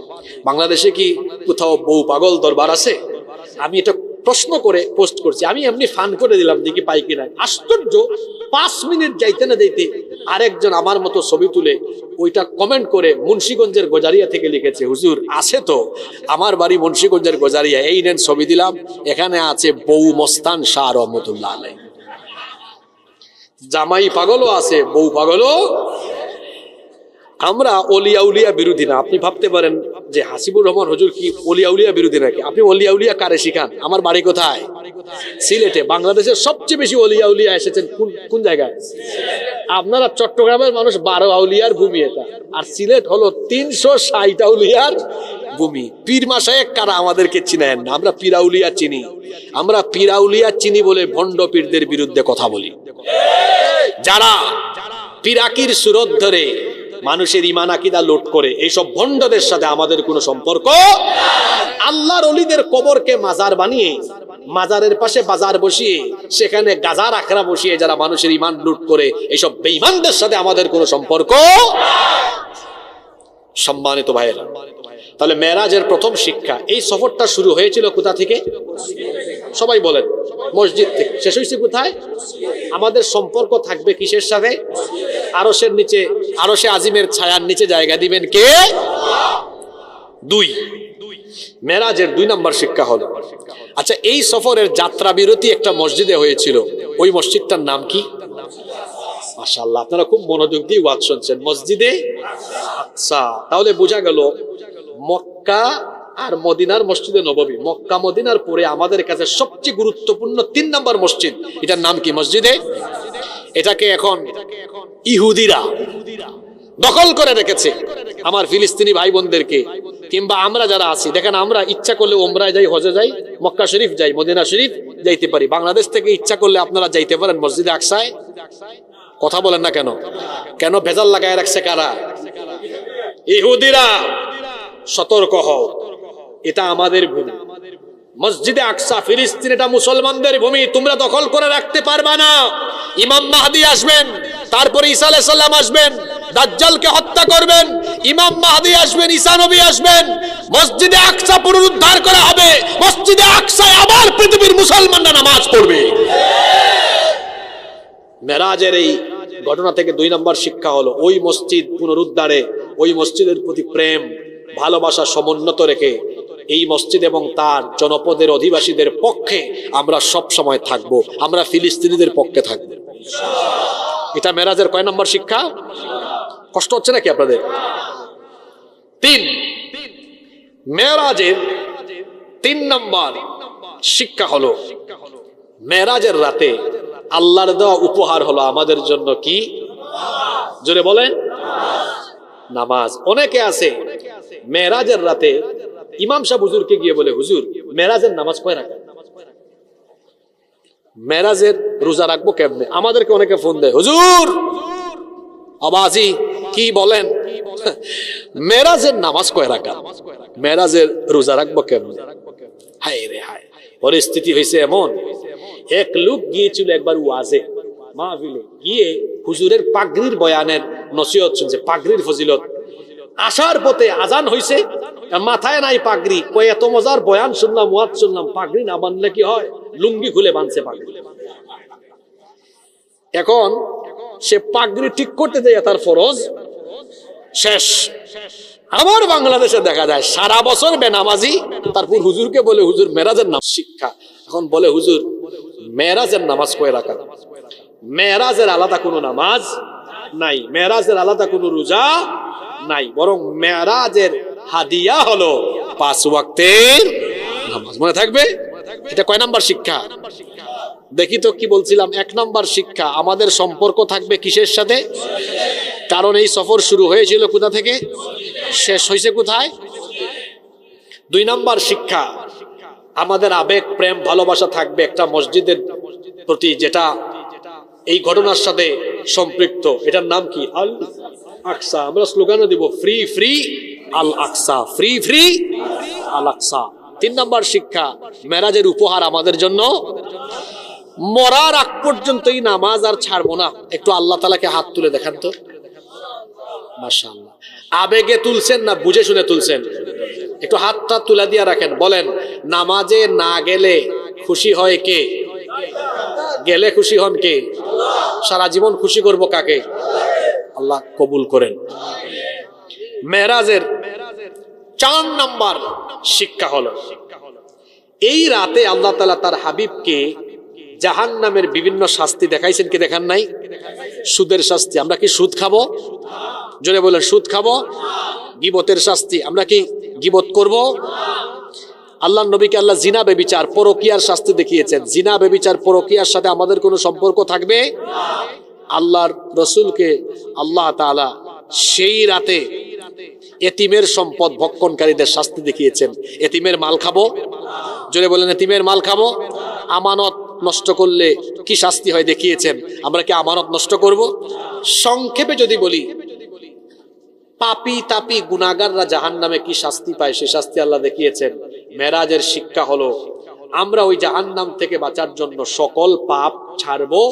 বাংলাদেশে কি কোথাও বউ পাগল দরবার আছে? আমি এটা প্রশ্ন করে পোস্ট করছি, আমি এমনি ফান করে দিলাম, দেখি পাই কিনা। আশ্চর্য, 5 মিনিট যাইতে না যাইতে আরেকজন আমার মতো ছবি তুলে ওইটা কমেন্ট করে মুন্সিগঞ্জের গজারিয়া থেকে লিখেছে, হুজুর আছে তো, আমার বাড়ি মুন্সিগঞ্জের গজারিয়া, এই নেন ছবি দিলাম, এখানে আছে বউ মস্তান শাহ রহমতুল্লাহ আলাইহি। জামাই পাগলও আছে, বউ পাগলও। আমরা ওলিয়া উলিয়া বিরোধী না। আপনি ভাবতে পারেন যে হাসিবুর রহমান হুজুর কি ওলিয়া উলিয়া বিরোধী নাকি? আপনি ওলিয়া উলিয়া কারে শিখান? আমার বাড়ি কোথায়? সিলেটে। বাংলাদেশের সবচেয়ে বেশি ওলিয়া উলিয়া এসেছেন কোন জায়গায়? আপনারা চট্টগ্রামের মানুষ 12 আউলিয়ার ভূমি এটা, আর সিলেট হলো 360 আউলিয়ার ভূমি। পীর মাশায়েখ কারা আমাদেরকে চিনেন না, আমরা পীরাউলিয়া চিনি। আমরা পীরাউলিয়া চিনি বলে ভণ্ড পীরদের বিরুদ্ধে কথা বলি, যারা পীরাকির সুরত ধরে মানুষের ঈমান আকীদা লুট করে। এইসব ভণ্ডদের সাথে আমাদের কোনো সম্পর্ক। আল্লাহর ওলিদের কবরকে মাজার বানিয়ে মাজারের পাশে বাজার বসিয়ে সেখানে গাজার আখড়া বসিয়ে যারা মানুষের ইমান লুট করে, এইসব বেঈমানদের সাথে আমাদের কোনো সম্পর্ক। সম্মানিত ভাইয়েরা, তাহলে মেরাজের প্রথম শিক্ষা, এই সফরটা শুরু হয়েছিল কোথা থেকে? সবাই বলেন, মসজিদ থেকে। শেষ হয়েছে কোথায়? আমাদের সম্পর্ক থাকবে কিসের সাথে? আরশের নিচে, আরশে আজিমের ছায়ার নিচে জায়গা দিবেন কে? দুই, মেরাজের 2 নম্বর শিক্ষা হলো, আচ্ছা এই সফরের যাত্রা বিরতি একটা মসজিদে হয়েছিল, ওই মসজিদটার নাম কি? মাশাআল্লাহ, আপনারা খুব মনোযোগ দিয়ে ওয়াজ শুনছেন। মসজিদে আকসা। তাহলে বোঝা গেল মক্কা আর মদিনার মসজিদে নববী, মক্কা মদিনার পরে আমাদের কাছে সবচেয়ে গুরুত্বপূর্ণ 3 নম্বর মসজিদ, এটার নাম কি? মসজিদে। এটাকে এখন ইহুদিরা দখল করে রেখেছে। আমার ফিলিস্তিনি ভাই বোনদেরকে কিংবা আমরা যারা আছি, দেখেন আমরা ইচ্ছা করলে ওমরায় যাই, হজে যাই, মক্কা শরীফ যাই, মদিনা শরীফ যাইতে পারি। বাংলাদেশ থেকে ইচ্ছা করলে আপনারা যাইতে পারেন মসজিদে আকসায়। কথা বলেন না কেন? কেন ভেজাল লাগায় রাখছে কারা? ইহুদিরা। সতর্ক হও, এটা আমাদের ভূমি। মসজিদে আকসা ফিলিস্তিন, এটা মুসলমানদের ভূমি, তোমরা দখল করে রাখতে পারবা না। ইমাম মাহদি আসবেন, তারপরে ঈসা আলাইহিস সালাম আসবেন, দাজ্জালকে হত্যা করবেন, ইমাম মাহদি আসবেন, ঈসা নবী আসবেন, মসজিদে আকসা পুনরুদ্ধার করা হবে, মসজিদে আকসায় আবার পৃথিবীর মুসলমানরা নামাজ পড়বে। মেরাজের এই ঘটনা থেকে 2 নম্বর শিক্ষা হলো, ওই মসজিদ পুনরুদ্ধারে, ওই মসজিদের প্রতি প্রেম ভালোবাসা সমুন্নত রেখে এই মসজিদ এবং তার জনপদের অধিবাসীদের পক্ষে আমরা সব সময় থাকব, আমরা ফিলিস্তিনিদের পক্ষে থাকব। এটা মেরাজের কয় নম্বর শিক্ষা? কষ্ট হচ্ছে নাকি আপনাদের? 3, মেরাজের 3 নম্বর শিক্ষা হলো, মেরাজের রাতে আল্লাহর দেওয়া উপহার হলো আমাদের জন্য কি? জোরে বলেন, নামাজ। অনেকে আছে মেরাজের রাতে ইমাম সাহেব হুজুরকে গিয়ে বলে, হুজুর মেরাজের নামাজ কয় রাকাত? মেরাজের রোজা রাখবো কেমনে? আমাদেরকে অনেকে ফোন দেয়, হুজুর আবাজি কি বলেন, মেরাজের নামাজ কয় রাকাত, মেরাজের রোজা রাখবো কেমনে? হায় রে হায়, পরিস্থিতি হয়েছে এমন, এক লোক গিয়েছিল একবার ওয়াজে মাহফিলে, গিয়ে হুজুরের পাগড়ির বয়ানের নসিহত শুনছে, পাগড়ির ফজিলত। আসার পথে আজান হইছে, মাথায় নাই পাগড়ি, কই এত মজার বয়ান শুনলাম, ওয়াজ শুনলাম, পাগড়ি না বানলে কি হয়? লুঙ্গি খুলে বানছে পাগড়ি। এখন সে পাগড়ি ঠিক করতে যায়, তার ফরজ শেষ। আমার বাংলাদেশে দেখা যায় সারা বছর বেনামাজি, তারপর হুজুরকে বলে, হুজুর মেরাজের নামাজ শিক্ষা। এখন বলে, হুজুর মেরাজের নামাজ কয় রাকাত? মেরাজের আলাদা কোনো নামাজ নাই, মেরাজের আলাদা কোনো রোজা নাই, বরং মেরাজের হাদিয়া হলো 5 ওয়াক্তের নামাজ। মনে থাকবে? এটা কয় নাম্বার শিক্ষা? দেখি তো কি বলছিলাম। 1 নাম্বার শিক্ষা, আমাদের সম্পর্ক থাকবে কিসের সাথে? কারণ এই সফর শুরু হয়েছিল কোথা থেকে, শেষ হয়েছে কোথায়? 2 নাম্বার শিক্ষা, আমাদের আবেগ প্রেম ভালোবাসা থাকবে একটা মসজিদের প্রতি, যেটা এই ঘটনার সাথে সম্পৃক্ত। এটার নাম কি? আল আকসা। আমরা স্লোগানও দিব, ফ্রি ফ্রি আল আকসা, ফ্রি ফ্রি আল আকসা। 3 নাম্বার শিক্ষা, মেরাজের উপহার আমাদের জন্য, মরার আগ পর্যন্ত এই নামাজ আর ছাড়বো না। একটু আল্লাহ তাআলাকে হাত তুলে দেখান তো, মাশাআল্লাহ। আবেগে তুলছেন না বুঝে শুনে তুলছেন? একটু হাতটা তুলে দিয়ে রাখেন, বলেন নামাজে না গেলে খুশি হয় কে? গেলে খুশি হন কে? সারা জীবন খুশি করব কাকে? আল্লাহ কবুল করেন। মেরাজের 4 নাম্বার শিক্ষা হলো, এই রাতে আল্লাহ তাআলা তার হাবিবকে জাহান্নামের বিভিন্ন শাস্তি দেখাইছেন কি দেখান নাই? সুদের শাস্তি, আমরা কি সুদ খাবো? জোরে বলেন, সুদ খাবো। গীবতের শাস্তি, আমরা কি গীবত করব? আল্লাহ নবীকে আল্লাহ জিনা বেবিচার পরকিয়ার শাস্তি দেখিয়েছেন। জিনা বেবিচার পরকিয়ার সাথে আমাদের কোনো সম্পর্ক থাকবে? আল্লাহর রসুলকে আল্লাহ তাআলা সেই রাতে এতিমের সম্পদ ভক্ষণকারীদের শাস্তি দেখিয়েছেন। এতিমের মাল খাবো? জোরে বলেন, এতিমের মাল খাবো। আমানত নষ্ট করলে কি শাস্তি হয় দেখিয়েছেন। আমরা কি আমানত নষ্ট করব? সংক্ষেপে যদি বলি, পাপী তাপী গুনাহগাররা জাহান্নামে কি শাস্তি পায় সে শাস্তি আল্লাহ দেখিয়েছেন। মেরাজের শিক্ষা হলো আমরা ওই জাহান্নাম থেকে বাঁচার জন্য সকল পাপ ছাড়বো,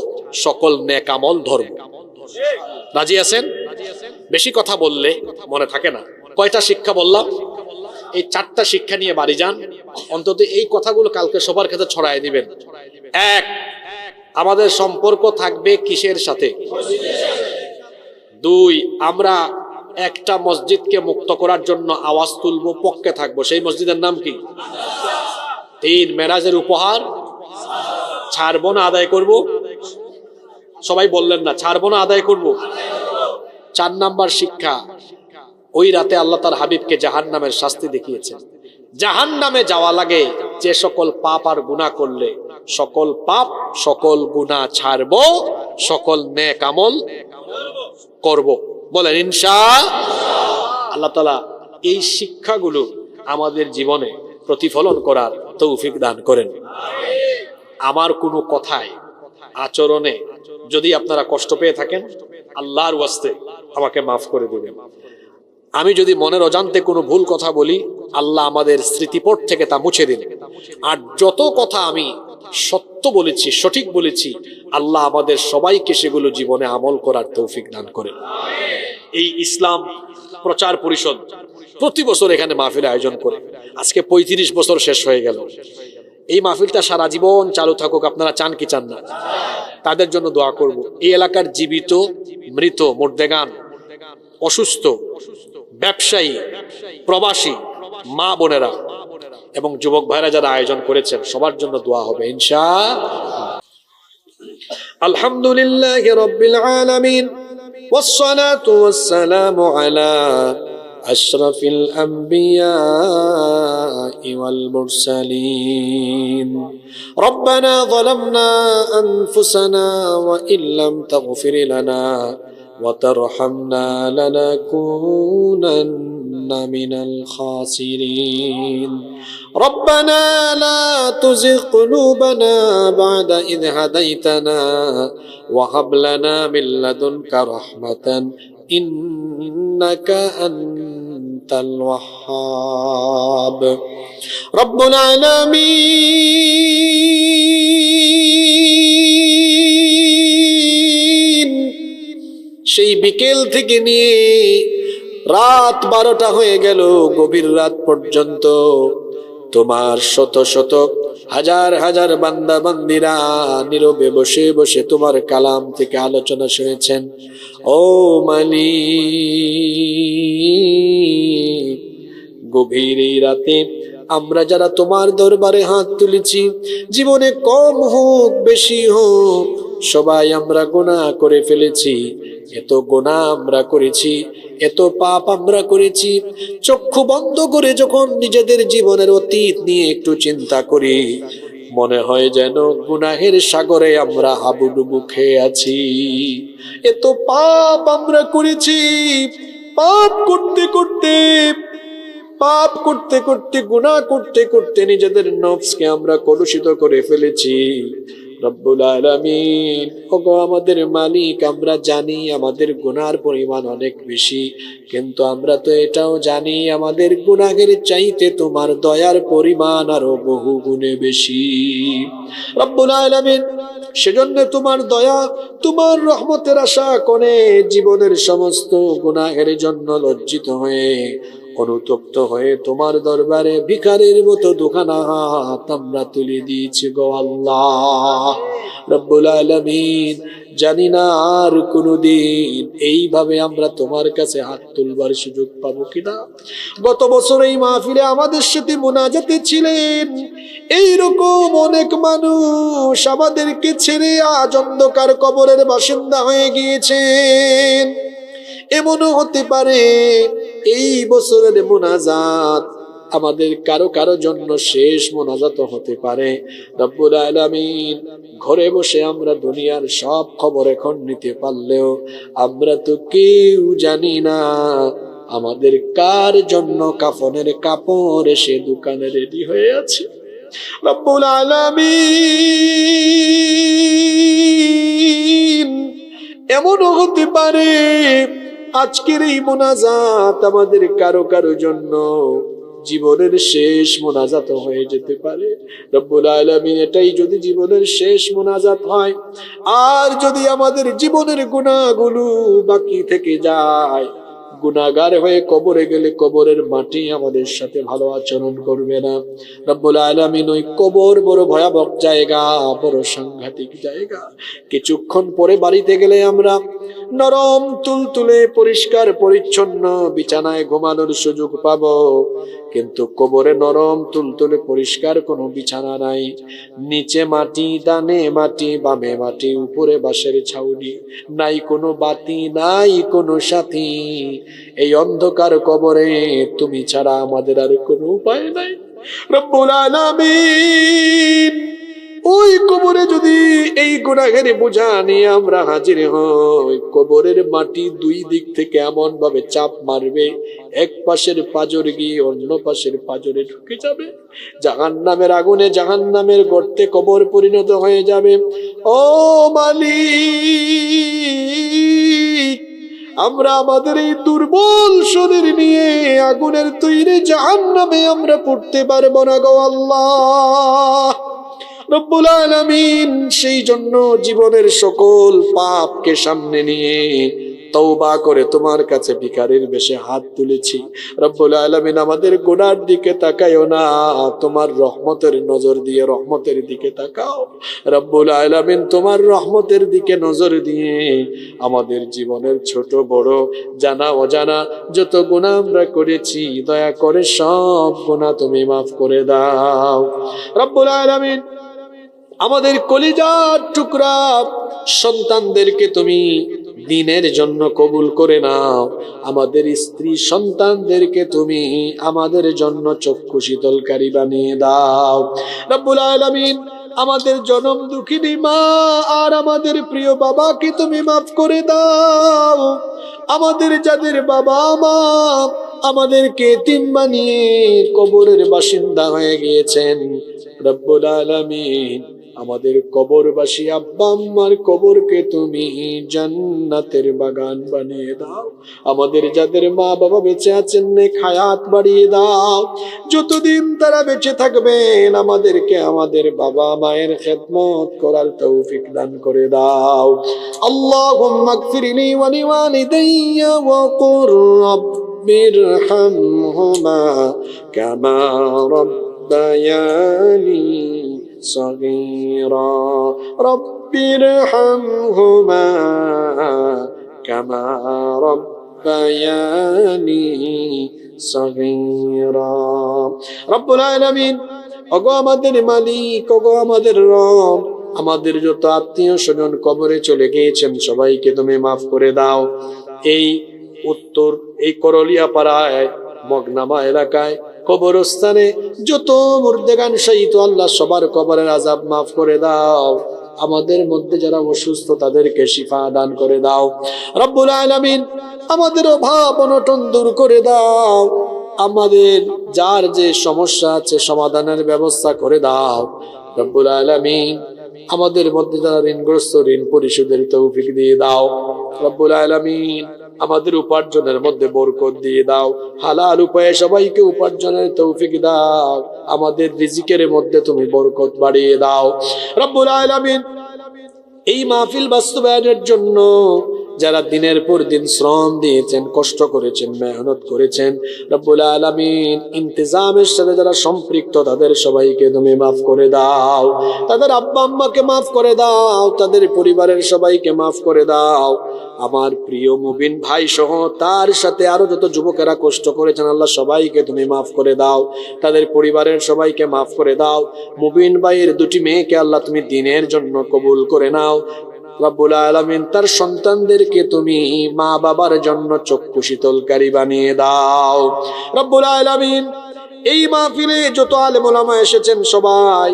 সকল নেক আমল ধরবো। রাজি আছেন? বেশি কথা বললে মনে থাকে না। কয়টা শিক্ষা বললাম? এই 4টা শিক্ষা নিয়ে বাড়ি যান। অন্তত এই কথাগুলো কালকে সবার কাছে ছড়ায় দিবেন। 1, আমাদের সম্পর্ক থাকবে কিসের সাথে? 2, আমরা একটা মসজিদকে মুক্ত করার জন্য আওয়াজ তুলবো, পক্ষে থাকবো। সেই মসজিদের নাম কি? 3, মেরাজের উপহার ছাড়বো না আদায় করব? সবাই বললেন না, ছাড়বো না আদায় করব। 4 নাম্বার শিক্ষা, ওই রাতে আল্লাহ তার হাবিবকে জাহান্নামের শাস্তি দেখিয়েছেন। জাহান্নামে যাওয়া লাগে যে সকল পাপ আর গুনাহ করলে, সকল পাপ সকল গুনাহ ছাড়বো, সকল নেক আমল করব। বলেন ইনশাআল্লাহ। আল্লাহ তাআলা এই শিক্ষাগুলো আমাদের জীবনে প্রতিফলন করার তৌফিক দান করেন। আমার কোনো কথায়, আচরণে যদি আপনারা কষ্ট পেয়ে থাকেন, আল্লাহর ওয়াস্তে আমাকে মাফ করে দিবেন। আমি যদি মনের অজান্তে কোনো ভুল কথা বলি, আল্লাহ আমাদের স্মৃতিপট থেকে তা মুছে দিন। আর যত কথা আমি সত্য বলেছি, সঠিক বলেছি, আল্লাহ আমাদের সবাইকে সেগুলো জীবনে আমল করার তৌফিক দান করেন। এই ইসলাম প্রচার পরিষদ প্রতি বছর এখানে মাহফিল আয়োজন করে, আজকে 35 বছর শেষ হয়ে গেল। এই মাহফিলটা সারা জীবন চালু থাকুক। আপনারা চান কি চান না? তাদের জন্য দোয়া করব। এই এলাকার জীবিত, মৃত, মুর্দেগান, অসুস্থ, ব্যবসায়ী, প্রবাসী মা বোনেরা এবং যুবক ভাইরা যারা আয়োজন করেছেন, সবার জন্য দোয়া হবে ইনশাআল্লাহ। আলহামদুলিল্লাহি রাব্বিল আলামিন والصلاة والسلام على أشرف الأنبياء والمرسلين ربنا ظلمنا أنفسنا وإن لم تغفر لنا وترحمنا لنكونن من الخاسرين ربنا لا تزغ قلوبنا بعد إذ هديتنا وهب لنا من لدنك رحمة إنك أنت الوهاب رب العالمين সেই বিকেল থেকে নিয়ে রাত 12টা হয়ে গেল, গভীর রাত পর্যন্ত তোমার শত শত হাজার হাজার বান্দা বান্দিরা নীরবে বসে বসে তোমার কালাম থেকে আলোচনা শুনেছেন। ও মালিক, গভীর এই রাতে আমরা যারা তোমার দরবারে হাত তুলেছি, জীবনে কম হোক বেশি হোক, সবাই আমরা গুনাহ করে ফেলেছি। এত গুনাহ আমরা করেছি, এত পাপ আমরা করেছি। চক্ষু বন্ধ করে যখন নিজেদের জীবনের অতীত নিয়ে একটু চিন্তা করি, মনে হয় যেন গুনাহের সাগরে আমরা হাবুডুবু খেয়ে আছি। এত পাপ আমরা করেছি, পাপ করতে করতে গুনাহ করতে করতে নিজেদের নফসকে আমরা কলুষিত করে ফেলেছি। রব্বুল আলামিন, ওগো আমাদের মালিক, আমরা জানি আমাদের গুনার পরিমাণ অনেক বেশি, কিন্তু আমরা তো এটাও জানি আমাদের গুনাহের চাইতে তোমার দয়ার পরিমাণ আরো বহু গুণে বেশি। রব্বুল আলামিন, সেজন্য তোমার দয়া, তোমার রহমতের আশা করে জীবনের সমস্ত গুনাহের জন্য লজ্জিত হয়ে, অনুতপ্ত হয়ে তোমার দরবারে ভিখারির মতো দুখানা হাত আমরা তুলে দিয়েছি গো আল্লাহ। রব্বুল আলামিন, জানি না আর কোনদিন এইভাবে আমরা তোমার কাছে হাত তুলবার সুযোগ পাবো কিনা। গত বছর এই মাহফিলে আমাদের সাথে মুনাজাতে ছিলেন এইরকম অনেক মানুষ আমাদেরকে ছেড়ে আজ অন্ধকার কবরের বাসিন্দা হয়ে গিয়েছেন। এমনও হতে পারে এই বছরের মুনাজাত আমাদের কারো কারো জন্য শেষ মুনাজাত হতে পারে। রব্বুল আলামিন, ঘরে বসে আমরা দুনিয়ার সব খবর এখন নিতে পারলেও আমরা তো কেউ জানি না আমাদের কার জন্য কাফনের কাপড় এসে দোকানে রেডি হয়ে আছে। রব্বুল আলামিন, এমনও হতে পারে আজকের এই মুনাজাত আমাদের কারো কারো জন্য জীবনের শেষ মোনাজাত হয়ে যেতে পারে। রব্বুল আলামিন এটাই যদি জীবনের শেষ মোনাজাত হয়, আর যদি আমাদের জীবনের গুনাহগুলো বাকি থেকে যায়, গুনাহগার হয়ে কবরে গেলে কবরের মাটি আমাদের সাথে ভালো আচরণ করবে না। রব্বুল আলামিন ওই কবর বড় ভয়াবহ জায়গা, বড় সাংঘাতিক জায়গা। কিছুক্ষণ পরে বাড়িতে গেলে আমরা নরম তুলতুলে পরিষ্কার পরিচ্ছন্ন বিছানায় ঘুমানোর সুযোগ পাবো, কিন্তু কবরে নরম তুলতুলে পরিষ্কার কোনো বিছানা নাই। নিচে মাটি, ডানে মাটি, বামে মাটি, উপরে বাঁশের ছাউনি, নাই কোনো বাতি, নাই কোনো সাথী। এই অন্ধকার কবরে তুমি ছাড়া আমাদের আর কোনো উপায় নাই। রব্বুল আলামিন ওই কবরে যদি এই গুনাহের বোঝা নিয়ে আমরা হাজির হই, কবরের মাটি দুই দিক থেকে এমন ভাবে চাপ মারবে, এক পাশের পাঁজর গিয়ে অন্য পাশের পাঁজরে ঢুকে যাবে। জাহান্নামের আগুনে, জাহান্নামের গর্তে কবর পরিণত হয়ে যাবে। ও মালিক, আমরা আমাদের এই দুর্বল শরীর নিয়ে আগুনের তৈরি জাহান্নামে আমরা পড়তে পারবো না গো আল্লাহ। রব্বুল আলামিন সেই জন্য জীবনের সকল পাপকে সামনে নিয়ে তওবা করে তোমার কাছে ভিখারির বেশে হাত তুলেছি। রব্বুল আলামিন আমাদের গুনার দিকে তাকায়ও না, তোমার রহমতের নজর দিয়ে রহমতের দিকে তাকাও। রব্বুল আলামিন তোমার রহমতের দিকে নজর দিয়ে আমাদের জীবনের ছোট বড় জানা অজানা যত গুনাহ আমরা করেছি, দয়া করে সব গুনাহ তুমি মাফ করে দাও। রব্বুল আলামিন আমাদের কলিজার টুকরা সন্তানদেরকে তুমি দ্বীনের জন্য কবুল করে নাও। আমাদের স্ত্রী সন্তানদেরকে তুমি আমাদের জন্য চক্ষু শীতলকারী বানিয়ে দাও। রব্বুল আলামিন আমাদের জনম দুঃখিনী মা আর আমাদের প্রিয় বাবাকে তুমি মাফ করে দাও। আমাদের যাদের বাবা মা আমাদেরকে এতিম বানিয়ে কবরের বাসিন্দা হয়ে গিয়েছেন, রব্বুল আলামিন আমাদের কবরবাসী আব্বা আম্মার কবরকে তুমি জান্নাতের বাগান বানিয়ে দাও। আমাদের যাদের মা বাবা বেঁচে আছেন নেক হায়াত বাড়িয়ে দাও। যতদিন তারা বেঁচে থাকবেন আমাদেরকে আমাদের বাবা মায়ের খেদমত করার তৌফিক দান করে দাও। আল্লাহুম্মা গফিরলি ওয়া লিওয়ালিদাইয়া ওয়া কুর রাব্বিরহামহুমা কামা রাব্বায়ানি صغيرا رب ارحمهما كما ربياني صغيرا رب العالمين ওগো আমাদের মালিক, ওগো আমাদের রব, আমাদের যত আত্মীয় স্বজন কবরে চলে গিয়েছেন সবাইকে তুমি মাফ করে দাও। এই উত্তর এই করলিয়া পাড়ায় মগনামা এলাকায় কবরস্থানে যত মুর্দেগান শহীদ আল্লাহ সবার কবরের আযাব মাফ করে দাও। আমাদের মধ্যে যারা অসুস্থ তাদেরকে শিফা দান করে দাও। রব্বুল আলামিন আমাদের অভাব অনটন দূর করে দাও। আমাদের যার যে সমস্যা আছে সমাধানের ব্যবস্থা করে দাও। রব্বুল আলামিন আমাদের মধ্যে যারা ঋণগ্রস্ত ঋণ পরিশোধের তৌফিক দিয়ে দাও। রব্বুল আলামিন আমাদের উপার্জনের মধ্যে বরকত দিয়ে দাও। হালাল উপায়ে সবাইকে উপার্জনের তৌফিক দাও। আমাদের রিজিকের মধ্যে তুমি বরকত বাড়িয়ে দাও। রব্বুল আলামিন এই মাহফিল বাস্তবায়নের জন্য যারা দিনের পর দিন শ্রম দিয়েছেন, কষ্ট করেছেন, মেহনত করেছেন, রব্বুল আলামিন ইন্তেজামের সাথে যারা সম্পৃক্ত তাদের সবাইকে তুমি মাফ করে দাও। তাদের আব্বা আম্মাকে মাফ করে দাও, তাদের পরিবারের সবাইকে মাফ করে দাও। আমার প্রিয় মুবিন ভাই সহ তার সাথে আরো যত যুবকেরা কষ্ট করেছেন আল্লাহ সবাইকে তুমি মাফ করে দাও। তাদের পরিবারের সবাইকে মাফ করে দাও। মুবিন ভাইয়ের দুটি মেয়েকে আল্লাহ তুমি দ্বীনের জন্য কবুল করে নাও। রব্বুল আলামিন তার সন্তানদেরকে তুমি মা বাবার জন্য চক্ষু শীতলকারী বানিয়ে দাও। রব্বুল আলামিন এই মাহফিলে যত আলেম ওলামা এসেছেন সবাই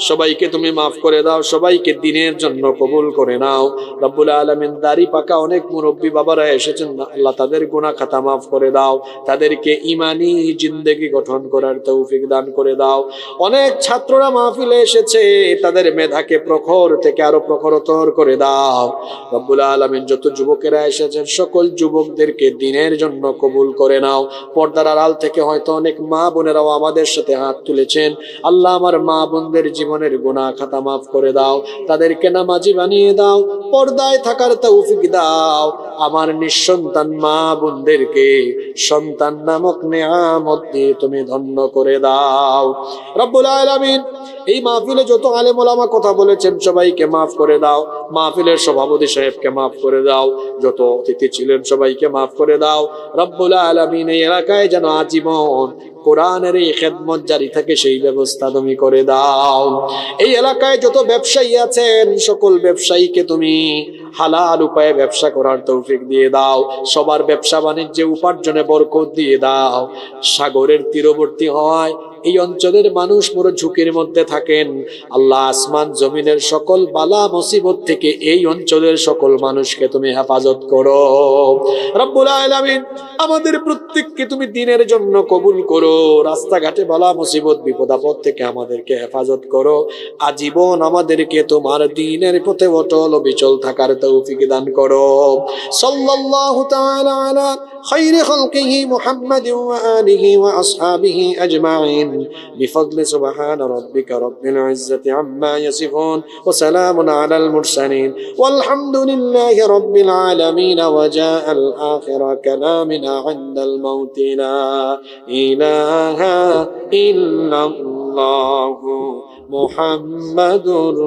সবাইকে তুমি মাফ করে দাও, সবাইকে দ্বীনের জন্য কবুল করে নাও। রব্বুল আলামিন দাড়ি পাকা অনেক মুরব্বী বাবারা এসেছেন, আল্লাহ তাদের গুনাহ খাতা মাফ করে দাও, তাদেরকে ঈমানি জিন্দেগি গঠন করার তৌফিক দান করে দাও। অনেক ছাত্ররা মাহফিলে এসেছে, তাদের মেধাকে প্রখর থেকে আরো প্রখরতর করে দাও। রব্বুল আলামিন যত যুবকেরা এসেছেন সকল যুবকদেরকে দ্বীনের জন্য কবুল করে নাও। পর্দার আড়াল থেকে হয়তো অনেক মা বোনেরাও আমাদের সাথে হাত তুলেছেন, আল্লাহ আমার মা বোনদের জীবনের গুনাহ খাতা মাফ করে দাও, তাদেরকে নামাজি বানিয়ে দাও, পর্দায় থাকার তৌফিক দাও। আমার নিঃসন্তান মা বোনদেরকে সন্তান নামক নেয়ামত দিয়ে তুমি ধন্য করে দাও। রব্বুল আলামিন এই মাহফিলে যত আলেম ওলামা কথা বলেছেন সবাইকে মাফ করে দাও, মাহফিলের সভাপতি সাহেবকে মাফ করে দাও, যত অতিথি ছিলেন সবাইকে মাফ করে দাও। রব্বুল আলামিন এই এলাকায় যেন আজীবন কোরআনের এই খেদমত জারি থাকে সেই ব্যবস্থা তুমি করে দাও। এই এলাকায় যত ব্যবসায়ী আছেন সকল ব্যবসায়ীকে তুমি হালাল উপায়ে ব্যবসা করার তৌফিক দিয়ে দাও, সবার ব্যবসা বাণিজ্যে উপার্জনে বরকত দিয়ে দাও। সাগরের তীরবর্তী হয় এই অঞ্চলের মানুষ পুরো ঝুঁকির মধ্যে থাকেন, আল্লাহ আসমান জমিনের সকল বালা মুসিবত থেকে এই অঞ্চলের সকল মানুষকে তুমি হেফাজত করো। রব্বুল আলামিন আমাদের প্রত্যেককে তুমি দ্বীনের জন্য কবুল করো, রাস্তাঘাটে বালা মুসিবত বিপদ আপদ থেকে আমাদেরকে হেফাজত করো, আজীবন আমাদেরকে তোমার দ্বীনের পথে অটল অবিচল থাকার তৌফিক দান করো। সাল্লাল্লাহু তাআলা আলা খায়রি খালকিহি মুহাম্মাদিন ওয়া আলিহি ওয়া আসহাবিহি আজমাইন বিফদলি সুবহান রাব্বিকা রাব্বিল ইজ্জাতি আম্মা ইয়াসিফুন ওয়া সালামুন আলাল মুরসালিন ওয়ালহামদুলিল্লাহি রাব্বিল আলামিন ওয়া জাআল আখিরা কালামিনা ইনদাল মাউত লা ইলাহা ইল্লাল্লাহু মুহাম্মাদুর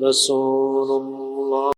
রাসূলুল্লাহ।